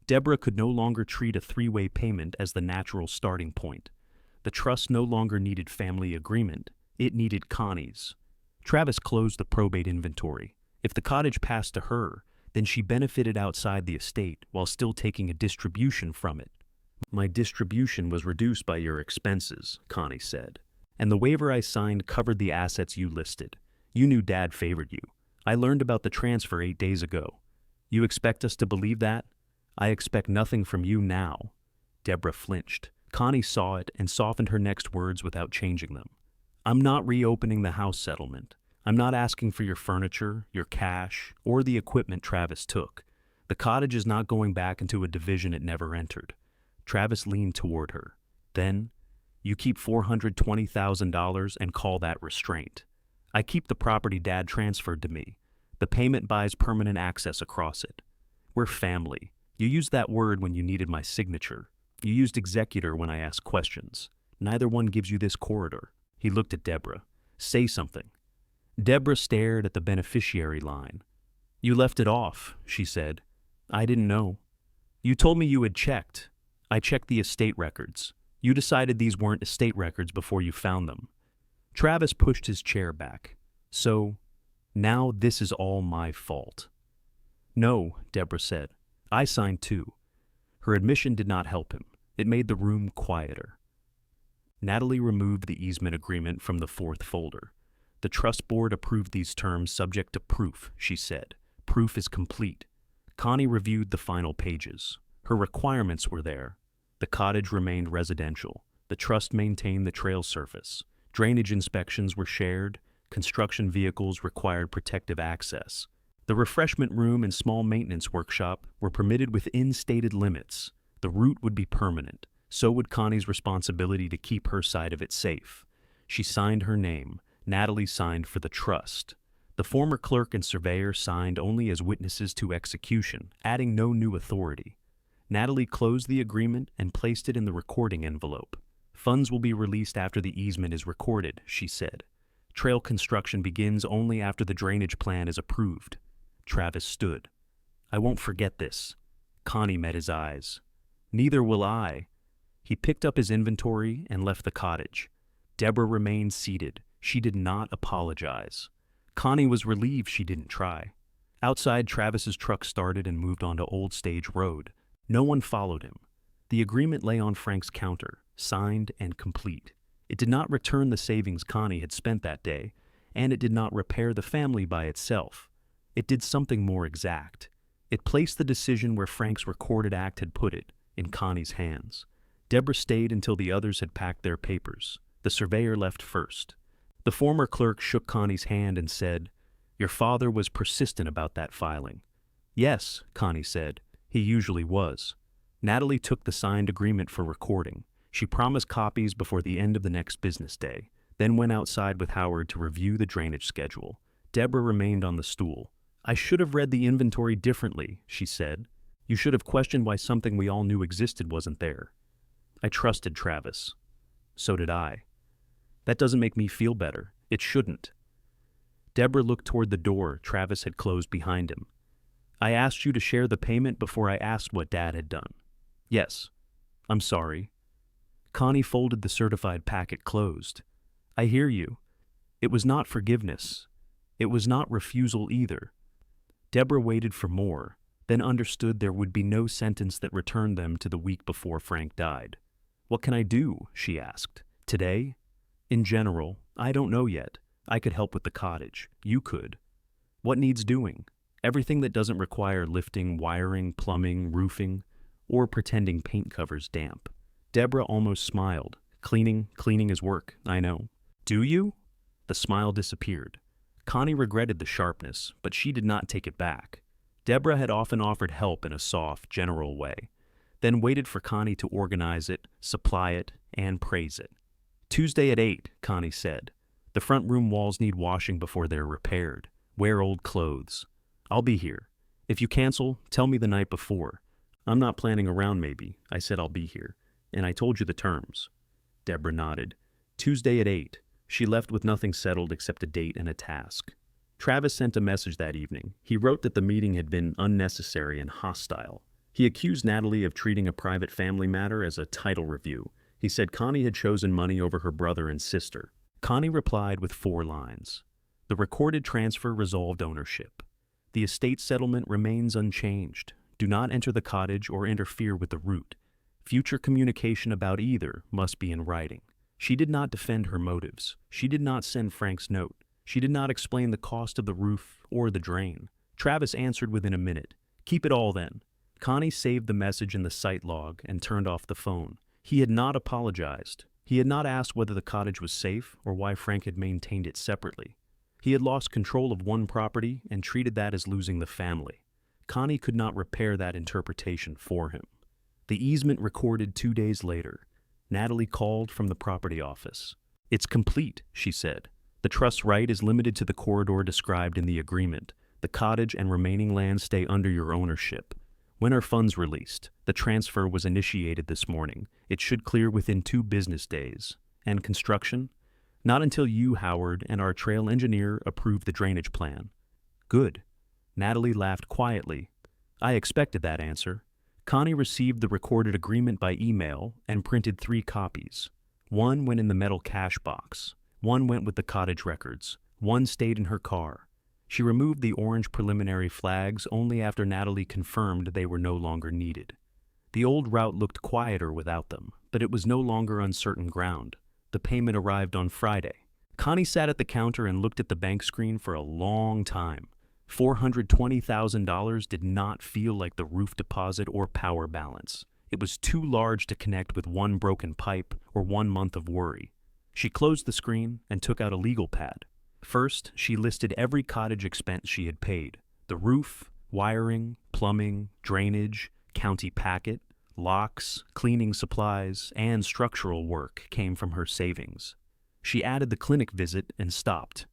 Deborah could no longer treat a three-way payment as the natural starting point. The trust no longer needed family agreement. It needed Connie's. Travis closed the probate inventory. If the cottage passed to her, then she benefited outside the estate while still taking a distribution from it. My distribution was reduced by your expenses, Connie said. And the waiver I signed covered the assets you listed. You knew Dad favored you. I learned about the transfer 8 days ago. You expect us to believe that? I expect nothing from you now. Deborah flinched. Connie saw it and softened her next words without changing them. I'm not reopening the house settlement. I'm not asking for your furniture, your cash, or the equipment Travis took. The cottage is not going back into a division it never entered. Travis leaned toward her. Then, you keep $420,000 and call that restraint. I keep the property Dad transferred to me. The payment buys permanent access across it. We're family. You used that word when you needed my signature. You used executor when I asked questions. Neither one gives you this corridor. He looked at Deborah. Say something. Deborah stared at the beneficiary line. You left it off, she said. I didn't know. You told me you had checked. I checked the estate records. You decided these weren't estate records before you found them. Travis pushed his chair back. So, now this is all my fault. No, Deborah said. I signed too. Her admission did not help him. It made the room quieter. Natalie removed the easement agreement from the fourth folder. The trust board approved these terms subject to proof, she said. Proof is complete. Connie reviewed the final pages. Her requirements were there. The cottage remained residential. The trust maintained the trail surface. Drainage inspections were shared. Construction vehicles required protective access. The refreshment room and small maintenance workshop were permitted within stated limits. The route would be permanent. So would Connie's responsibility to keep her side of it safe. She signed her name. Natalie signed for the trust. The former clerk and surveyor signed only as witnesses to execution, adding no new authority. Natalie closed the agreement and placed it in the recording envelope. Funds will be released after the easement is recorded, she said. Trail construction begins only after the drainage plan is approved. Travis stood. I won't forget this. Connie met his eyes. Neither will I. He picked up his inventory and left the cottage. Deborah remained seated. She did not apologize. Connie was relieved she didn't try. Outside, Travis's truck started and moved onto Old Stage Road. No one followed him. The agreement lay on Frank's counter, signed and complete. It did not return the savings Connie had spent that day, and it did not repair the family by itself. It did something more exact. It placed the decision where Frank's recorded act had put it, in Connie's hands. Deborah stayed until the others had packed their papers. The surveyor left first. The former clerk shook Connie's hand and said, Your father was persistent about that filing. Yes, Connie said. He usually was. Natalie took the signed agreement for recording. She promised copies before the end of the next business day, then went outside with Howard to review the drainage schedule. Deborah remained on the stool. "I should have read the inventory differently," she said. "You should have questioned why something we all knew existed wasn't there." "I trusted Travis." "So did I." "That doesn't make me feel better. It shouldn't." Deborah looked toward the door Travis had closed behind him. "I asked you to share the payment before I asked what Dad had done." "Yes. I'm sorry." Connie folded the certified packet closed. "I hear you. It was not forgiveness. It was not refusal either." Deborah waited for more, then understood there would be no sentence that returned them to the week before Frank died. "What can I do?" she asked. "Today?" "In general, I don't know yet. I could help with the cottage. You could." "What needs doing?" "Everything that doesn't require lifting, wiring, plumbing, roofing, or pretending paint covers damp." Deborah almost smiled. Cleaning is work, I know." "Do you?" The smile disappeared. Connie regretted the sharpness, but she did not take it back. Deborah had often offered help in a soft, general way, then waited for Connie to organize it, supply it, and praise it. "Tuesday at 8, Connie said. "The front room walls need washing before they're repaired. Wear old clothes. I'll be here. If you cancel, tell me the night before. I'm not planning around maybe. I said I'll be here. And I told you the terms." Deborah nodded. Tuesday at 8. She left with nothing settled except a date and a task. Travis sent a message that evening. He wrote that the meeting had been unnecessary and hostile. He accused Natalie of treating a private family matter as a title review. He said Connie had chosen money over her brother and sister. Connie replied with 4 lines. "The recorded transfer resolved ownership. The estate settlement remains unchanged. Do not enter the cottage or interfere with the root. Future communication about either must be in writing." She did not defend her motives. She did not send Frank's note. She did not explain the cost of the roof or the drain. Travis answered within a minute. "Keep it all then." Connie saved the message in the site log and turned off the phone. He had not apologized. He had not asked whether the cottage was safe or why Frank had maintained it separately. He had lost control of one property and treated that as losing the family. Connie could not repair that interpretation for him. The easement recorded 2 days later. Natalie called from the property office. "It's complete," she said. "The trust's right is limited to the corridor described in the agreement. The cottage and remaining land stay under your ownership. When are funds released? The transfer was initiated this morning. It should clear within 2 business days. And construction? Not until you, Howard, and our trail engineer approve the drainage plan." "Good." Natalie laughed quietly. "I expected that answer." Connie received the recorded agreement by email and printed 3 copies. 1 went in the metal cash box. 1 went with the cottage records. 1 stayed in her car. She removed the orange preliminary flags only after Natalie confirmed they were no longer needed. The old route looked quieter without them, but it was no longer uncertain ground. The payment arrived on Friday. Connie sat at the counter and looked at the bank screen for a long time. $420,000 did not feel like the roof deposit or power balance. It was too large to connect with 1 broken pipe or 1 month of worry. She closed the screen and took out a legal pad. First, she listed every cottage expense she had paid. The roof, wiring, plumbing, drainage, county packet, locks, cleaning supplies, and structural work came from her savings. She added the clinic visit and stopped.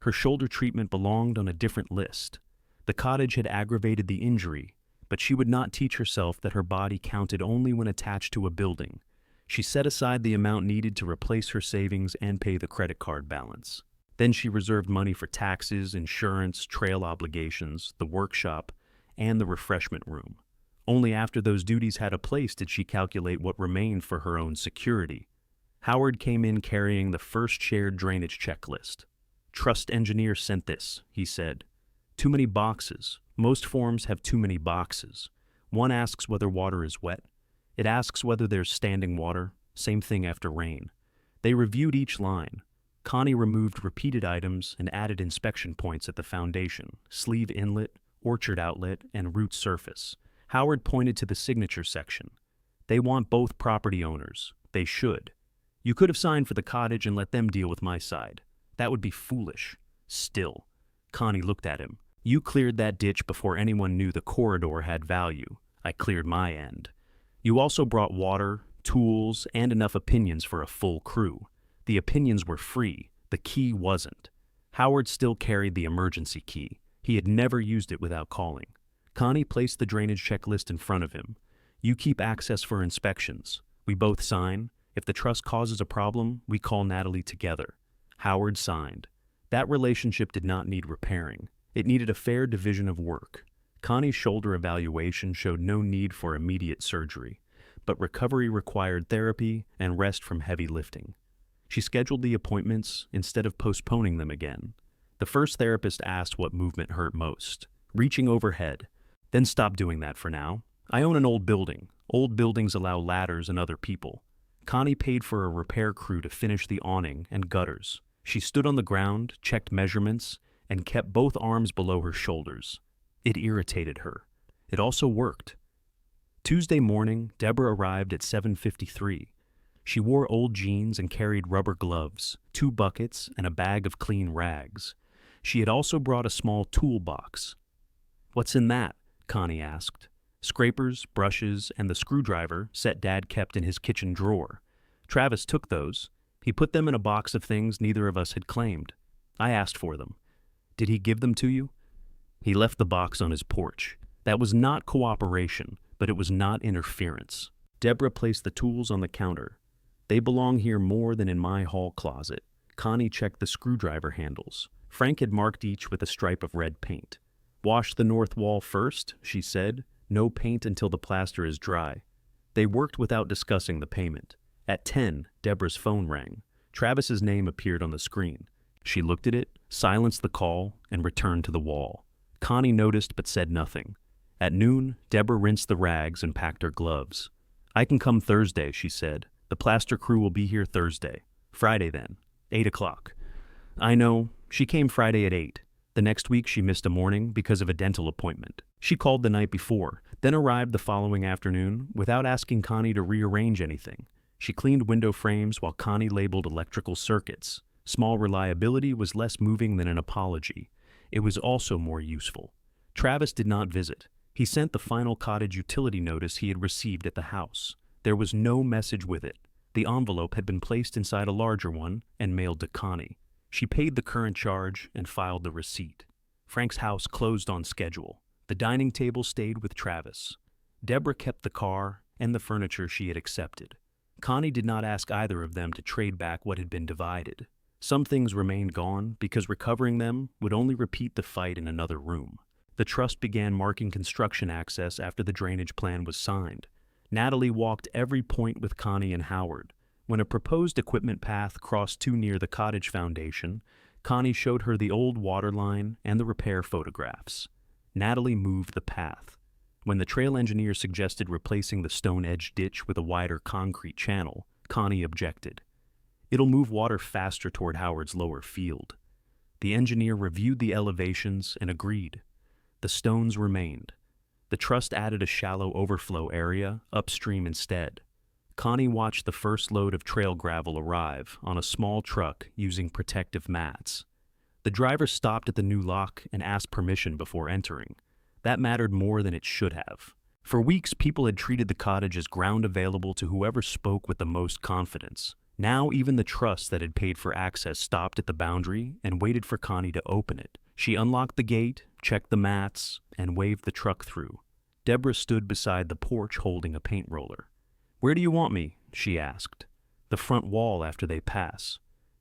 Her shoulder treatment belonged on a different list. The cottage had aggravated the injury, but she would not teach herself that her body counted only when attached to a building. She set aside the amount needed to replace her savings and pay the credit card balance. Then she reserved money for taxes, insurance, trail obligations, the workshop, and the refreshment room. Only after those duties had a place did she calculate what remained for her own security. Howard came in carrying the first shared drainage checklist. "Trust engineer sent this," he said. "Too many boxes. Most forms have too many boxes. 1 asks whether water is wet. It asks whether there's standing water. Same thing after rain." They reviewed each line. Connie removed repeated items and added inspection points at the foundation, sleeve inlet, orchard outlet, and root surface. Howard pointed to the signature section. "They want both property owners. They should. You could have signed for the cottage and let them deal with my side. That would be foolish." "Still." Connie looked at him. "You cleared that ditch before anyone knew the corridor had value. I cleared my end. You also brought water, tools, and enough opinions for a full crew. The opinions were free, the key wasn't. Howard still carried the emergency key. He had never used it without calling. Connie placed the drainage checklist in front of him. You keep access for inspections. We both sign. If the trust causes a problem, we call Natalie together. Howard signed. That relationship did not need repairing. It needed a fair division of work. Connie's shoulder evaluation showed no need for immediate surgery, but recovery required therapy and rest from heavy lifting. She scheduled the appointments instead of postponing them again. The first therapist asked what movement hurt most. Reaching overhead. Then stop doing that for now. I own an old building. Old buildings allow ladders and other people. Connie paid for a repair crew to finish the awning and gutters. She stood on the ground, checked measurements, and kept both arms below her shoulders. It irritated her. It also worked. Tuesday morning, Deborah arrived at 7:53. She wore old jeans and carried rubber gloves, 2 buckets, and a bag of clean rags. She had also brought a small toolbox. "What's in that?" Connie asked. Scrapers, brushes, and the screwdriver set Dad kept in his kitchen drawer. Travis took those. He put them in a box of things neither of us had claimed. I asked for them. Did he give them to you? He left the box on his porch. That was not cooperation, but it was not interference. Deborah placed the tools on the counter. They belong here more than in my hall closet. Connie checked the screwdriver handles. Frank had marked each with a stripe of red paint. Wash the north wall first, she said. No paint until the plaster is dry. They worked without discussing the payment. At 10, Deborah's phone rang. Travis's name appeared on the screen. She looked at it, silenced the call, and returned to the wall. Connie noticed but said nothing. At noon, Deborah rinsed the rags and packed her gloves. I can come Thursday, she said. The plaster crew will be here Thursday. Friday then. 8 o'clock. I know. She came Friday at 8. The next week she missed a morning because of a dental appointment. She called the night before, then arrived the following afternoon without asking Connie to rearrange anything. She cleaned window frames while Connie labeled electrical circuits. Small reliability was less moving than an apology. It was also more useful. Travis did not visit. He sent the final cottage utility notice he had received at the house. There was no message with it. The envelope had been placed inside a larger one and mailed to Connie. She paid the current charge and filed the receipt. Frank's house closed on schedule. The dining table stayed with Travis. Deborah kept the car and the furniture she had accepted. Connie did not ask either of them to trade back what had been divided. Some things remained gone because recovering them would only repeat the fight in another room. The trust began marking construction access after the drainage plan was signed. Natalie walked every point with Connie and Howard. When a proposed equipment path crossed too near the cottage foundation, Connie showed her the old water line and the repair photographs. Natalie moved the path. When the trail engineer suggested replacing the stone-edged ditch with a wider concrete channel, Connie objected. It'll move water faster toward Howard's lower field. The engineer reviewed the elevations and agreed. The stones remained. The trust added a shallow overflow area upstream instead. Connie watched the first load of trail gravel arrive on a small truck using protective mats. The driver stopped at the new lock and asked permission before entering. That mattered more than it should have. For weeks, people had treated the cottage as ground available to whoever spoke with the most confidence. Now, even the trust that had paid for access stopped at the boundary and waited for Connie to open it. She unlocked the gate, checked the mats, and waved the truck through. Deborah stood beside the porch holding a paint roller. "Where do you want me?" she asked. "The front wall after they pass."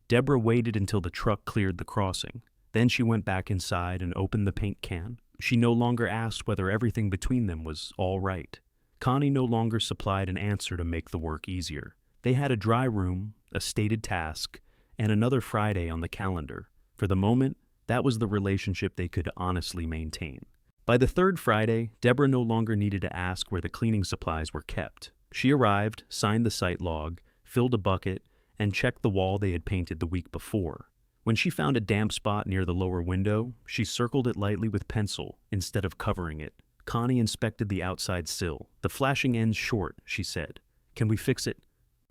Deborah waited until the truck cleared the crossing. Then she went back inside and opened the paint can. She no longer asked whether everything between them was all right. Connie no longer supplied an answer to make the work easier. They had a dry room, a stated task, and another Friday on the calendar. For the moment, that was the relationship they could honestly maintain. By the third Friday, Deborah no longer needed to ask where the cleaning supplies were kept. She arrived, signed the site log, filled a bucket, and checked the wall they had painted the week before. When she found a damp spot near the lower window, she circled it lightly with pencil instead of covering it. Connie inspected the outside sill. "The flashing end's short," she said. "Can we fix it?"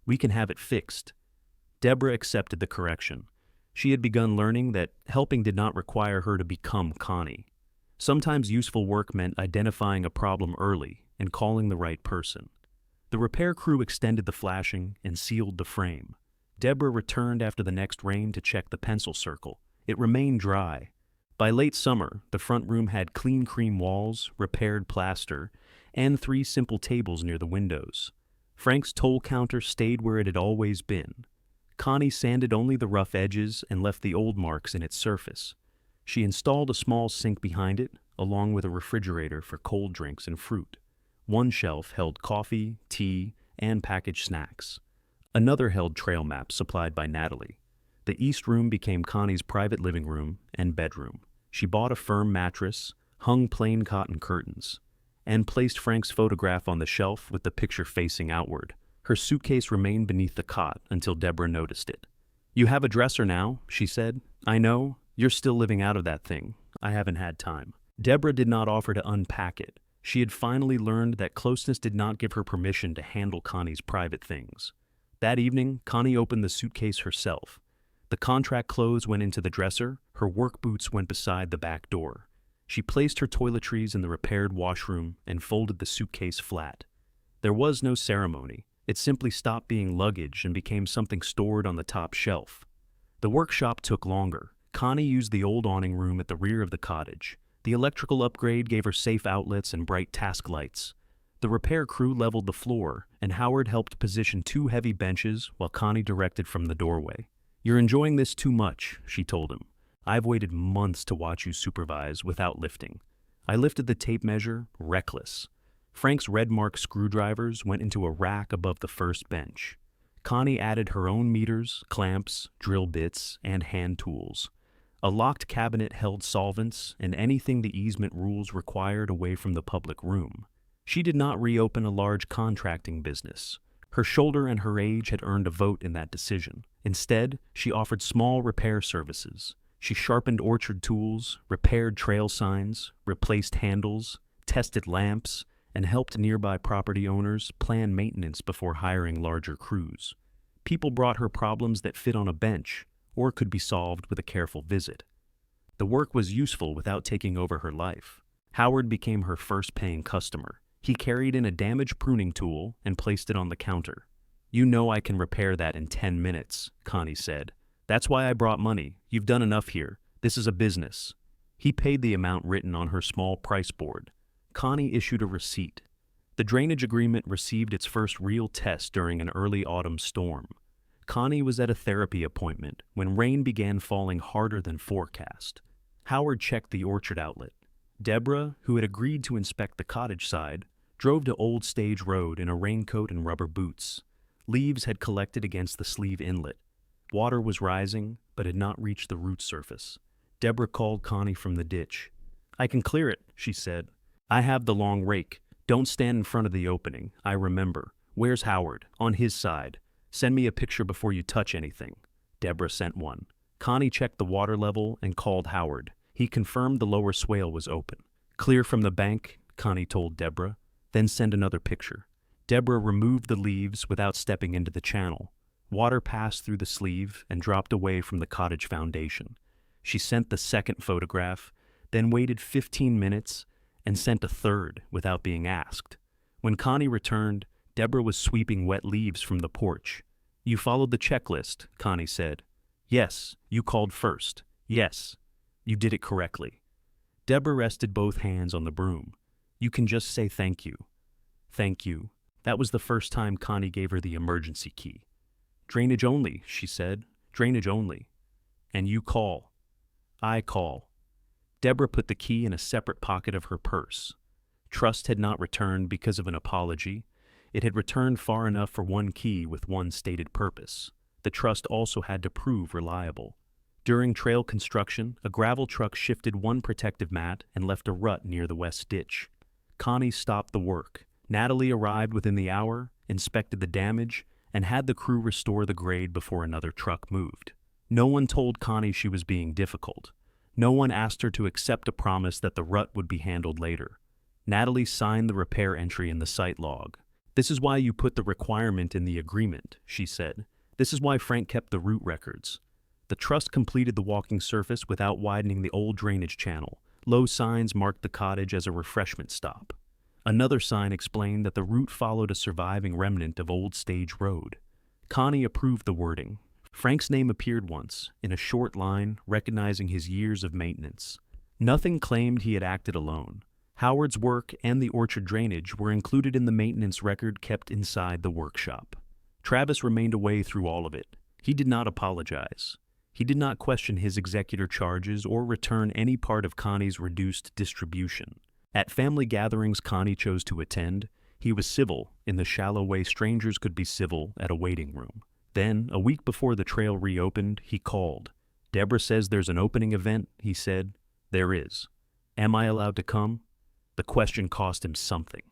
"We can have it fixed." Deborah accepted the correction. She had begun learning that helping did not require her to become Connie. Sometimes useful work meant identifying a problem early and calling the right person. The repair crew extended the flashing and sealed the frame. Deborah returned after the next rain to check the pencil circle. It remained dry. By late summer, the front room had clean cream walls, repaired plaster, and 3 simple tables near the windows. Frank's toll counter stayed where it had always been. Connie sanded only the rough edges and left the old marks in its surface. She installed a small sink behind it, along with a refrigerator for cold drinks and fruit. One shelf held coffee, tea, and packaged snacks. Another held trail maps supplied by Natalie. The east room became Connie's private living room and bedroom. She bought a firm mattress, hung plain cotton curtains, and placed Frank's photograph on the shelf with the picture facing outward. Her suitcase remained beneath the cot until Deborah noticed it. "You have a dresser now," she said. "I know. You're still living out of that thing. I haven't had time." Deborah did not offer to unpack it. She had finally learned that closeness did not give her permission to handle Connie's private things. That evening, Connie opened the suitcase herself. The contract clothes went into the dresser, her work boots went beside the back door. She placed her toiletries in the repaired washroom and folded the suitcase flat. There was no ceremony. It simply stopped being luggage and became something stored on the top shelf. The workshop took longer. Connie used the old awning room at the rear of the cottage. The electrical upgrade gave her safe outlets and bright task lights. The repair crew leveled the floor, and Howard helped position 2 heavy benches while Connie directed from the doorway. "You're enjoying this too much," she told him. "I've waited months to watch you supervise without lifting." I lifted the tape measure, reckless. Frank's red-marked screwdrivers went into a rack above the first bench. Connie added her own meters, clamps, drill bits, and hand tools. A locked cabinet held solvents and anything the easement rules required away from the public room. She did not reopen a large contracting business. Her shoulder and her age had earned a vote in that decision. Instead, she offered small repair services. She sharpened orchard tools, repaired trail signs, replaced handles, tested lamps, and helped nearby property owners plan maintenance before hiring larger crews. People brought her problems that fit on a bench or could be solved with a careful visit. The work was useful without taking over her life. Howard became her first paying customer. He carried in a damaged pruning tool and placed it on the counter. "You know I can repair that in 10 minutes, Connie said. "That's why I brought money. You've done enough here. This is a business." He paid the amount written on her small price board. Connie issued a receipt. The drainage agreement received its first real test during an early autumn storm. Connie was at a therapy appointment when rain began falling harder than forecast. Howard checked the orchard outlet. Deborah, who had agreed to inspect the cottage side, drove to Old Stage Road in a raincoat and rubber boots. Leaves had collected against the sleeve inlet. Water was rising, but had not reached the root surface. Deborah called Connie from the ditch. "I can clear it," she said. "I have the long rake. Don't stand in front of the opening. I remember. Where's Howard? On his side. Send me a picture before you touch anything." Deborah sent one. Connie checked the water level and called Howard. He confirmed the lower swale was open. "Clear from the bank," Connie told Deborah. "Then send another picture." Deborah removed the leaves without stepping into the channel. Water passed through the sleeve and dropped away from the cottage foundation. She sent the second photograph, then waited 15 minutes and sent a third without being asked. When Connie returned, Deborah was sweeping wet leaves from the porch. "You followed the checklist," Connie said. "Yes, you called first. Yes, you did it correctly." Deborah rested both hands on the broom. "You can just say thank you." "Thank you." That was the first time Connie gave her the emergency key. "Drainage only," she said. "Drainage only." "And you call." "I call." Deborah put the key in a separate pocket of her purse. Trust had not returned because of an apology. It had returned far enough for one key with one stated purpose. The trust also had to prove reliable. During trail construction, a gravel truck shifted one protective mat and left a rut near the west ditch. Connie stopped the work. Natalie arrived within the hour, inspected the damage, and had the crew restore the grade before another truck moved. No one told Connie she was being difficult. No one asked her to accept a promise that the rut would be handled later. Natalie signed the repair entry in the site log. "This is why you put the requirement in the agreement," she said. "This is why Frank kept the route records." The trust completed the walking surface without widening the old drainage channel. Low signs marked the cottage as a refreshment stop. Another sign explained that the route followed a surviving remnant of old stage road. Connie approved the wording. Frank's name appeared once, in a short line recognizing his years of maintenance. Nothing claimed he had acted alone. Howard's work and the orchard drainage were included in the maintenance record kept inside the workshop. Travis remained away through all of it. He did not apologize. He did not question his executor charges or return any part of Connie's reduced distribution. At family gatherings Connie chose to attend, he was civil in the shallow way strangers could be civil at a waiting room. Then, a week before the trail reopened, he called. "Deborah says there's an opening event," he said. "There is. Am I allowed to come?" The question cost him something.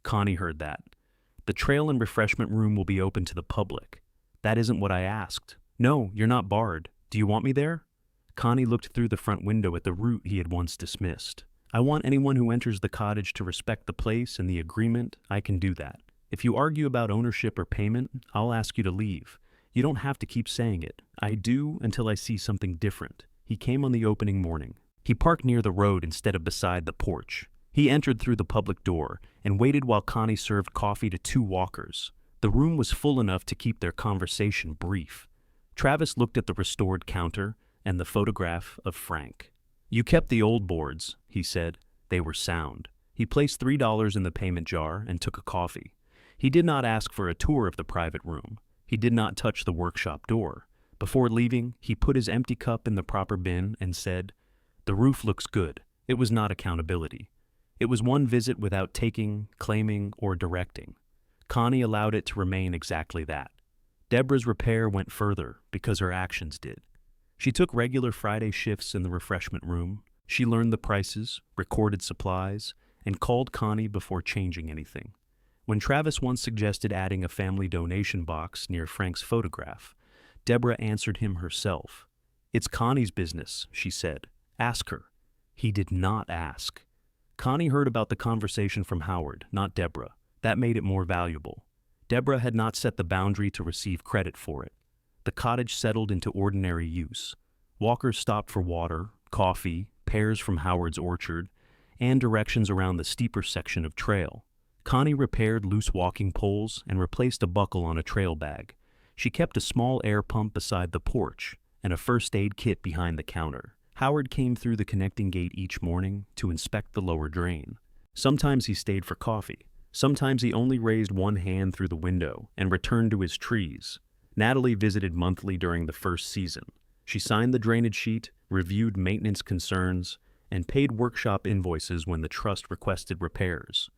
Connie heard that. "The trail and refreshment room will be open to the public." "That isn't what I asked." "No, you're not barred. Do you want me there?" Connie looked through the front window at the route he had once dismissed. "I want anyone who enters the cottage to respect the place and the agreement. I can do that. If you argue about ownership or payment, I'll ask you to leave. You don't have to keep saying it. I do until I see something different." He came on the opening morning. He parked near the road instead of beside the porch. He entered through the public door and waited while Connie served coffee to two walkers. The room was full enough to keep their conversation brief. Travis looked at the restored counter and the photograph of Frank. "You kept the old boards," he said. "They were sound." He placed $3 in the payment jar and took a coffee. He did not ask for a tour of the private room. He did not touch the workshop door. Before leaving, he put his empty cup in the proper bin and said, "The roof looks good." It was not accountability. It was one visit without taking, claiming, or directing. Connie allowed it to remain exactly that. Deborah's repair went further because her actions did. She took regular Friday shifts in the refreshment room. She learned the prices, recorded supplies, and called Connie before changing anything. When Travis once suggested adding a family donation box near Frank's photograph, Deborah answered him herself. "It's Connie's business," she said. "Ask her." He did not ask. Connie heard about the conversation from Howard, not Deborah. That made it more valuable. Deborah had not set the boundary to receive credit for it. The cottage settled into ordinary use. Walkers stopped for water, coffee, pears from Howard's orchard, and directions around the steeper section of trail. Connie repaired loose walking poles and replaced a buckle on a trail bag. She kept a small air pump beside the porch and a first aid kit behind the counter. Howard came through the connecting gate each morning to inspect the lower drain. Sometimes he stayed for coffee. Sometimes he only raised one hand through the window and returned to his trees. Natalie visited monthly during the first season. She signed the drainage sheet, reviewed maintenance concerns, and paid workshop invoices when the trust requested repairs.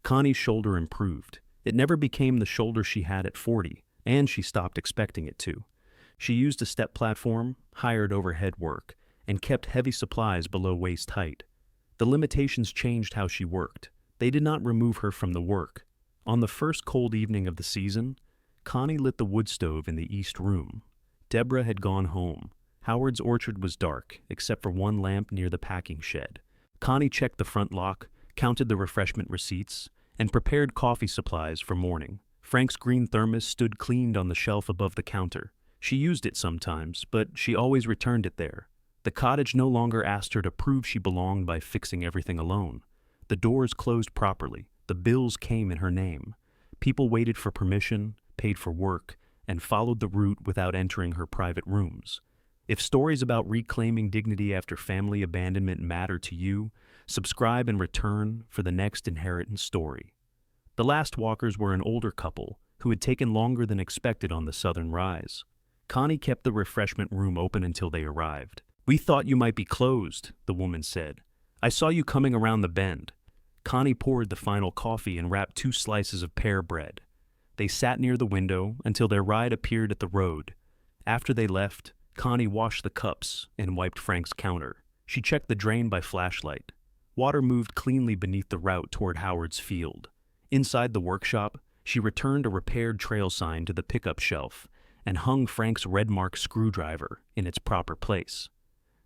Connie's shoulder improved. It never became the shoulder she had at 40, and she stopped expecting it to. She used a step platform, hired overhead work, and kept heavy supplies below waist height. The limitations changed how she worked. They did not remove her from the work. On the first cold evening of the season, Connie lit the wood stove in the east room. Deborah had gone home. Howard's orchard was dark, except for one lamp near the packing shed. Connie checked the front lock, counted the refreshment receipts, and prepared coffee supplies for morning. Frank's green thermos stood cleaned on the shelf above the counter. She used it sometimes, but she always returned it there. The cottage no longer asked her to prove she belonged by fixing everything alone. The doors closed properly. The bills came in her name. People waited for permission, paid for work, and followed the route without entering her private rooms. If stories about reclaiming dignity after family abandonment matter to you, subscribe and return for the next inheritance story. The last walkers were an older couple who had taken longer than expected on the southern rise. Connie kept the refreshment room open until they arrived. "We thought you might be closed," the woman said. "I saw you coming around the bend." Connie poured the final coffee and wrapped 2 slices of pear bread. They sat near the window until their ride appeared at the road. After they left, Connie washed the cups and wiped Frank's counter. She checked the drain by flashlight. Water moved cleanly beneath the route toward Howard's field. Inside the workshop, she returned a repaired trail sign to the pickup shelf and hung Frank's red-marked screwdriver in its proper place.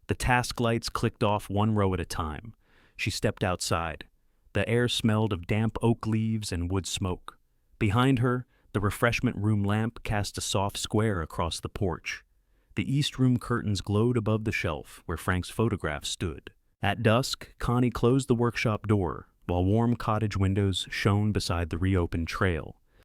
The task lights clicked off one row at a time. She stepped outside. The air smelled of damp oak leaves and wood smoke. Behind her, the refreshment room lamp cast a soft square across the porch. The east room curtains glowed above the shelf where Frank's photograph stood. At dusk, Connie closed the workshop door, while warm cottage windows shone beside the reopened trail.